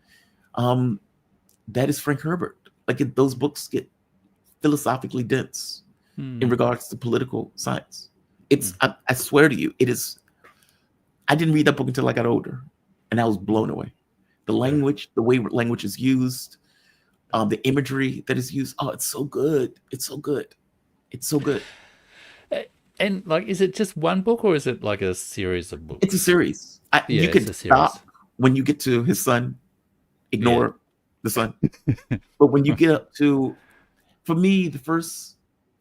C: That is Frank Herbert. Like, those books get philosophically dense in regards to political science. It's, I swear to you, it is. I didn't read that book until I got older, and I was blown away. The language, the way language is used, the imagery that is used. Oh, it's so good. It's so good. It's so good.
A: And like, is it just one book, or is it like a series of books?
C: It's a series. You could stop when you get to his son, ignore the son. But when you get up to, for me, the first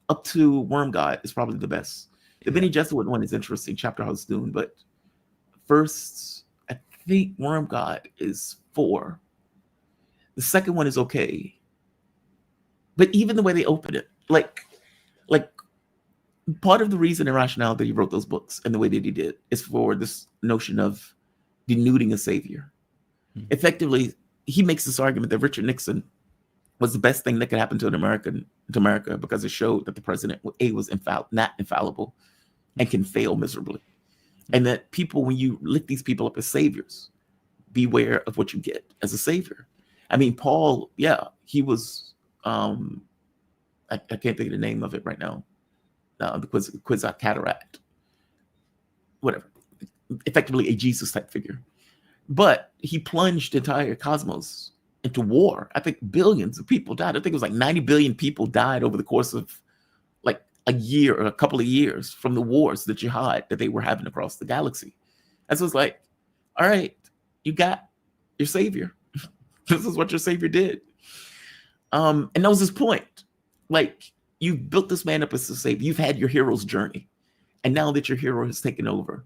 C: up to Worm God is probably the best. The Bene Gesserit one is interesting, Chapter House Dune, but first, I think Worm God is 4. The second one is okay. But even the way they open it, like part of the reason and rationale that he wrote those books and the way that he did is for this notion of denuding a savior. Effectively, he makes this argument that Richard Nixon was the best thing that could happen to America because it showed that the president, A, was not infallible and can fail miserably. And that people, when you lift these people up as saviors, beware of what you get as a savior. I mean, Paul, he was I can't think of the name of it right now. The Quetzalcoatl cataract, whatever. Effectively a Jesus type figure, but he plunged the entire cosmos into war. I think billions of people died. I think it was like 90 billion people died over the course of like a year or a couple of years from the wars, the jihad that they were having across the galaxy. And so it's like, all right, you got your savior. This is what your savior did. And that was his point. Like, you've built this man up as a savior. You've had your hero's journey. And now that your hero has taken over,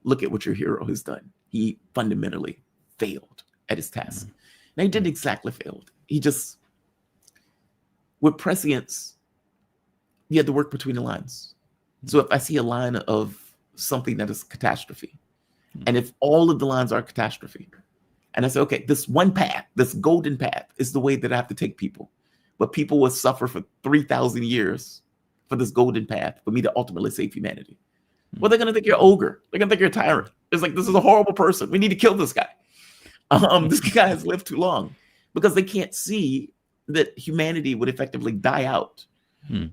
C: look at what your hero has done. He fundamentally failed at his task. Mm-hmm. Now, he didn't exactly fail. He just, with prescience, you had to work between the lines. Mm-hmm. So if I see a line of something that is catastrophe, mm-hmm. and if all of the lines are catastrophe, and I say, okay, this one path, this golden path is the way that I have to take people. But people will suffer for 3,000 years for this golden path for me to ultimately save humanity. Well, they're going to think you're ogre. They're going to think you're a tyrant. It's like, this is a horrible person. We need to kill this guy. This guy has lived too long, because they can't see that humanity would effectively die out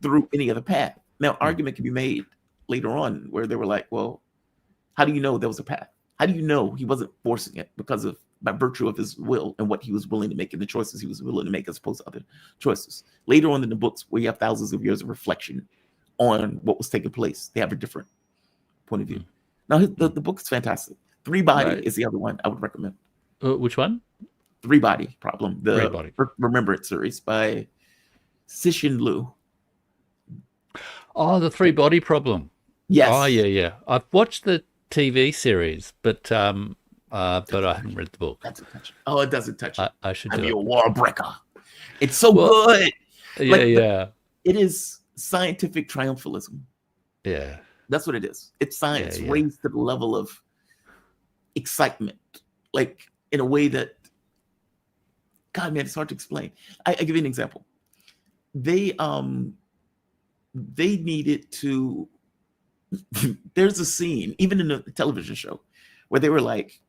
C: through any other path. Now, argument can be made later on where they were like, well, how do you know there was a path? How do you know he wasn't forcing it by virtue of his will and what he was willing to make and the choices he was willing to make as opposed to other choices? Later on in the books, where you have thousands of years of reflection on what was taking place, they have a different point of view. Now, the book is fantastic. Three Body is the other one I would recommend.
A: Which one?
C: Three Body Problem. The
A: Three Body.
C: Remembrance series by Cixin Liu.
A: Oh, the Three Body Problem.
C: Yes.
A: Oh, yeah. I've watched the TV series, but I haven't read the book.
C: Oh, it doesn't touch it.
A: I should
C: be
A: do
C: a war breaker. It's so good.
A: Yeah.
C: It is scientific triumphalism.
A: Yeah.
C: That's what it is. It's science raised to the level of excitement, like in a way that, God, man, it's hard to explain. I give you an example. They needed to. There's a scene, even in the television show, where they were like,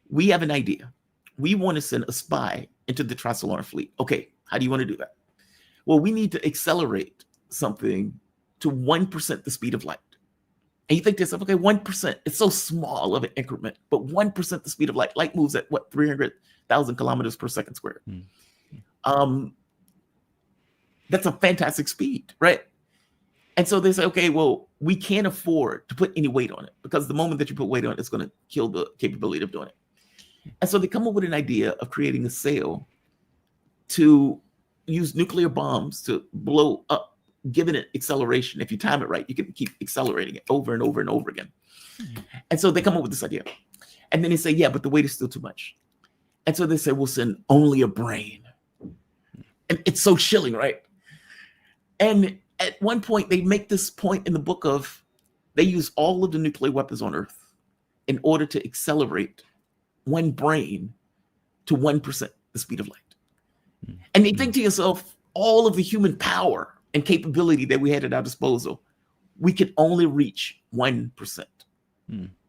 C: "We have an idea. We want to send a spy into the Trisolar fleet. Okay, how do you want to do that? Well, we need to accelerate something to 1% the speed of light." And you think to yourself, okay, 1%, it's so small of an increment, but 1% the speed of light. Light moves at what, 300,000 kilometers per second squared. That's a fantastic speed, right? And so they say, okay, well, we can't afford to put any weight on it, because the moment that you put weight on it, it's going to kill the capability of doing it. And so they come up with an idea of creating a sail to use nuclear bombs to blow up, given it acceleration. If you time it right, you can keep accelerating it over and over and over again. And so they come up with this idea. And then they say, yeah, but the weight is still too much. And so they say, we'll send only a brain. And it's so chilling, right? And at one point, they make this point in the book of, they use all of the nuclear weapons on Earth in order to accelerate one brain to 1% the speed of light. And you think to yourself, all of the human power and capability that we had at our disposal, we could only reach 1%.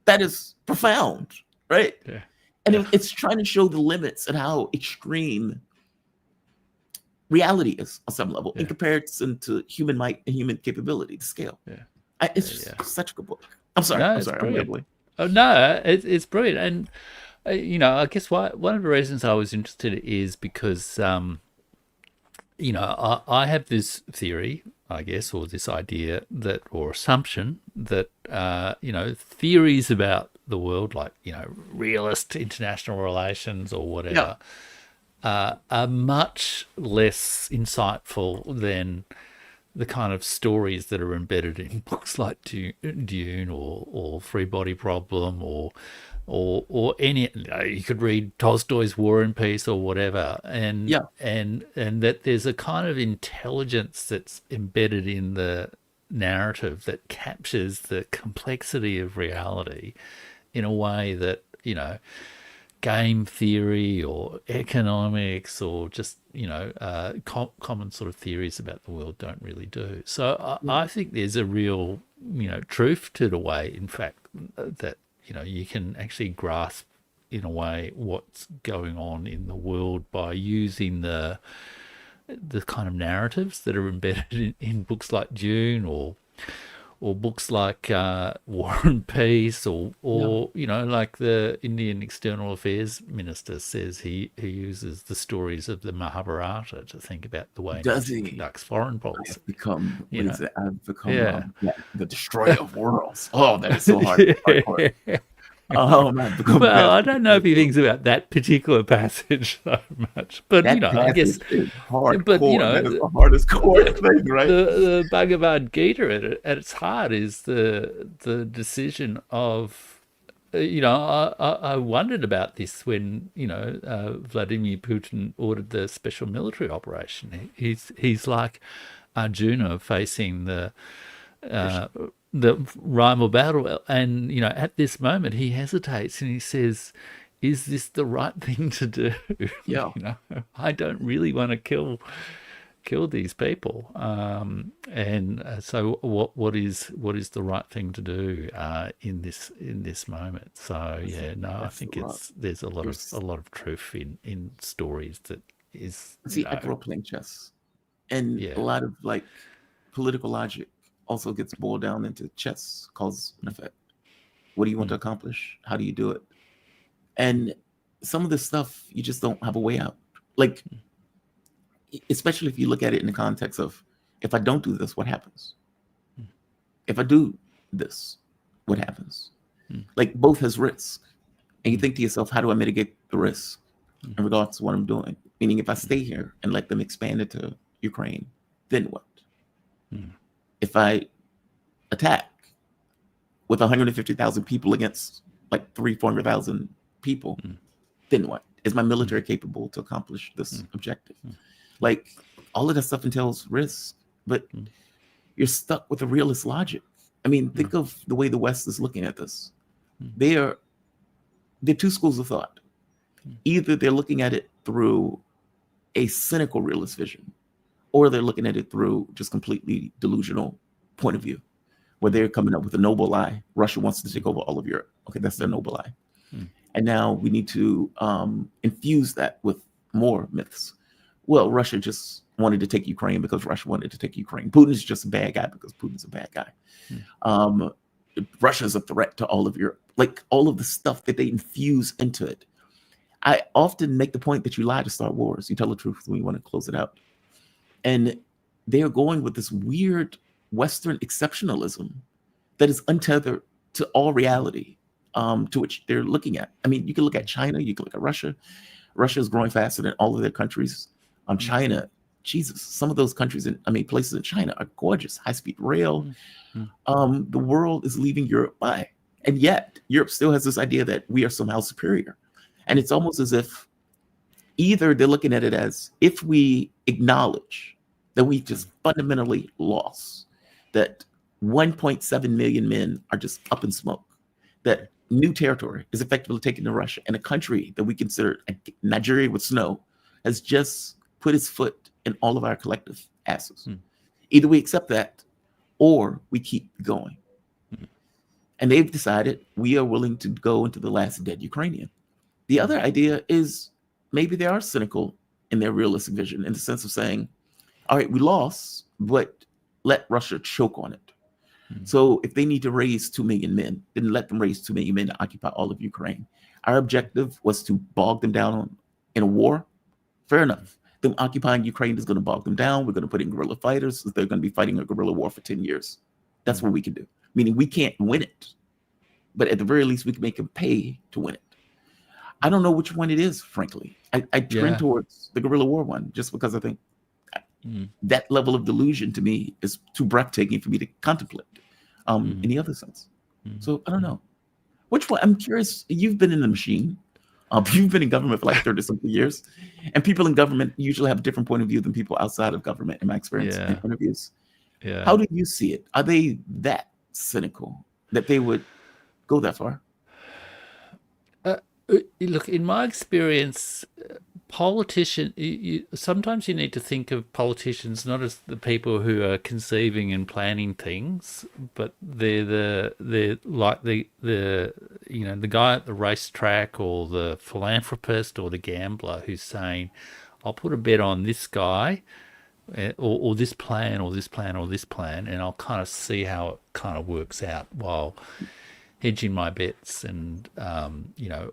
C: That is profound, right? Yeah. And it's trying to show the limits and how extreme reality is on some level in comparison to human might and human capability, the scale. It's such a good book. I'm sorry. I'm rambling.
A: Oh, no, it's brilliant. And, I guess one of the reasons I was interested is because, I have this theory, I guess, or this idea that, or assumption that, theories about the world, like, realist international relations or whatever, are much less insightful than the kind of stories that are embedded in books like Dune or Three Body Problem or any. You could read Tolstoy's War and Peace or whatever, and that there's a kind of intelligence that's embedded in the narrative that captures the complexity of reality in a way that game theory or economics or just common sort of theories about the world don't really do. So I think there's a real truth to the way, in fact, that you can actually grasp in a way what's going on in the world by using the the kind of narratives that are embedded in books like Dune or books like War and Peace, or you know, like the Indian External Affairs Minister says he uses the stories of the Mahabharata to think about the way in which he conducts foreign policy.
C: I've become the destroyer of worlds. Oh, that is so hard.
A: Oh man! Well, I don't know if he thinks about that particular passage so much, but
C: that,
A: you know, I guess
C: hardcore.
A: But you know,
C: that is the hardest core thing, right?
A: The Bhagavad Gita at its heart is the decision of, you know, I wondered about this when, you know, Vladimir Putin ordered the special military operation. He's like Arjuna facing the rival battle, and you know, at this moment he hesitates and he says, is this the right thing to do?
C: Yeah.
A: You know, I don't really want to kill these people, and so what is the right thing to do in this moment? So yeah, no, I think there's a lot of truth in stories that is,
C: see, I grew up playing chess, and a lot of like political logic also gets boiled down into chess, cause and effect. What do you want to accomplish? How do you do it? And some of this stuff, you just don't have a way out. Like, especially if you look at it in the context of, if I don't do this, what happens? If I do this, what happens? Like, both has risk. And you think to yourself, how do I mitigate the risk in regards to what I'm doing? Meaning, if I stay here and let them expand into Ukraine, then what? If I attack with 150,000 people against like 400,000 people, then what? Is my military capable to accomplish this objective? Like, all of that stuff entails risk, but you're stuck with a realist logic. I mean, think of the way the West is looking at this. There are two schools of thought. Either they're looking at it through a cynical realist vision, or they're looking at it through just completely delusional point of view, where they're coming up with a noble lie. Russia wants to take over all of Europe. Okay, that's their noble lie. And now we need to infuse that with more myths. Well, Russia just wanted to take Ukraine because Russia wanted to take Ukraine. Putin's just a bad guy because Putin's a bad guy. Russia's a threat to all of Europe. Like, all of the stuff that they infuse into it. I often make the point that you lie to start wars. You tell the truth when you want to close it out. And they are going with this weird Western exceptionalism that is untethered to all reality, to which they're looking at. I mean, you can look at China, you can look at Russia. Russia is growing faster than all of their countries. China, Jesus, some of those countries, places in China are gorgeous. High-speed rail. The world is leaving Europe by. And yet, Europe still has this idea that we are somehow superior. And it's almost as if either they're looking at it as, if we acknowledge that we just fundamentally lost, that 1.7 million men are just up in smoke, that new territory is effectively taken to Russia, and a country that we consider Nigeria with snow has just put its foot in all of our collective asses. Either we accept that or we keep going. And they've decided we are willing to go into the last dead Ukrainian. The other idea is maybe they are cynical in their realistic vision, in the sense of saying, all right, we lost, but let Russia choke on it. So if they need to raise 2 million men, then let them raise 2 million men to occupy all of Ukraine. Our objective was to bog them down in a war. Fair enough. Them occupying Ukraine is going to bog them down. We're going to put in guerrilla fighters. They're going to be fighting a guerrilla war for 10 years. That's what we can do. Meaning we can't win it, but at the very least, we can make them pay to win it. I don't know which one it is, frankly. I trend towards the guerrilla war one, just because I think that level of delusion to me is too breathtaking for me to contemplate in the other sense. So I don't know. Which one? I'm curious. You've been in the machine. You've been in government for like 30-something years. And people in government usually have a different point of view than people outside of government, in my experience, in interviews. How do you see it? Are they that cynical that they would go that far?
A: Look, in my experience, sometimes you need to think of politicians not as the people who are conceiving and planning things, but they're like the the guy at the racetrack, or the philanthropist, or the gambler who's saying, I'll put a bet on this guy, or this plan, or this plan, or this plan, and I'll kind of see how it kind of works out while hedging my bets, and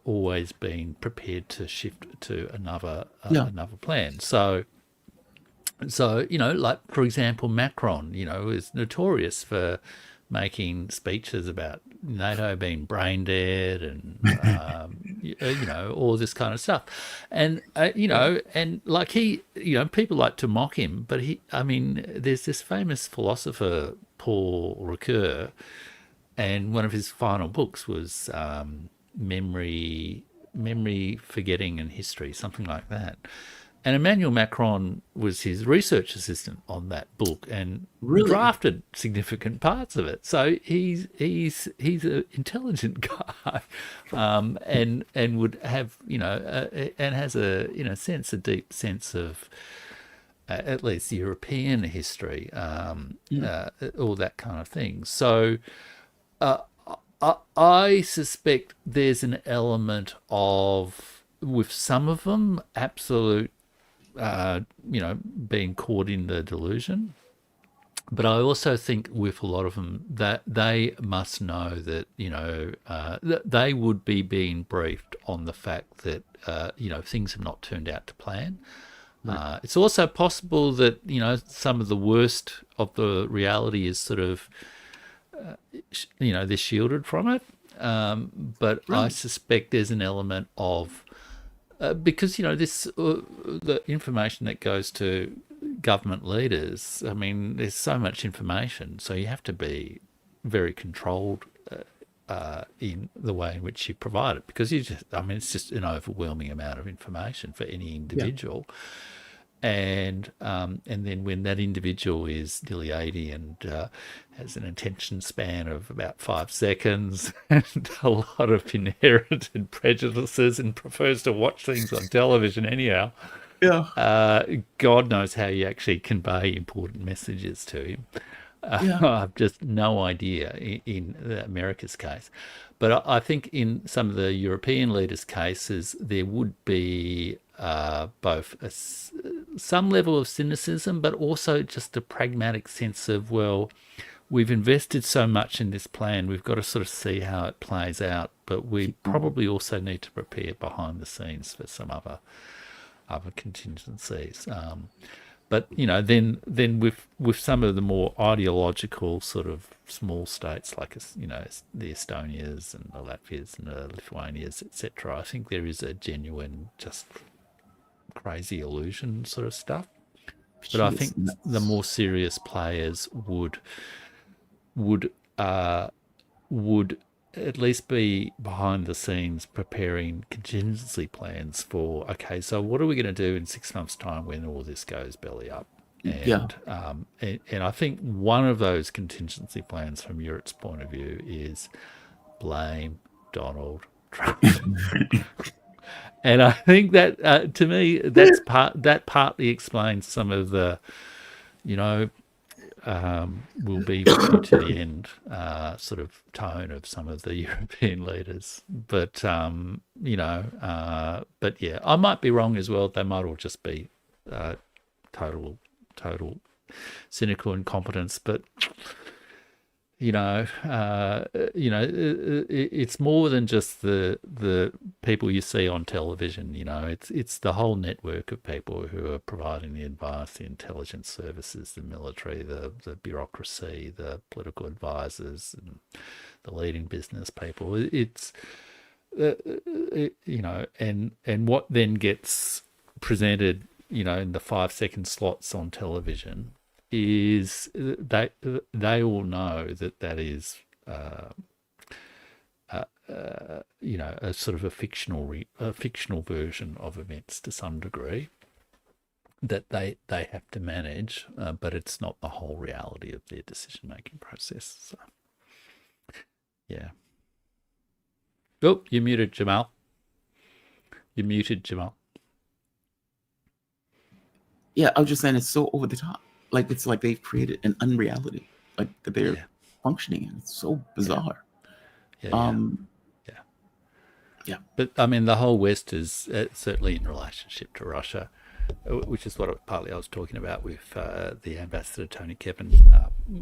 A: always being prepared to shift to another plan. So like, for example, Macron, is notorious for making speeches about NATO being brain dead, and all this kind of stuff, and and like people like to mock him, but there's this famous philosopher, Paul Ricoeur, and one of his final books was Memory, Forgetting, and History, something like that. And Emmanuel Macron was his research assistant on that book, and drafted significant parts of it. So he's an intelligent guy, and would have and has a deep sense of at least European history, all that kind of thing. So. I suspect there's an element of, with some of them, absolute, being caught in the delusion. But I also think with a lot of them that they must know that, that they would be being briefed on the fact that, things have not turned out to plan. Right. It's also possible that, some of the worst of the reality is sort of, they're shielded from it, but I suspect there's an element of because this the information that goes to government leaders. There's so much information, so you have to be very controlled in the way in which you provide it, because it's just an overwhelming amount of information for any individual. Yeah. And then when that individual is nearly 80 and has an attention span of about 5 seconds and a lot of inherited prejudices and prefers to watch things on television anyhow, God knows how you actually convey important messages to him. I've just no idea in America's case. But I think in some of the European leaders' cases, there would be both some level of cynicism, but also just a pragmatic sense of, well, we've invested so much in this plan, we've got to sort of see how it plays out, but we probably also need to prepare behind the scenes for some other contingencies. But then with some of the more ideological sort of small states, like the Estonias and the Latvias and the Lithuanias, etc., I think there is a genuine just crazy illusion sort of stuff. But I think the more serious players would at least be behind the scenes preparing contingency plans for, okay, so what are we going to do in 6 months' time when all this goes belly up? And and I think one of those contingency plans from Europe's point of view is blame Donald Trump. And I think that to me that partly explains some of the will be to the end sort of tone of some of the European leaders. But but yeah, I might be wrong as well. They might all just be total cynical incompetence. But it's more than just the people you see on television. It's the whole network of people who are providing the advice, the intelligence services, the military, the bureaucracy, the political advisors, and the leading business people. It's and what then gets presented, in the 5-second slots on television, is they all know that is a sort of a fictional version of events to some degree that they have to manage, but it's not the whole reality of their decision making process. So yeah. Oh, you're muted, Jamal. You're muted, Jamal.
C: Yeah, I was just saying it's so over the top. Like it's like they've created an unreality, like that they're functioning in. It's so bizarre.
A: Yeah. But I mean, the whole West is certainly in relationship to Russia, which is what partly I was talking about with the ambassador Tony Kevin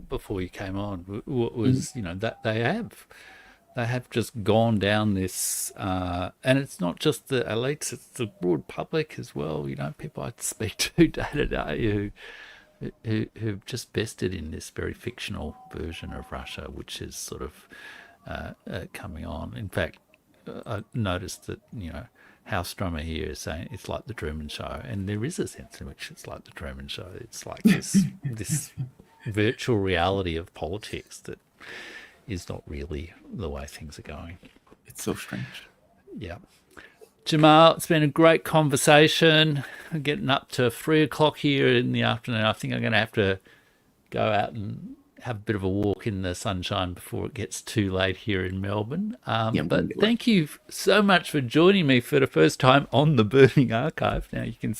A: before you came on. Was that they have just gone down this, and it's not just the elites; it's the broad public as well. People I speak to day to day who've just vested in this very fictional version of Russia, which is sort of coming on. In fact, I noticed that House Drummer here is saying it's like the Truman Show, and there is a sense in which it's like the Truman Show. It's like this virtual reality of politics that is not really the way things are going.
C: It's so strange.
A: Yeah. Jamal, it's been a great conversation. I'm getting up to 3:00 here in the afternoon. I think I'm going to have to go out and have a bit of a walk in the sunshine before it gets too late here in Melbourne. But thank you so much for joining me for the first time on the Burning Archive. Now you can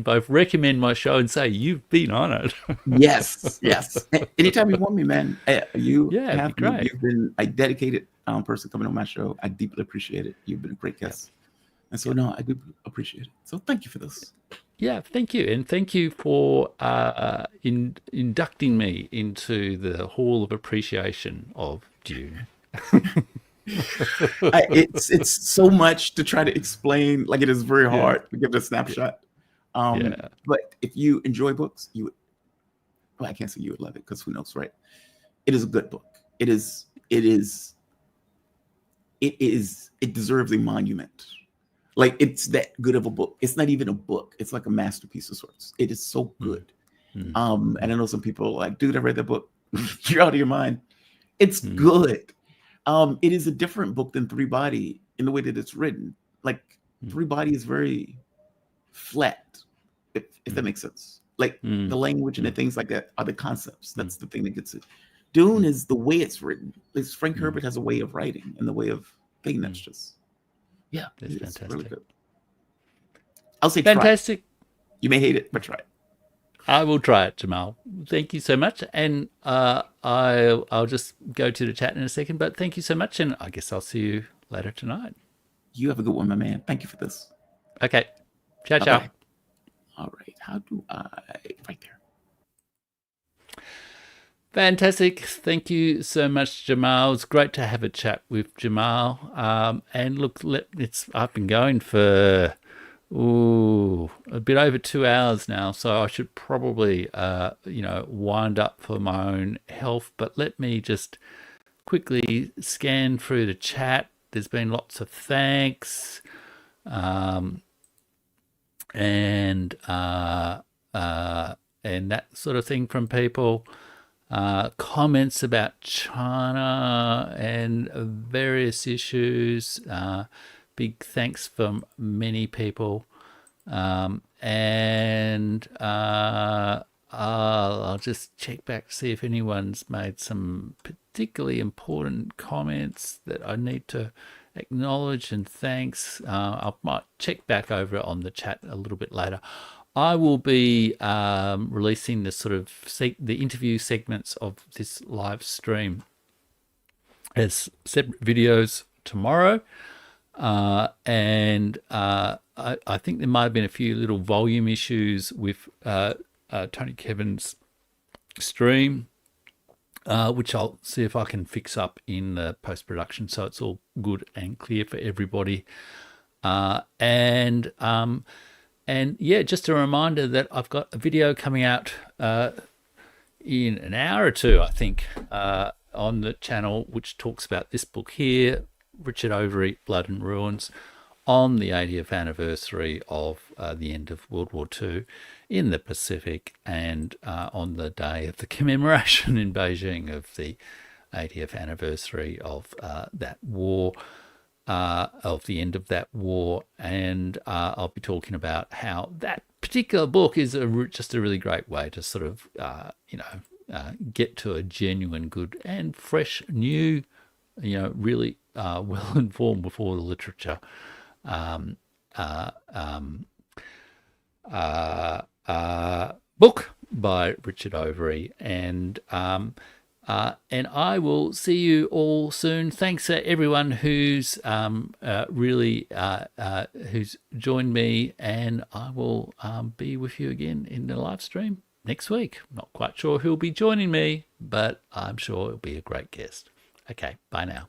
A: both recommend my show and say you've been on it.
C: Yes. Anytime you want me, man. You have
A: great.
C: You've been a dedicated person coming on my show. I deeply appreciate it. You've been a great guest. And so, no, I do appreciate it. So thank you for this.
A: Yeah, thank you. And thank you for inducting me into the Hall of Appreciation of Dune.
C: It's so much to try to explain. Like, it is very hard to give it a snapshot. But if you enjoy books, I can't say you would love it because who knows, right? It is a good book. It deserves a monument. Like, it's that good of a book. It's not even a book. It's like a masterpiece of sorts. It is so good. And I know some people are like, dude, I read the book. You're out of your mind. It's good. It is a different book than Three Body in the way that it's written. Like, Three Body is very flat, if that makes sense. Like, the language and the things like that are the concepts. That's the thing that gets it. Dune is the way it's written. Frank Herbert has a way of writing and the way of thinking that's just... Yeah,
A: it's fantastic.
C: Really good. I'll say
A: fantastic.
C: Try. You may hate it, but try it.
A: I will try it, Jamal. Thank you so much. And I'll just go to the chat in a second, but thank you so much. And I guess I'll see you later tonight.
C: You have a good one, my man. Thank you for this.
A: Okay. Ciao, ciao.
C: All right. How do I... Right there.
A: Fantastic. Thank you so much, Jamal. It's great to have a chat with Jamal. And look, I've been going for a bit over 2 hours now, so I should probably wind up for my own health. But let me just quickly scan through the chat. There's been lots of thanks, and that sort of thing from people. Comments about China and various issues. Big thanks from many people. And I'll just check back to see if anyone's made some particularly important comments that I need to acknowledge and thanks. I might check back over on the chat a little bit later. I will be releasing the sort of the interview segments of this live stream as separate videos tomorrow. And I think there might have been a few little volume issues with Tony Kevin's stream, which I'll see if I can fix up in the post-production so it's all good and clear for everybody. And yeah, just a reminder that I've got a video coming out in an hour or two, I think, on the channel, which talks about this book here, Richard Overy, Blood and Ruins, on the 80th anniversary of the end of World War II in the Pacific, and on the day of the commemoration in Beijing of the 80th anniversary of that war. Of the end of that war, and I'll be talking about how that particular book is just a really great way to sort of get to a genuine, good and fresh, new, really well informed before the literature book by Richard Overy, and I will see you all soon. Thanks to everyone who's really who's joined me, and I will be with you again in the live stream next week. Not quite sure who'll be joining me, but I'm sure it'll be a great guest. Okay, bye now.